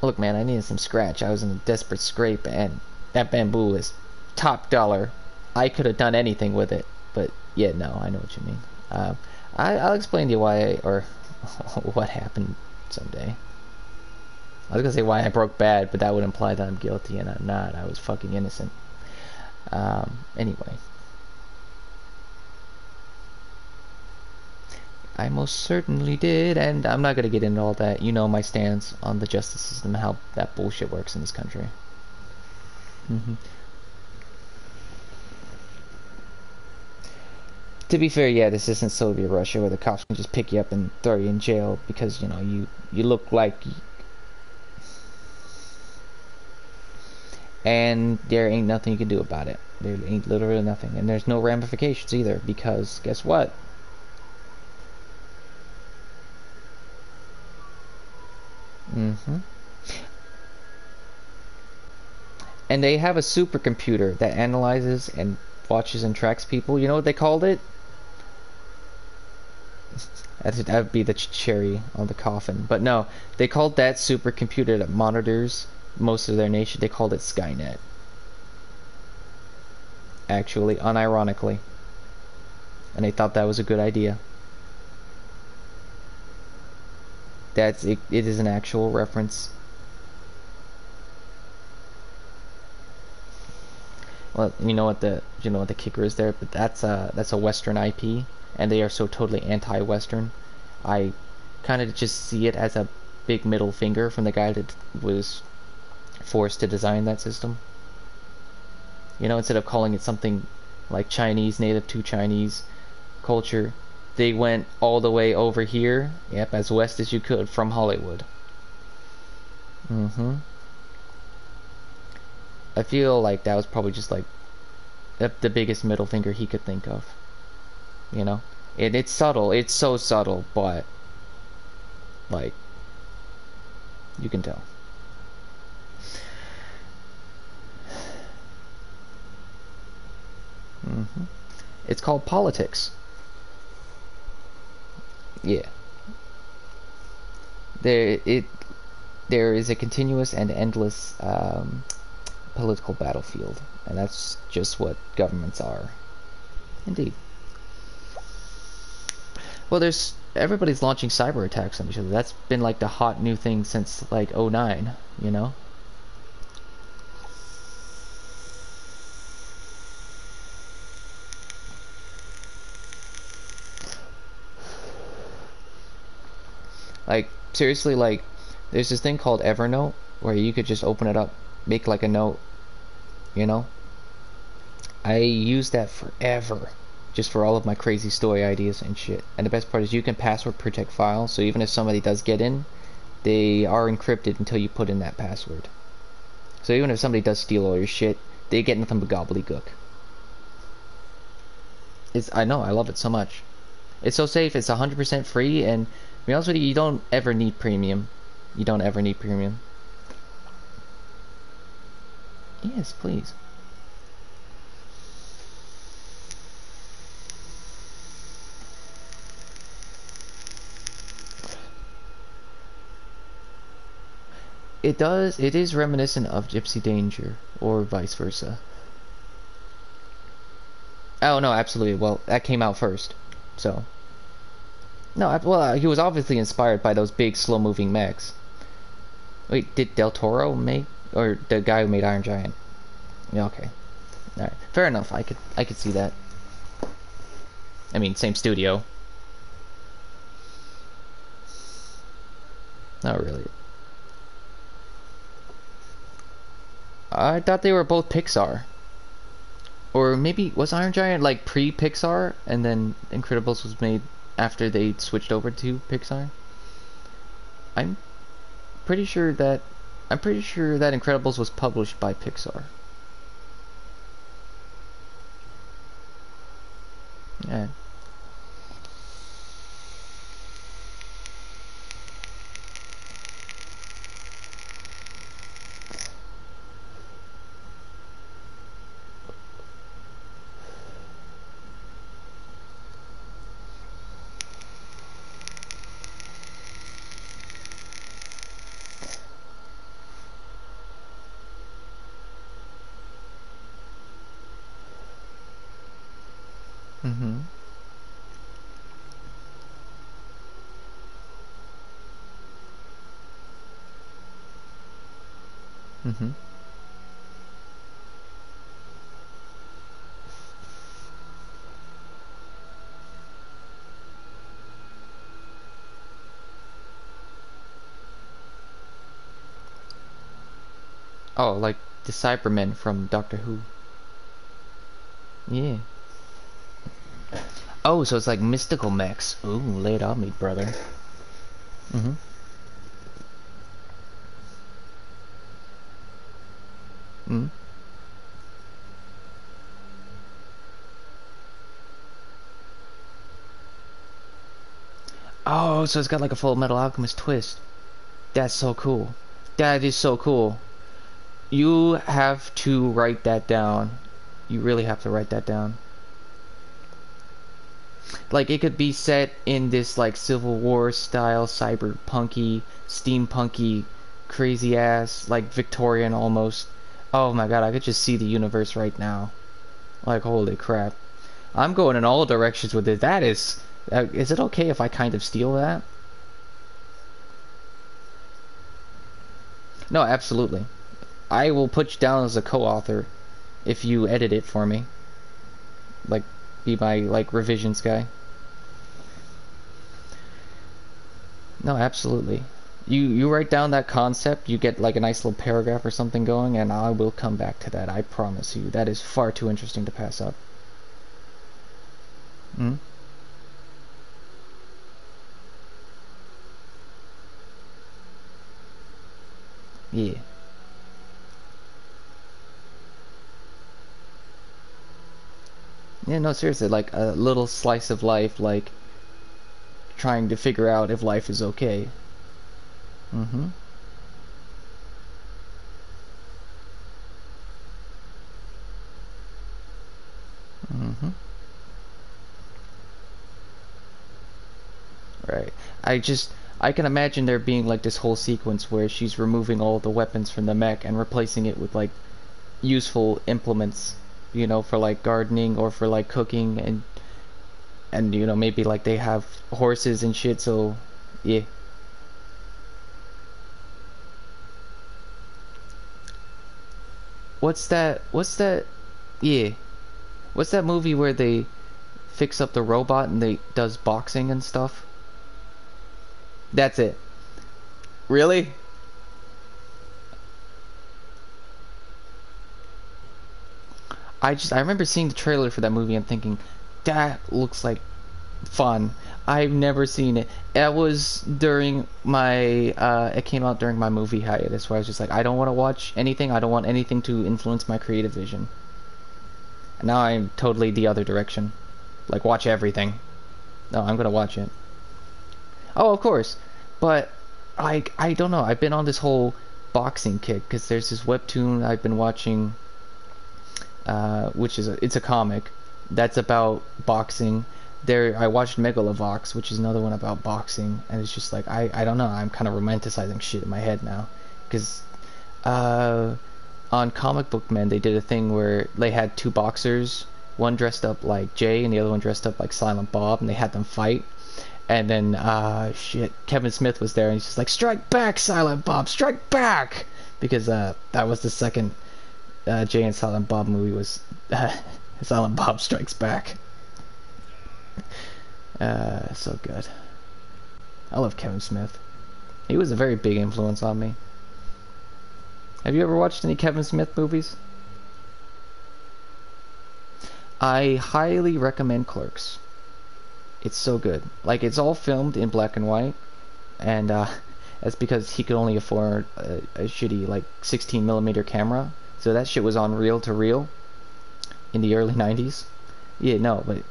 Look, man, I needed some scratch. I was in a desperate scrape, and that bamboo is top dollar. I could have done anything with it, but yeah, no, I know what you mean. I'll explain to you why, or what happened someday. I was gonna say why I broke bad, but that would imply that I'm guilty, and I'm not. I was fucking innocent. Anyway. I most certainly did, and I'm not gonna get into all that. You know my stance on the justice system, how that bullshit works in this country. hmm To be fair, yeah, this isn't Soviet Russia where the cops can just pick you up and throw you in jail because you know you look like, and there ain't nothing you can do about it. There ain't literally nothing, and there's no ramifications either because guess what? hmm And they have a supercomputer that analyzes and watches and tracks people. You know what they called it? That'd be the cherry on the coffin. But no, they called that supercomputer that monitors most of their nation, they called it Skynet. Actually, unironically. And they thought that was a good idea. It is an actual reference. Well, you know what the kicker is there, but that's a Western IP, and they are so totally anti-Western. I kind of just see it as a big middle finger from the guy that was forced to design that system. You know, instead of calling it something like Chinese, native to Chinese culture, they went all the way over here, yep, as west as you could from Hollywood. hmm I feel like that was probably just like the biggest middle finger he could think of. You know, it's subtle. It's so subtle, but like you can tell. It's called politics. Yeah. There it there is a continuous and endless political battlefield, and that's just what governments are. Indeed. Well, there's everybody's launching cyber attacks on each other. That's been like the hot new thing since like '09, you know? Like seriously, like there's this thing called Evernote where you could just open it up, make like a note, you know? I use that forever, just for all of my crazy story ideas and shit. And the best part is you can password protect files, so even if somebody does get in, they are encrypted until you put in that password. So even if somebody does steal all your shit, they get nothing but gobbledygook. I know, I love it so much. It's so safe, it's 100% free, and to be honest with you, you don't ever need premium. You don't ever need premium. Yes, please. It is reminiscent of Gypsy Danger, or vice versa. Oh, no, absolutely. Well, that came out first, so. No, well, he was obviously inspired by those big, slow-moving mechs. Wait, did Del Toro make, or the guy who made Iron Giant? Yeah, okay. Alright, fair enough, I could see that. I mean, same studio. Not really. I thought they were both Pixar. Or maybe, was Iron Giant like pre-Pixar, and then Incredibles was made after they switched over to Pixar? I'm pretty sure that Incredibles was published by Pixar. Yeah. Mm-hmm. Mm-hmm. Oh, like the Cybermen from Doctor Who. Yeah. Oh, so it's like mystical mechs. Ooh, lay it on me, brother. Mm-hmm. Mm-hmm. Oh, so it's got like a Full Metal Alchemist twist. That's so cool. That is so cool. You have to write that down. You really have to write that down. Like it could be set in this like Civil War style, cyberpunky, steampunky, crazy ass, like Victorian almost. Oh my god, I could just see the universe right now. Like holy crap. I'm going in all directions with it. That is it okay if I kind of steal that? No, absolutely. I will put you down as a co-author if you edit it for me. Like, be my, like, revisions guy. No, absolutely. You write down that concept, you get, like, a nice little paragraph or something going, and I will come back to that, I promise you. That is far too interesting to pass up. Hmm? Yeah. Yeah, no, seriously, like, a little slice of life, like, trying to figure out if life is okay. Mm-hmm. Mm-hmm. Mm-hmm. Right. I can imagine there being like this whole sequence where she's removing all the weapons from the mech and replacing it with like useful implements, for like gardening or for like cooking, and maybe like they have horses and shit, so yeah. What's that yeah. What's that movie where they fix up the robot and they does boxing and stuff? That's it. Really? I remember seeing the trailer for that movie and thinking that looks like fun. I've never seen it. It was during my it came out during my movie hiatus where I was just like, I don't want to watch anything. I don't want anything to influence my creative vision. And now I'm totally the other direction. Like watch everything. No, I'm gonna watch it. Oh, of course. But like I don't know. I've been on this whole boxing kick because there's this webtoon I've been watching, which is it's a comic that's about boxing. There, I watched Megalovox, which is another one about boxing, and it's just like I don't know. I'm kind of romanticizing shit in my head now, because on Comic Book Men they did a thing where they had two boxers, one dressed up like Jay and the other one dressed up like Silent Bob, and they had them fight. And then shit, Kevin Smith was there, and he's just like, "Strike back, Silent Bob, strike back!" Because that was the second Jay and Silent Bob movie was Silent Bob Strikes Back. So good. I love Kevin Smith. He was a very big influence on me. Have you ever watched any Kevin Smith movies? I highly recommend Clerks. It's so good. Like, it's all filmed in black and white, and that's because he could only afford a shitty like 16mm camera. So that shit was on reel to reel in the early 90s. Yeah, no, but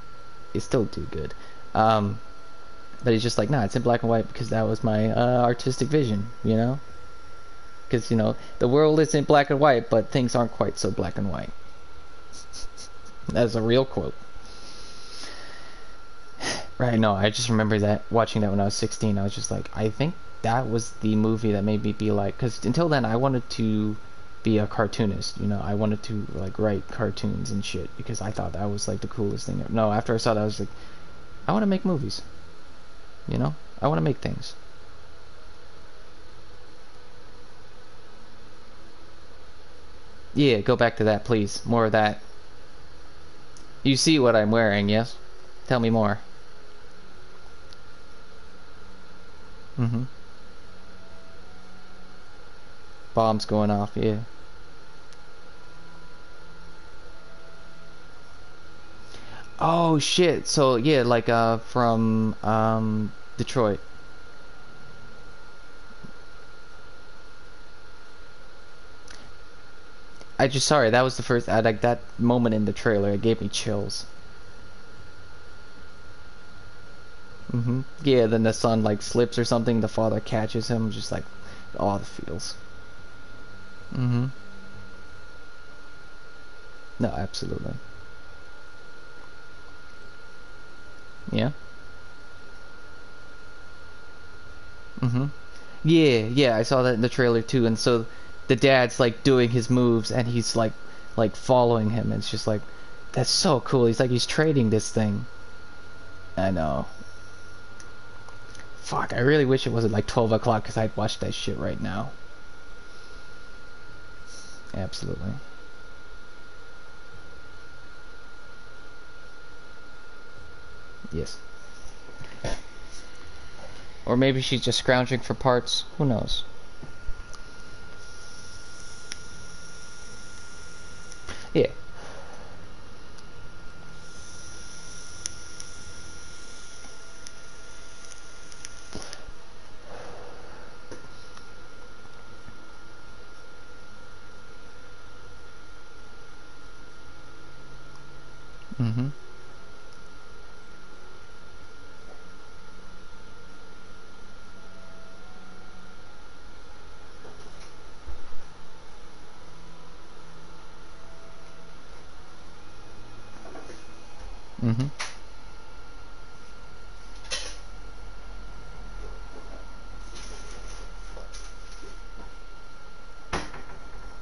it's still too good. But he's just like, nah, it's in black and white because that was my artistic vision, Because, the world is in black and white, but things aren't quite so black and white. That's a real quote. Right, no, I just remember watching that when I was 16. I was just like, I think that was the movie that made me be like, because until then I wanted to be a cartoonist, I wanted to like write cartoons and shit because I thought that was like the coolest thing. No, after I saw that I was like, I want to make movies. I want to make things. Yeah, go back to that, please. More of that. You see what I'm wearing, yes? Tell me more. Mm-hmm. Bombs going off, yeah. Oh shit. So yeah, like from Detroit. Sorry, that was the first like that moment in the trailer, it gave me chills. Yeah, then the son like slips or something, the father catches him, just like all the feels. Mm-hmm. No, absolutely. Yeah. Mm-hmm. Yeah, I saw that in the trailer too, and so the dad's like doing his moves and he's like following him, and it's just like that's so cool. He's trading this thing. I know. Fuck, I really wish it wasn't like 12 o'clock because I'd watch that shit right now. Absolutely. Yes. Or maybe she's just scrounging for parts. Who knows? Yeah. Mm-hmm. Mm-hmm.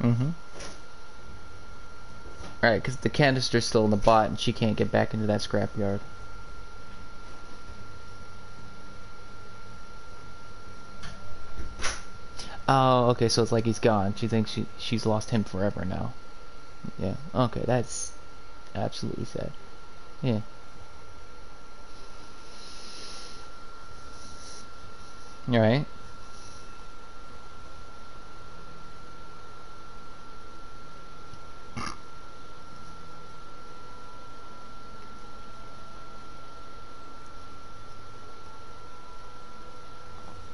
Mm-hmm. Right, because the canister's still in the bot and she can't get back into that scrapyard. Oh, okay, so it's like he's gone. She thinks she's lost him forever now. Yeah. Okay, that's absolutely sad. Yeah. All right.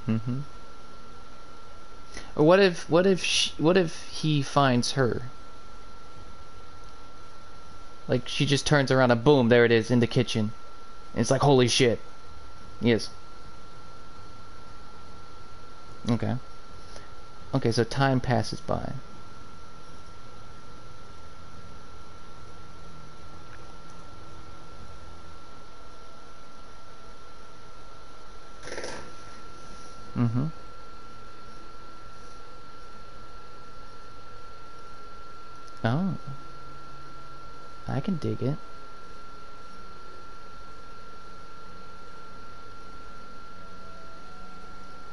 Mm-hmm. Or what if he finds her? Like she just turns around and boom, there it is in the kitchen. And it's like holy shit. Yes. Okay. Okay, so time passes by. Mm-hmm. Oh, I can dig it.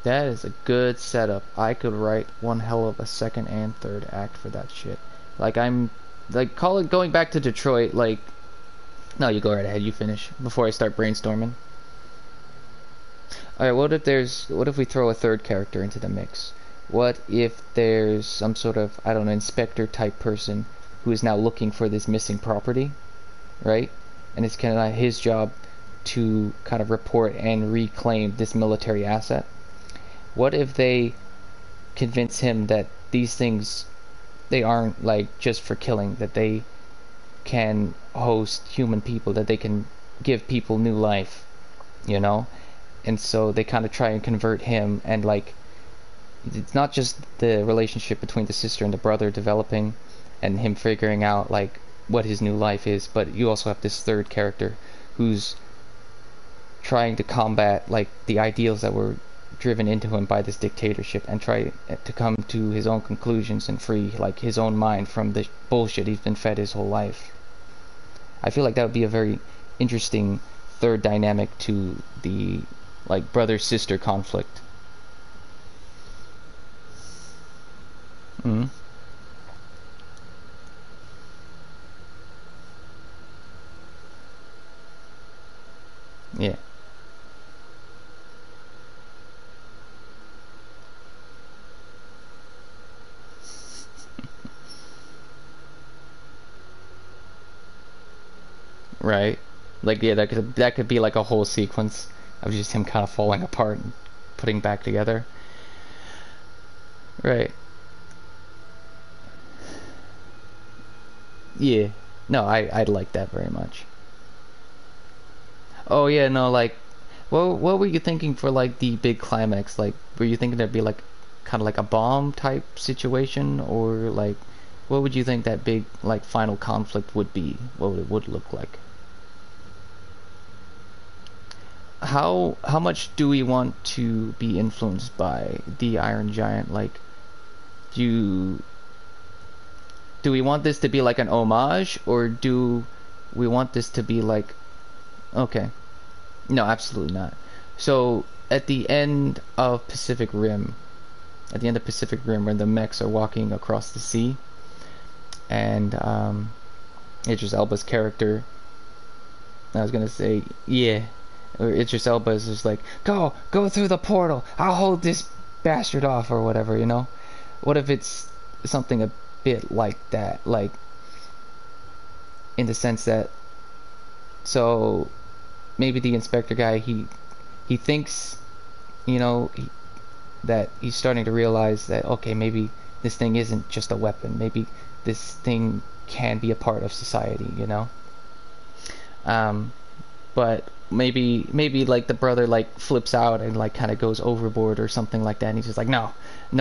That is a good setup. I could write one hell of a second and third act for that shit. Like I'm like call it going back to Detroit, like no, you go right ahead, you finish before I start brainstorming. Alright, what if we throw a third character into the mix? What if there's some sort of, I don't know, inspector type person who is now looking for this missing property, right? And it's kind of his job to kind of report and reclaim this military asset. What if they convince him that these things they aren't like just for killing, that they can host human people, that they can give people new life, you know? And so they kind of try and convert him, and like it's not just the relationship between the sister and the brother developing and him figuring out like what his new life is, but you also have this third character who's trying to combat like the ideals that were driven into him by this dictatorship and try to come to his own conclusions and free like his own mind from the bullshit he's been fed his whole life. I feel like that would be a very interesting third dynamic to the like brother sister conflict. Mm. Yeah. Right. Like yeah, that could be like a whole sequence of just him kind of falling apart and putting back together. Right. Yeah. No, I'd like that very much. Oh yeah, no, like what were you thinking for like the big climax? Like were you thinking there'd be like kind of like a bomb type situation, or like what would you think that big like final conflict would be? What would it would look like? How much do we want to be influenced by the Iron Giant? Like do do we want this to be like an homage, or do we want this to be like okay, no, absolutely not. So at the end of Pacific Rim, at the end of Pacific Rim, when the mechs are walking across the sea, and Idris Elba's character, I was gonna say, yeah, or Idris Elba is just like, go through the portal. I'll hold this bastard off, or whatever, you know. What if it's something a bit like that, like in the sense that so maybe the inspector guy he thinks you know that he's starting to realize that okay, maybe this thing isn't just a weapon, maybe this thing can be a part of society, you know. um but maybe like the brother like flips out and like kind of goes overboard or something like that, and he's just like no,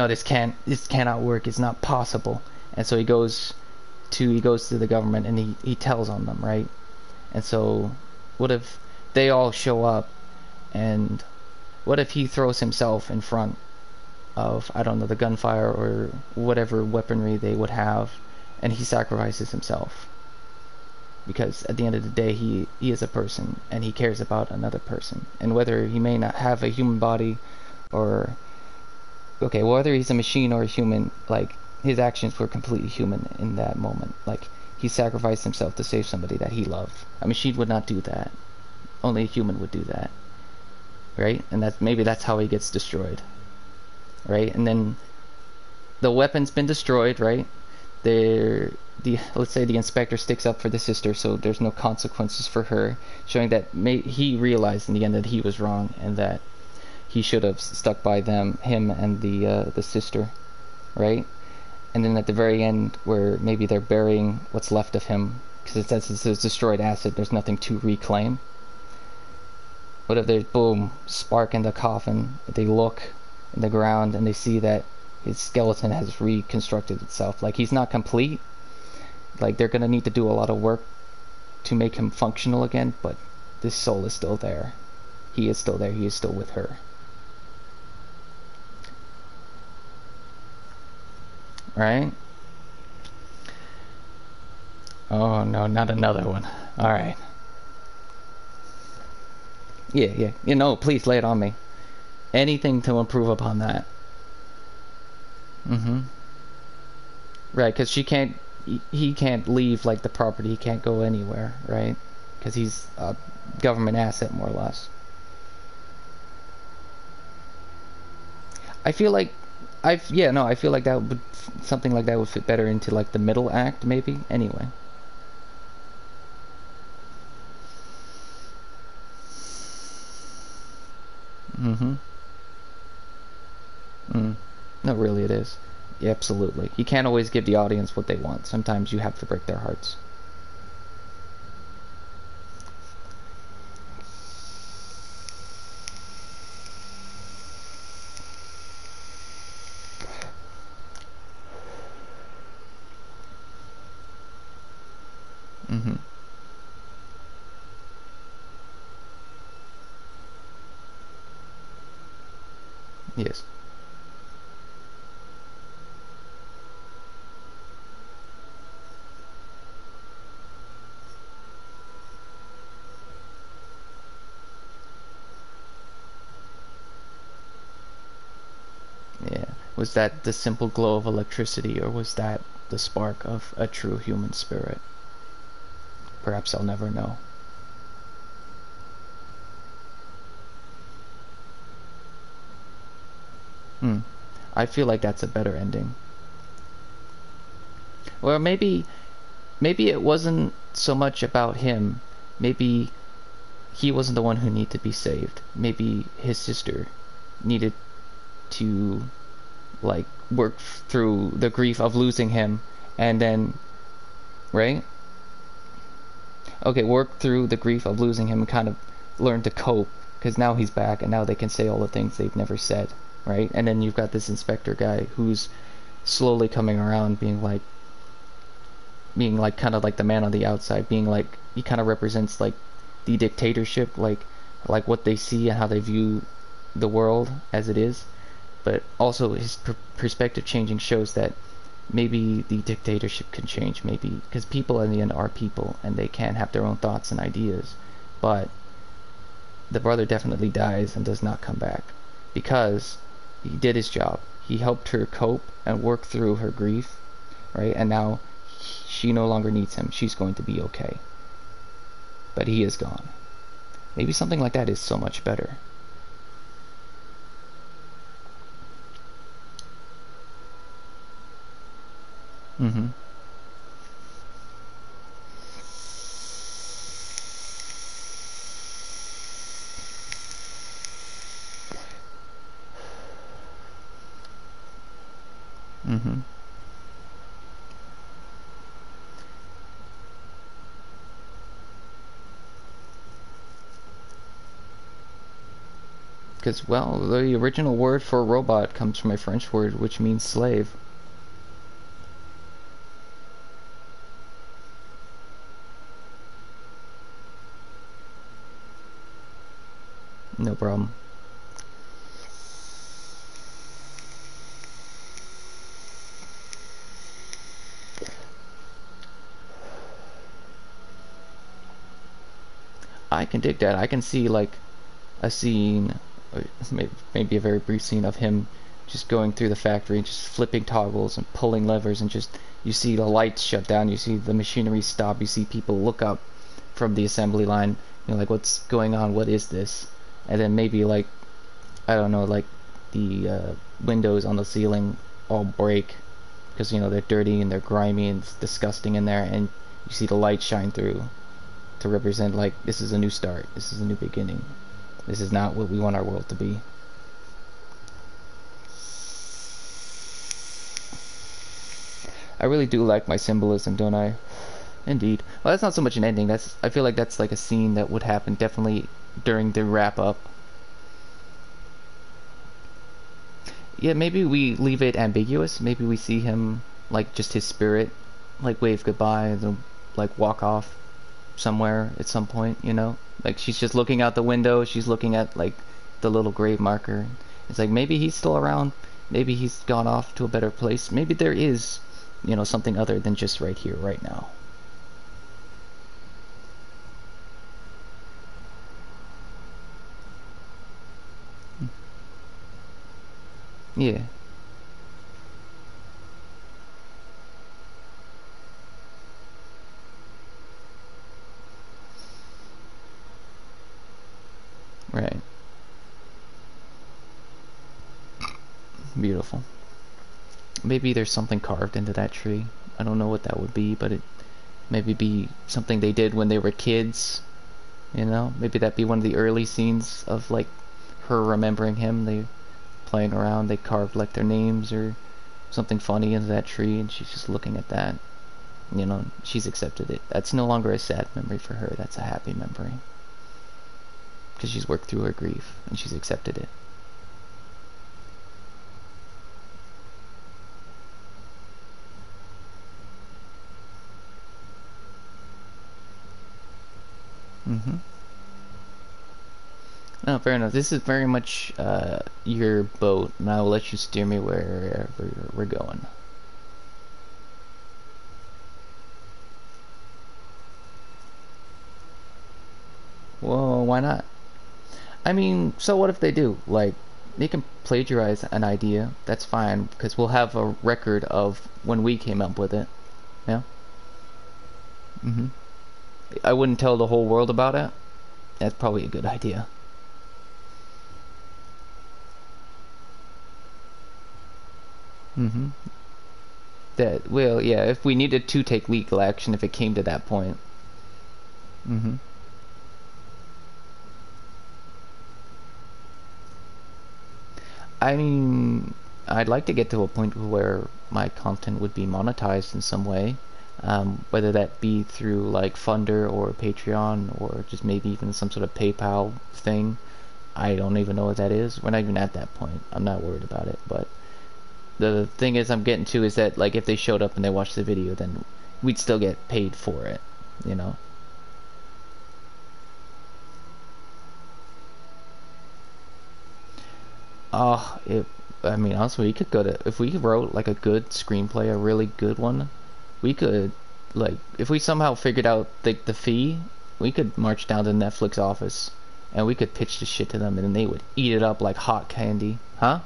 this cannot work, it's not possible. And so he goes to the government and he tells on them, right? And so what if they all show up, and what if he throws himself in front of, I don't know, the gunfire or whatever weaponry they would have, and he sacrifices himself? Because at the end of the day, he is a person, and he cares about another person. And whether he may not have a human body, or, okay, whether he's a machine or a human, like, his actions were completely human in that moment. Like, he sacrificed himself to save somebody that he loved. A machine would not do that. Only a human would do that. Right? And maybe that's how he gets destroyed. Right? And then the weapon's been destroyed, right? Let's say the inspector sticks up for the sister, so there's no consequences for her, showing that he realized in the end that he was wrong, and that he should have stuck by him and the sister, right? And then at the very end, where maybe they're burying what's left of him, because it says it's a destroyed asset, there's nothing to reclaim. What if there's, boom, spark in the coffin, they look in the ground and they see that his skeleton has reconstructed itself. Like, he's not complete. Like, they're gonna need to do a lot of work to make him functional again, but this soul is still there. He is still there. He is still with her. Right? Oh no, not another one. Alright. Yeah. You know, please lay it on me. Anything to improve upon that. Mm-hmm. Right, because he can't leave, like, the property. He can't go anywhere, right? Because he's a government asset, more or less. I feel like, I feel like something like that would fit better into, like, the middle act, maybe. Anyway. Mm-hmm. No, really, it is. Yeah, absolutely. You can't always give the audience what they want. Sometimes you have to break their hearts. Mm-hmm. Yes. Yeah. Was that the simple glow of electricity, or was that the spark of a true human spirit? Perhaps I'll never know. Hmm. I feel like that's a better ending. Or maybe it wasn't so much about him. Maybe he wasn't the one who needed to be saved. Maybe his sister needed to, like, work through the grief of losing him, and then, right? Okay, work through the grief of losing him and kind of learn to cope, because now he's back and now they can say all the things they've never said, right? And then you've got this inspector guy who's slowly coming around, being like kind of like the man on the outside, being like, he kind of represents, like, the dictatorship, like what they see and how they view the world as it is. But also his perspective changing shows that maybe the dictatorship can change, maybe, because people in the end are people and they can have their own thoughts and ideas. But the brother definitely dies and does not come back, because he did his job. He helped her cope and work through her grief, right? And now she no longer needs him. She's going to be okay. But he is gone. Maybe something like that is so much better. Mm-hmm. Mm-hmm. Because, well, the original word for robot comes from a French word which means slave. No problem. I can dig that. I can see like a scene, or maybe a very brief scene of him just going through the factory, just flipping toggles and pulling levers, and just you see the lights shut down, you see the machinery stop, you see people look up from the assembly line, you know, like what's going on, what is this? And then maybe like, I don't know, like the windows on the ceiling all break because you know they're dirty and they're grimy and it's disgusting in there, and you see the light shine through to represent like this is a new start, this is a new beginning, this is not what we want our world to be. I really do like my symbolism, don't I? Indeed. Well, that's not so much an ending. That's, I feel like that's like a scene that would happen definitely during the wrap up. Yeah, maybe we leave it ambiguous. Maybe we see him like just his spirit, like wave goodbye and then like walk off somewhere at some point. You know, like she's just looking out the window. She's looking at like the little grave marker. It's like maybe he's still around. Maybe he's gone off to a better place. Maybe there is, you know, something other than just right here, right now. Yeah. Right. Beautiful. Maybe there's something carved into that tree. I don't know what that would be, but it maybe be something they did when they were kids. You know, maybe that'd be one of the early scenes of like her remembering him. They playing around, they carved like their names or something funny into that tree, and she's just looking at that. You know, she's accepted it. That's no longer a sad memory for her. That's a happy memory because she's worked through her grief and she's accepted it. Mm-hmm. No, fair enough. This is very much your boat, and I will let you steer me wherever we're going. Well, why not? I mean, so what if they do? Like, they can plagiarize an idea. That's fine, because we'll have a record of when we came up with it. Yeah? Mm-hmm. I wouldn't tell the whole world about it. That's probably a good idea. Mm-hmm. That, well, yeah, if we needed to take legal action if it came to that point. Mm-hmm. I mean, I'd like to get to a point where my content would be monetized in some way, whether that be through like Funder or Patreon or just maybe even some sort of PayPal thing. I don't even know what that is. We're not even at that point. I'm not worried about it. But the thing is, I'm getting to is that like if they showed up and they watched the video, then we'd still get paid for it. You know. It. I mean, honestly, we could go to if we wrote like a good screenplay, a really good one. We could like if we somehow figured out the fee, we could march down to the Netflix office and we could pitch the shit to them, and then they would eat it up like hot candy, huh?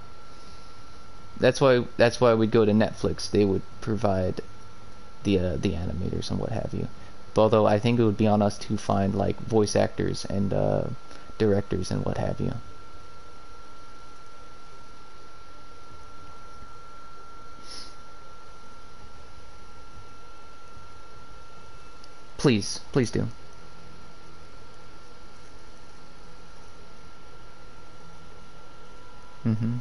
That's why we'd go to Netflix. They would provide the animators and what have you. But although I think it would be on us to find like voice actors and directors and what have you. Please, please do. Mm-hmm.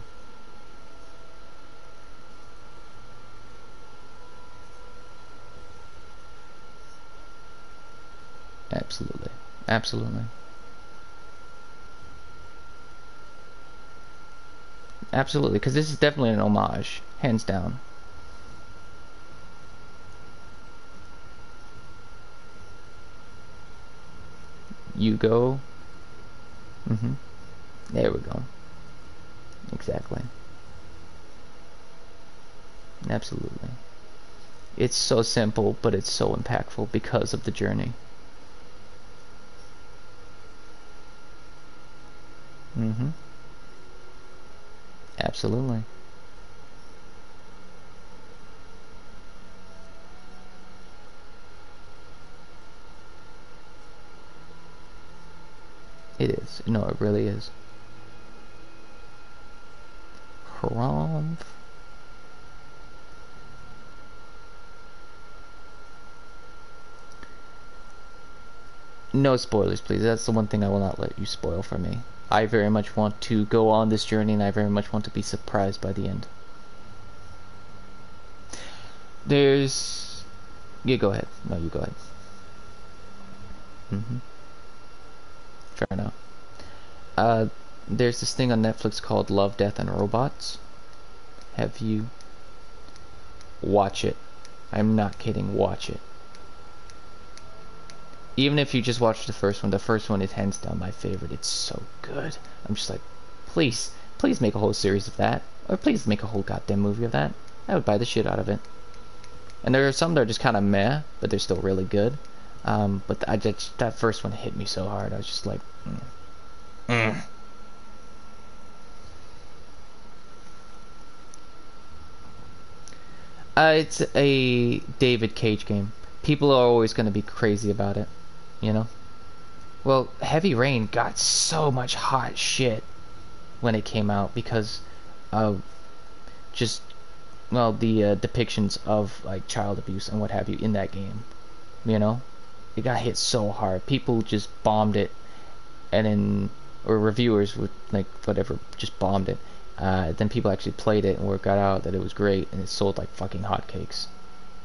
Absolutely. Absolutely. Absolutely, because this is definitely an homage, hands down. You go. Mm-hmm. There we go. Exactly. Absolutely. It's so simple, but it's so impactful because of the journey. Mm-hmm. Absolutely. It is. No, it really is. Haram. No spoilers, please. That's the one thing I will not let you spoil for me. I very much want to go on this journey, and I very much want to be surprised by the end. There's... You go ahead. No, you go ahead. Mm-hmm. Fair enough. Uh, there's this thing on Netflix called Love, Death, and Robots. Have you... Watch it. I'm not kidding. Watch it. Even if you just watch the first one is hands down my favorite. It's so good. I'm just like, please, please make a whole series of that. Or please make a whole goddamn movie of that. I would buy the shit out of it. And there are some that are just kind of meh, but they're still really good. But that first one hit me so hard. I was just like, mm. It's a David Cage game. People are always going to be crazy about it, you know? Well, Heavy Rain got so much hot shit when it came out because of just, well, the depictions of like child abuse and what have you in that game, you know? It got hit so hard. People just bombed it, and then, or reviewers would, like, whatever, just bombed it. Then people actually played it and got out that it was great, and it sold like fucking hotcakes.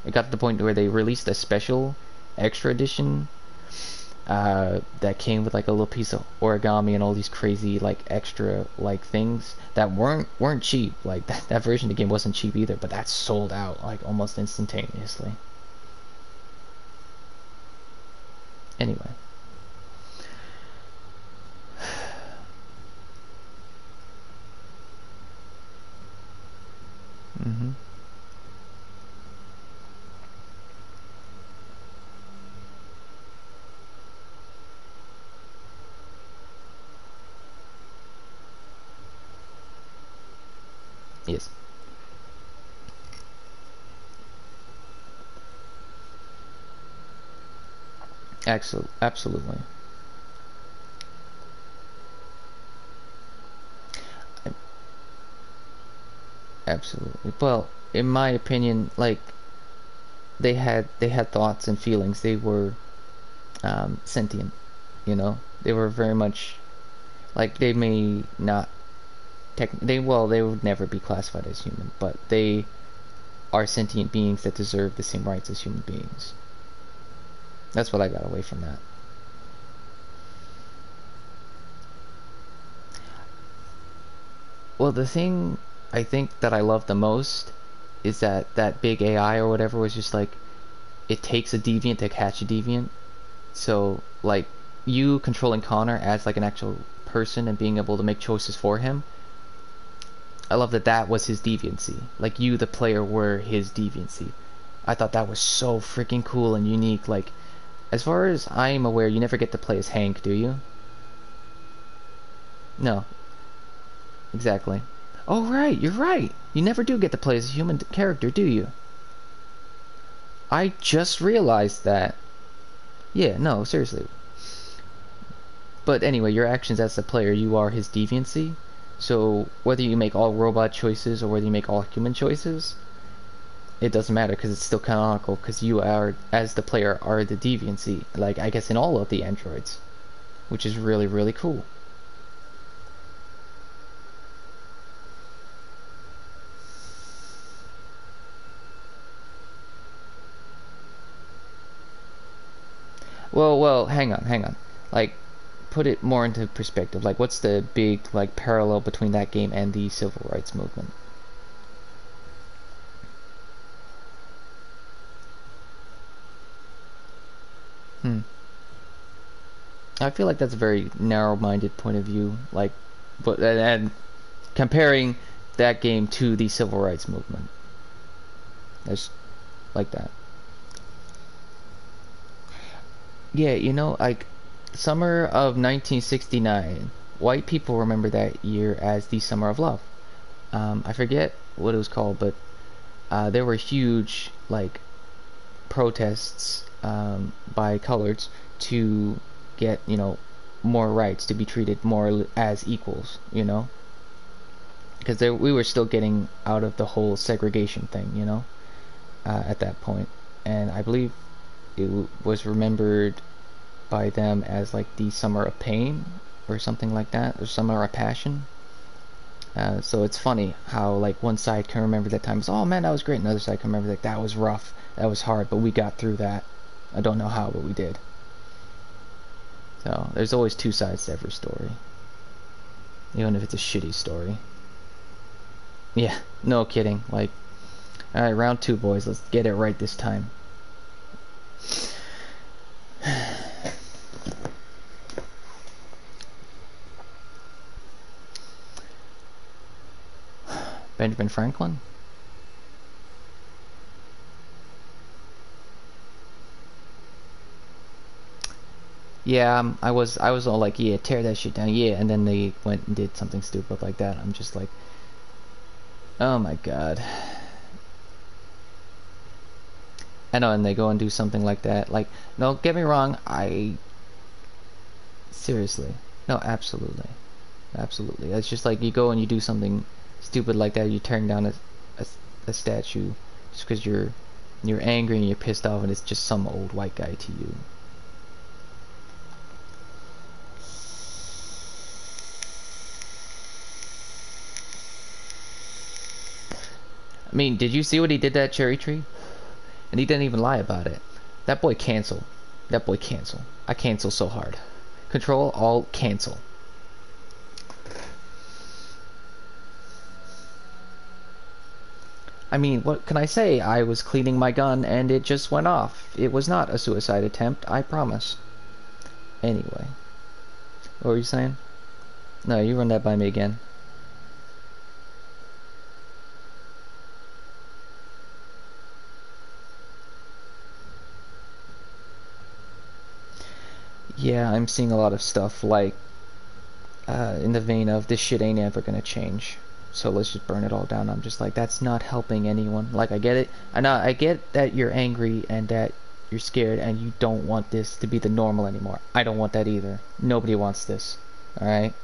It got to the point where they released a special extra edition that came with like a little piece of origami and all these crazy like extra like things that weren't cheap. Like that version of the game wasn't cheap either, but that sold out like almost instantaneously. Anyway. Mm-hmm. Yes. Absolutely. Absolutely. Well, in my opinion, like they had thoughts and feelings. They were sentient, you know. They were very much like they may not they would never be classified as human, but they are sentient beings that deserve the same rights as human beings. That's what I got away from that. Well, the thing I think that I love the most is that that big AI or whatever was just like it takes a deviant to catch a deviant. So like you controlling Connor as like an actual person and being able to make choices for him. I love that that was his deviancy. Like you, the player, were his deviancy. I thought that was so freaking cool and unique. Like, as far as I am aware, you never get to play as Hank, do you? No, exactly. Oh, right, you're right. You never do get to play as a human character, do you? I just realized that. Yeah, no, seriously. But anyway, your actions as the player, you are his deviancy. So whether you make all robot choices or whether you make all human choices, it doesn't matter because it's still canonical because you are, as the player, are the deviancy. Like, I guess in all of the androids. Which is really, really cool. Well, hang on. Like, put it more into perspective. Like, what's the big, like, parallel between that game and the civil rights movement? Hmm. I feel like that's a very narrow-minded point of view. Like, But and comparing that game to the civil rights movement, it's like that. Yeah, you know, like summer of 1969, white people remember that year as the Summer of Love. I forget what it was called, but there were huge like protests by coloreds to get, you know, more rights, to be treated more as equals, you know, because we were still getting out of the whole segregation thing, you know, at that point. And I believe it was remembered by them as like the Summer of Pain or something like that, or Summer of Passion. So it's funny how like one side can remember that time as, oh man, that was great, and the other side can remember like that was rough, that was hard, but we got through that. I don't know how, but we did. So there's always two sides to every story, even if it's a shitty story. Yeah, no kidding. Like, all right, round two, boys. Let's get it right this time. Benjamin Franklin. Yeah, I was all like, yeah, tear that shit down, yeah, and then they went and did something stupid like that. I'm just like, oh my god. I know, and they go and do something like that. Like, no, get me wrong, I seriously, no, absolutely, absolutely. It's just like you go and you do something stupid like that. You turn down a, a statue just because you're angry and you're pissed off, and it's just some old white guy to you. I mean, did you see what he did to that cherry tree? And he didn't even lie about it. That boy cancel. That boy cancel. I cancel so hard. Control, Alt, cancel. I mean, what can I say? I was cleaning my gun and it just went off. It was not a suicide attempt, I promise. Anyway. What were you saying? No, you run that by me again. Yeah, I'm seeing a lot of stuff like in the vein of this shit ain't ever gonna change, so let's just burn it all down. I'm just like, that's not helping anyone. Like, I get it. I get that you're angry and that you're scared and you don't want this to be the normal anymore. I don't want that either. Nobody wants this. Alright?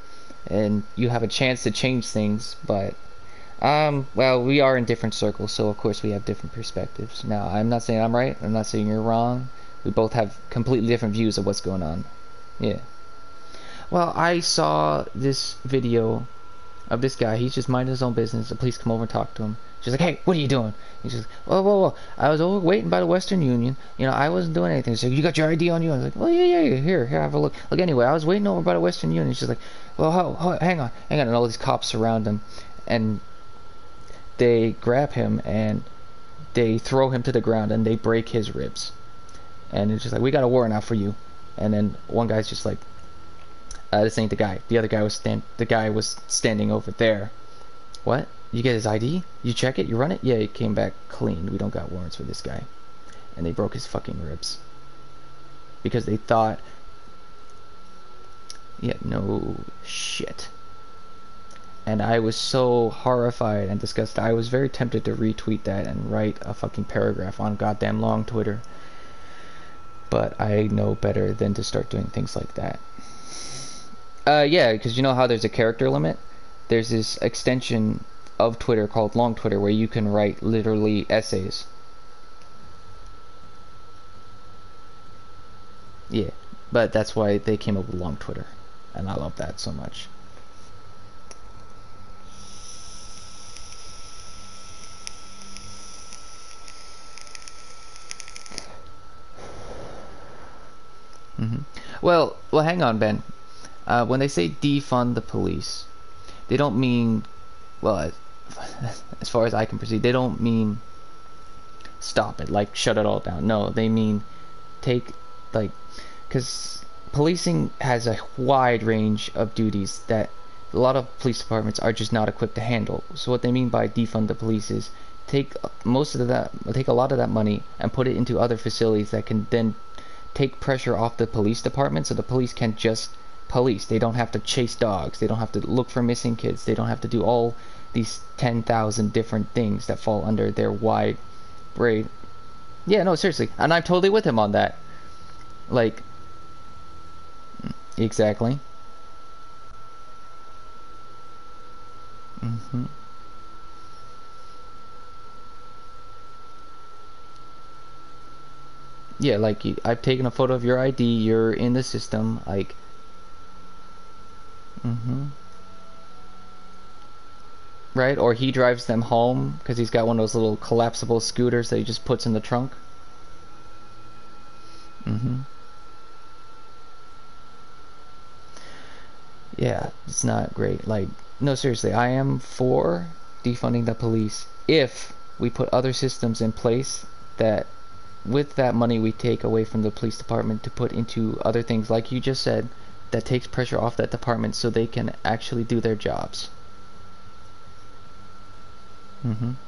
And you have a chance to change things, but well, we are in different circles, so of course we have different perspectives. Now, I'm not saying I'm right, I'm not saying you're wrong. We both have completely different views of what's going on. Yeah. Well, I saw this video of this guy. He's just minding his own business. The police come over and talk to him. She's like, "Hey, what are you doing?" He's just, "Whoa, whoa, whoa! I was over waiting by the Western Union. You know, I wasn't doing anything." She's like, "You got your ID on you?" I was like, "Well, yeah. Here, have a look." Look, anyway, I was waiting over by the Western Union. She's like, "Well, hang on." And all these cops surround him, and they grab him and they throw him to the ground and they break his ribs. And it's just like, "We got a warrant out for you." And then one guy's just like, "This ain't the guy." The other guy was standing over there. "What? You get his ID? You check it? You run it?" "Yeah, he came back clean. We don't got warrants for this guy." And they broke his fucking ribs because they thought, yeah, no shit. And I was so horrified and disgusted. I was very tempted to retweet that and write a fucking paragraph on goddamn long Twitter. But I know better than to start doing things like that. Yeah, because you know how there's a character limit? There's this extension of Twitter called Long Twitter where you can write literally essays. Yeah, but that's why they came up with Long Twitter. And I love that so much. hmm well, hang on, Ben. When they say defund the police, they don't mean, well, as far as I can perceive, they don't mean stop it, like shut it all down. No, they mean take, like, because policing has a wide range of duties that a lot of police departments are just not equipped to handle. So what they mean by defund the police is take take a lot of that money and put it into other facilities that can then take pressure off the police department, so the police can just police. They don't have to chase dogs. They don't have to look for missing kids. They don't have to do all these 10,000 different things that fall under their wide braid. Yeah, no, seriously. And I'm totally with him on that. Like, exactly. hmm Yeah, like, I've taken a photo of your ID, you're in the system, like, hmm right? Or he drives them home because he's got one of those little collapsible scooters that he just puts in the trunk. hmm Yeah, it's not great. Like, no, seriously, I am for defunding the police if we put other systems in place that, with that money we take away from the police department to put into other things, like you just said, that takes pressure off that department so they can actually do their jobs.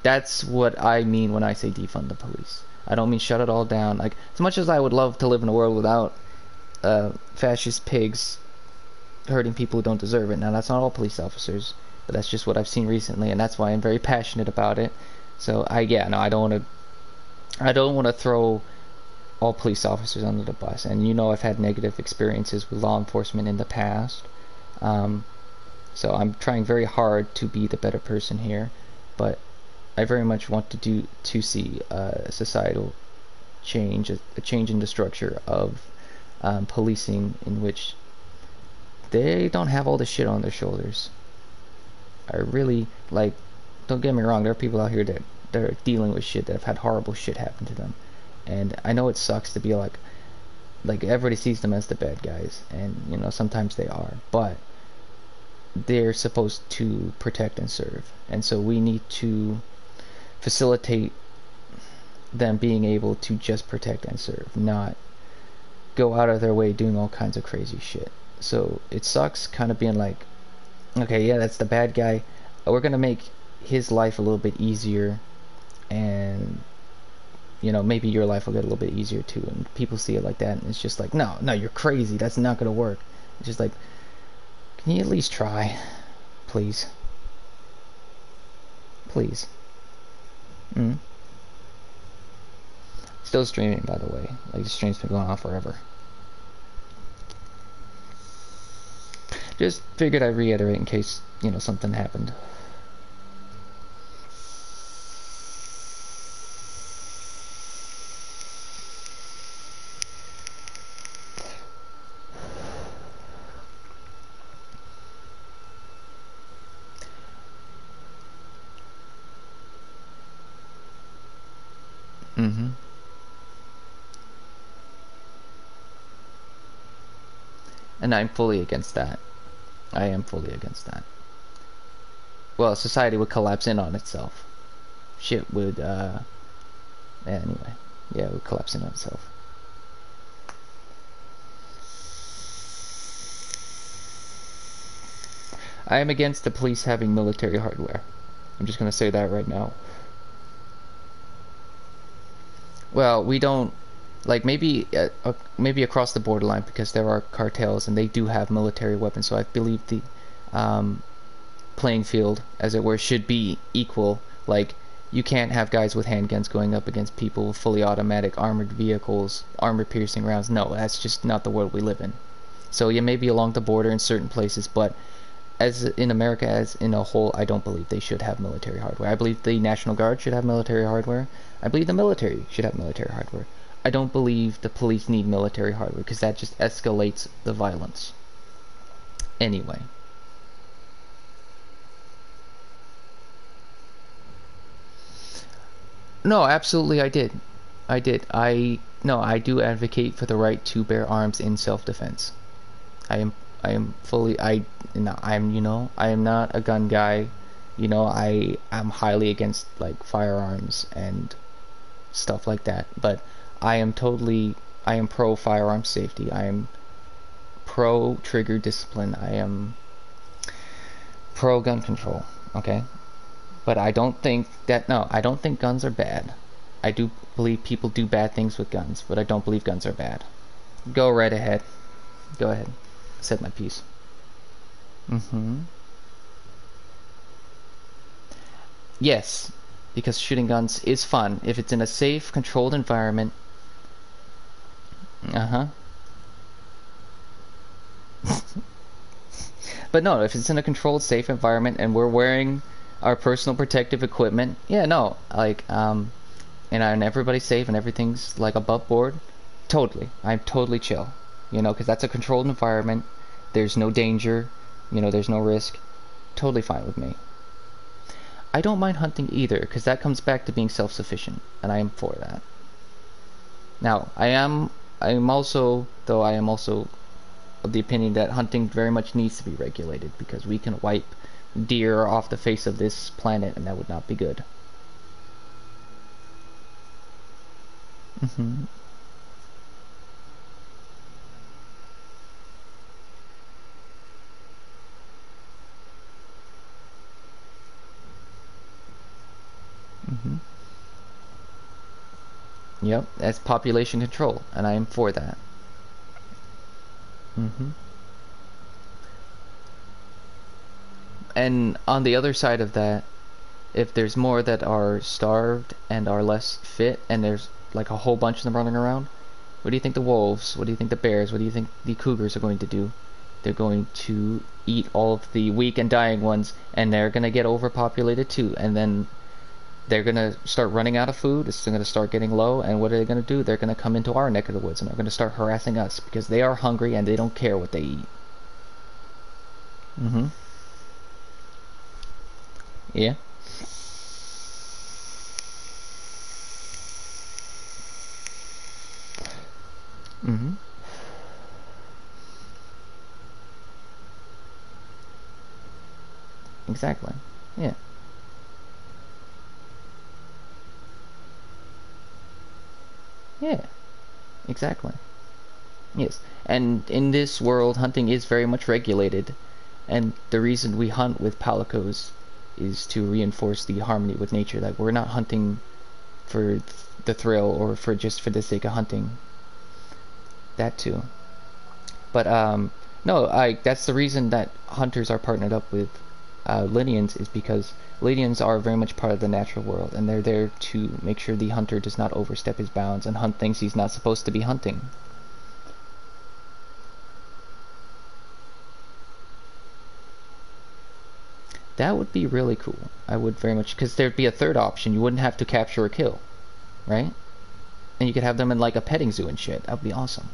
That's what I mean when I say defund the police. I don't mean shut it all down. Like, as much as I would love to live in a world without fascist pigs hurting people who don't deserve it. Now, that's not all police officers, but that's just what I've seen recently, and that's why I'm very passionate about it. So yeah, no, I don't want to throw all police officers under the bus. And you know, I've had negative experiences with law enforcement in the past. Um, so I'm trying very hard to be the better person here, but I very much want to see a societal change, a change in the structure of policing, in which they don't have all the shit on their shoulders. I really, like, don't get me wrong, there are people out here that are dealing with shit, that have had horrible shit happen to them. And I know it sucks to be like everybody sees them as the bad guys, and you know, sometimes they are, but they're supposed to protect and serve. And so we need to facilitate them being able to just protect and serve, not go out of their way doing all kinds of crazy shit. So it sucks kind of being like, okay, yeah, that's the bad guy. We're gonna make his life a little bit easier, and you know, maybe your life will get a little bit easier too. And people see it like that, and it's just like, no, no, you're crazy. That's not gonna work. It's just like, can you at least try, please, please. Mm. Still streaming, by the way. Like, the stream's been going on forever. Just figured I'd reiterate in case, you know, something happened. Mm-hmm. And I'm fully against that. I am fully against that. Well, society would collapse in on itself. Shit would, anyway. Yeah, it would collapse in on itself. I am against the police having military hardware. I'm just gonna say that right now. Well, we don't, like, maybe across the borderline, because there are cartels and they do have military weapons. So I believe the um, playing field, as it were, should be equal. Like, you can't have guys with handguns going up against people with fully automatic armored vehicles, armor-piercing rounds. No, that's just not the world we live in. So yeah, maybe along the border in certain places, but as in America as in a whole, I don't believe they should have military hardware. I believe the National Guard should have military hardware. I believe the military should have military hardware. I don't believe the police need military hardware, because that just escalates the violence. Anyway. No, absolutely I did. I did. No, I do advocate for the right to bear arms in self-defense. I am fully I no, I'm you know, I am not a gun guy. You know, I am highly against like firearms and stuff like that, but I am pro firearm safety. I am pro trigger discipline. I am pro gun control, okay? But I don't think that, no, I don't think guns are bad. I do believe people do bad things with guns, but I don't believe guns are bad. Go right ahead. Go ahead. I said my piece. Mm-hmm. Yes, because shooting guns is fun if it's in a safe, controlled environment. Uh-huh. But no, if it's in a controlled, safe environment and we're wearing our personal protective equipment, yeah, no, like, and everybody's safe and everything's like above board, totally, I'm totally chill, you know, because that's a controlled environment. There's no danger, you know, there's no risk. Totally fine with me. I don't mind hunting either, because that comes back to being self-sufficient, and I am for that. Now, I am also, though I am also of the opinion that hunting very much needs to be regulated, because we can wipe deer off the face of this planet, and that would not be good. Mm-hmm. Mm-hmm. Yep, that's population control, and I am for that. Mm-hmm. And on the other side of that, if there's more that are starved and are less fit, and there's like a whole bunch of them running around, what do you think the wolves, what do you think the bears, what do you think the cougars are going to do? They're going to eat all of the weak and dying ones, and they're going to get overpopulated too, and then they're going to start running out of food, it's going to start getting low, and what are they going to do? They're going to come into our neck of the woods, and they're going to start harassing us, because they are hungry and they don't care what they eat. Mm-hmm. Yeah. Mm-hmm. Exactly. Yeah. Yeah. Exactly. Yes. And in this world, hunting is very much regulated. And the reason we hunt with palicos is to reinforce the harmony with nature. That we're not hunting for the thrill or for just for the sake of hunting. That too. But no, I that's the reason that hunters are partnered up with Lydians is because Lydians are very much part of the natural world, and they're there to make sure the hunter does not overstep his bounds and hunt things he's not supposed to be hunting. That would be really cool. I would very much, because there'd be a third option. You wouldn't have to capture or kill, right? And you could have them in like a petting zoo and shit. That would be awesome.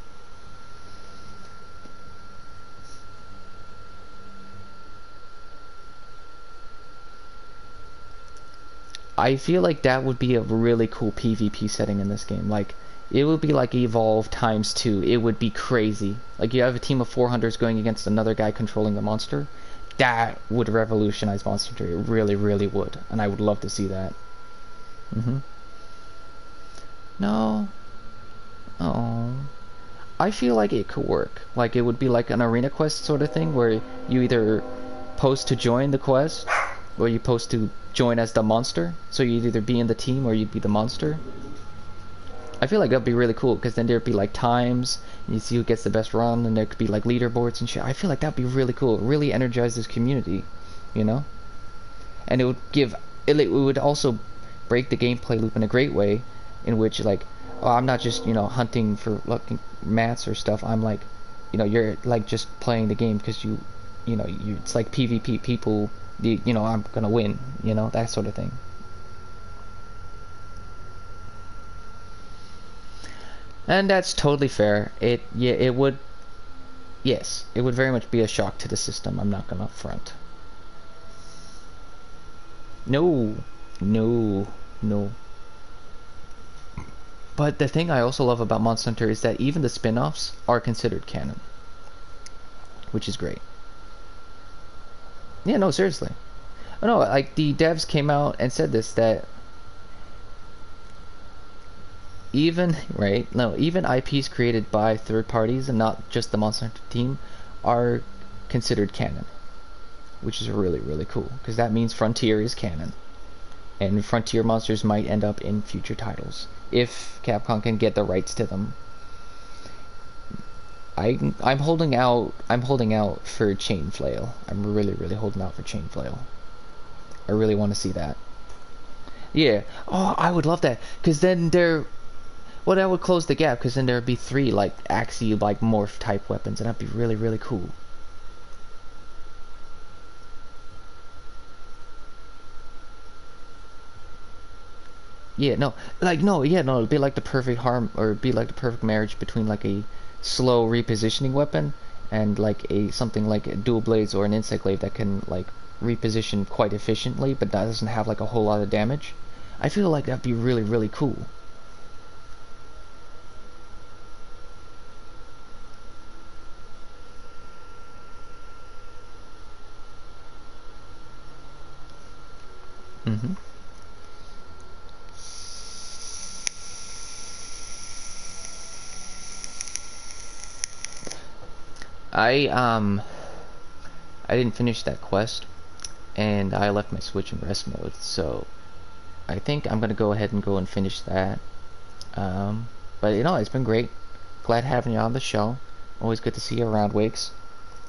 I feel like that would be a really cool PvP setting in this game. Like, it would be like Evolve times two. It would be crazy. Like, you have a team of 400s going against another guy controlling the monster. That would revolutionize Monster Hunter. It really, really would. And I would love to see that. Mm-hmm. No. Oh. I feel like it could work. Like, it would be like an arena quest sort of thing where you either post to join the quest or you post to join as the monster. So you'd either be in the team or you'd be the monster. I feel like that'd be really cool because then there'd be like times and you see who gets the best run, and there could be like leaderboards and shit. I feel like that'd be really cool. It really energize this community, you know? And it would give it would also break the gameplay loop in a great way in which like, oh, I'm not just, you know, hunting for looking mats or stuff. I'm like, you know, you're like just playing the game because you know, you it's like PvP people, you know, I'm gonna win, you know, that sort of thing. And that's totally fair. Yeah, it would, yes, it would very much be a shock to the system. I'm not gonna front. No, no, no. But the thing I also love about Monster Hunter is that even the spin-offs are considered canon, which is great. Yeah, no, seriously. Oh, no, like the devs came out and said this that even right, no, even IPs created by third parties and not just the Monster Hunter team are considered canon. which is really, really cool, because that means Frontier is canon. And Frontier monsters might end up in future titles, if Capcom can get the rights to them. I'm holding out. I'm holding out for Chain Flail. I'm really, really holding out for Chain Flail. I really want to see that. Yeah. Oh, I would love that. Cause then well, that would close the gap. Cause then there'd be 3 like Axie like morph type weapons, and that'd be really, really cool. Yeah. No. Like no. Yeah. No. It'd be like the perfect harm, or it'd be like the perfect marriage between like a slow repositioning weapon and like a something like a dual blades or an insect glaive that can like reposition quite efficiently, but that doesn't have like a whole lot of damage. I feel like that'd be really, really cool. hmm I I didn't finish that quest, and I left my Switch in rest mode, so I think I'm gonna go ahead and go and finish that. Um, but it's been great. Glad having you on the show. Always good to see you around, Wakes.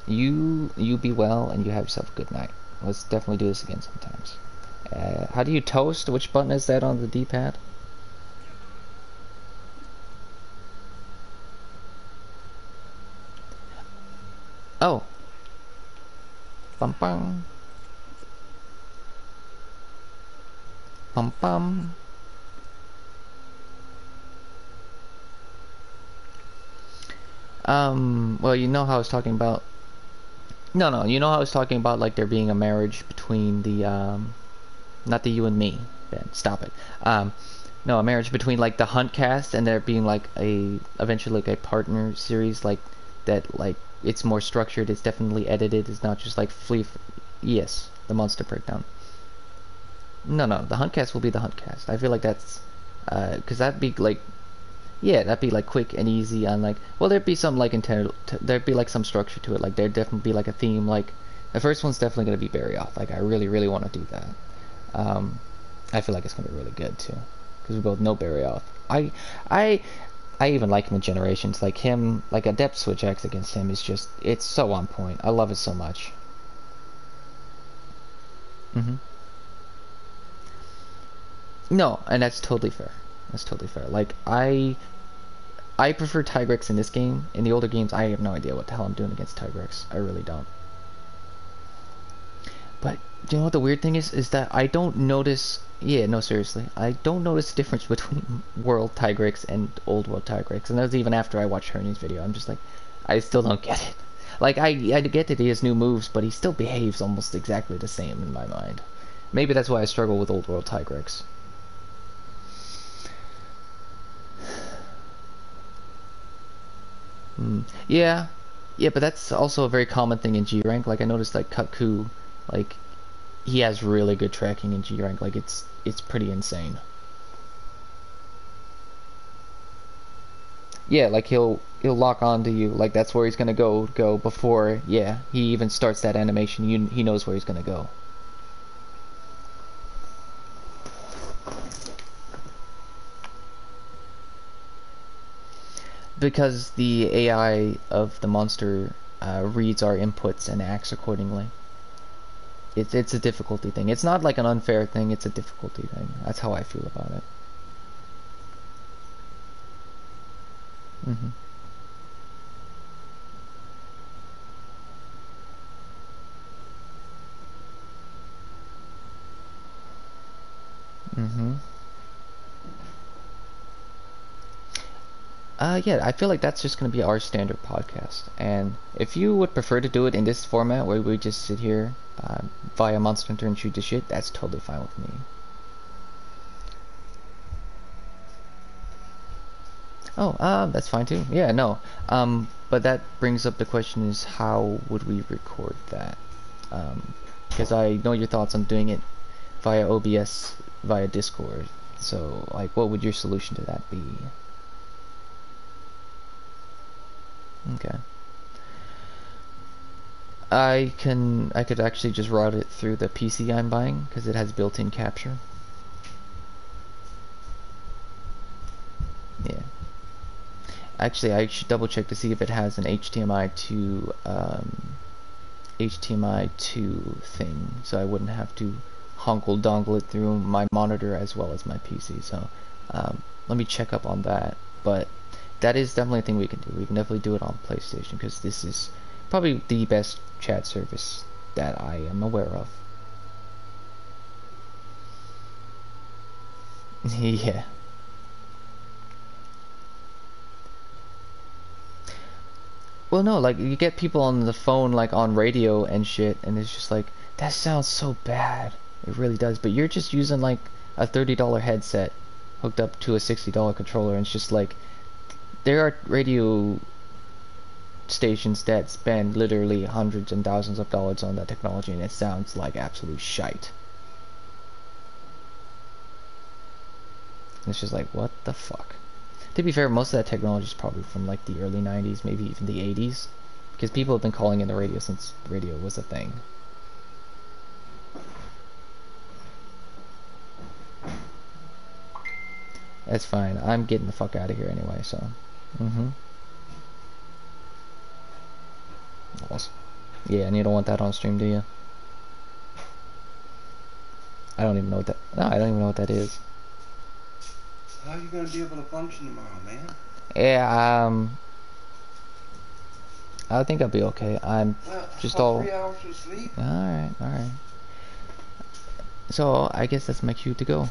You be well, and you have yourself a good night. Let's definitely do this again sometimes. How do you toast? Which button is that on the D-pad? Oh, bum bum, bum bum. Well, you know how I was talking about. No, no, you know how I was talking about like there being a marriage between the not the you and me. Ben, stop it. No, a marriage between like the Hunt cast and there being like a eventually like a partner series like that like it's more structured. It's definitely edited. It's not just like yes, the Monster Breakdown. No, no, the Hunt cast will be the Hunt cast. I feel like that's because that'd be like yeah, that'd be like quick and easy on like well there'd be some like intent there'd be like some structure to it. Like there'd definitely be like a theme. Like the first one's definitely gonna be Barry off. Like I really, really want to do that. Um, I feel like it's gonna be really good too, because we both know Barry off. I, I even like him in Generations. Like him, like a depth switch X against him is just it's so on point. I love it so much. hmm No, and that's totally fair. That's totally fair. Like I prefer Tigrex in this game. In the older games, I have no idea what the hell I'm doing against Tigrex. I really don't. But do you know what the weird thing is? Is that I don't notice. Yeah, no, seriously, I don't notice the difference between World Tigrex and Old World Tigrex, and that was even after I watched Hernia's video. I'm just like, I still don't get it. Like I get that he has new moves, but he still behaves almost exactly the same in my mind. Maybe that's why I struggle with Old World Tigrex. Yeah, yeah, but that's also a very common thing in G rank. Like I noticed, like Kutku, like he has really good tracking in G rank. Like it's pretty insane. Yeah, like he'll lock onto you. Like that's where he's gonna go before. Yeah, he even starts that animation. He knows where he's gonna go. Because the AI of the monster reads our inputs and acts accordingly. It's a difficulty thing. It's not like an unfair thing. It's a difficulty thing. That's how I feel about it. Mhm. Mhm. Yeah, I feel like that's just gonna be our standard podcast. And if you would prefer to do it in this format where we just sit here via Monster Hunter and shoot the shit, that's totally fine with me. Oh, that's fine too. Yeah, no. But that brings up the question is how would we record that? Because I know your thoughts on doing it via OBS, via Discord. So, like, what would your solution to that be? Okay. I could actually just route it through the PC I'm buying because it has built-in capture. Yeah. Actually, I should double check to see if it has an HDMI 2 thing, so I wouldn't have to honkle dongle it through my monitor as well as my PC. So let me check up on that. But that is definitely a thing we can do. We can definitely do it on PlayStation because this is probably the best chat service that I am aware of. Yeah. Well, no, like you get people on the phone, like on radio and shit, and it's just like that sounds so bad. It really does. But you're just using like a $30 headset hooked up to a $60 controller, and it's just like there are radio stations that spend literally hundreds and thousands of dollars on that technology, and it sounds like absolute shite. It's just like, what the fuck? To be fair, most of that technology is probably from like the early 90s, maybe even the 80s. Because people have been calling in the radio since radio was a thing. That's fine. I'm getting the fuck out of here anyway, so. Awesome. Yeah, and you don't want that on stream, do you? I don't even know what that... No, I don't even know what that is. How are you going to be able to function tomorrow, man? Yeah, I think I'll be okay. I'm just all... 3 hours of sleep? Alright, alright. So, I guess that's my cue to go.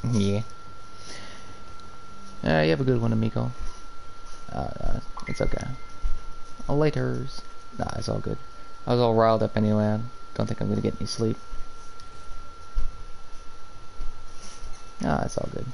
Yeah. You have a good one, amigo. It's okay. Laters. Nah, it's all good. I was all riled up anyway. I don't think I'm gonna get any sleep. Nah, it's all good.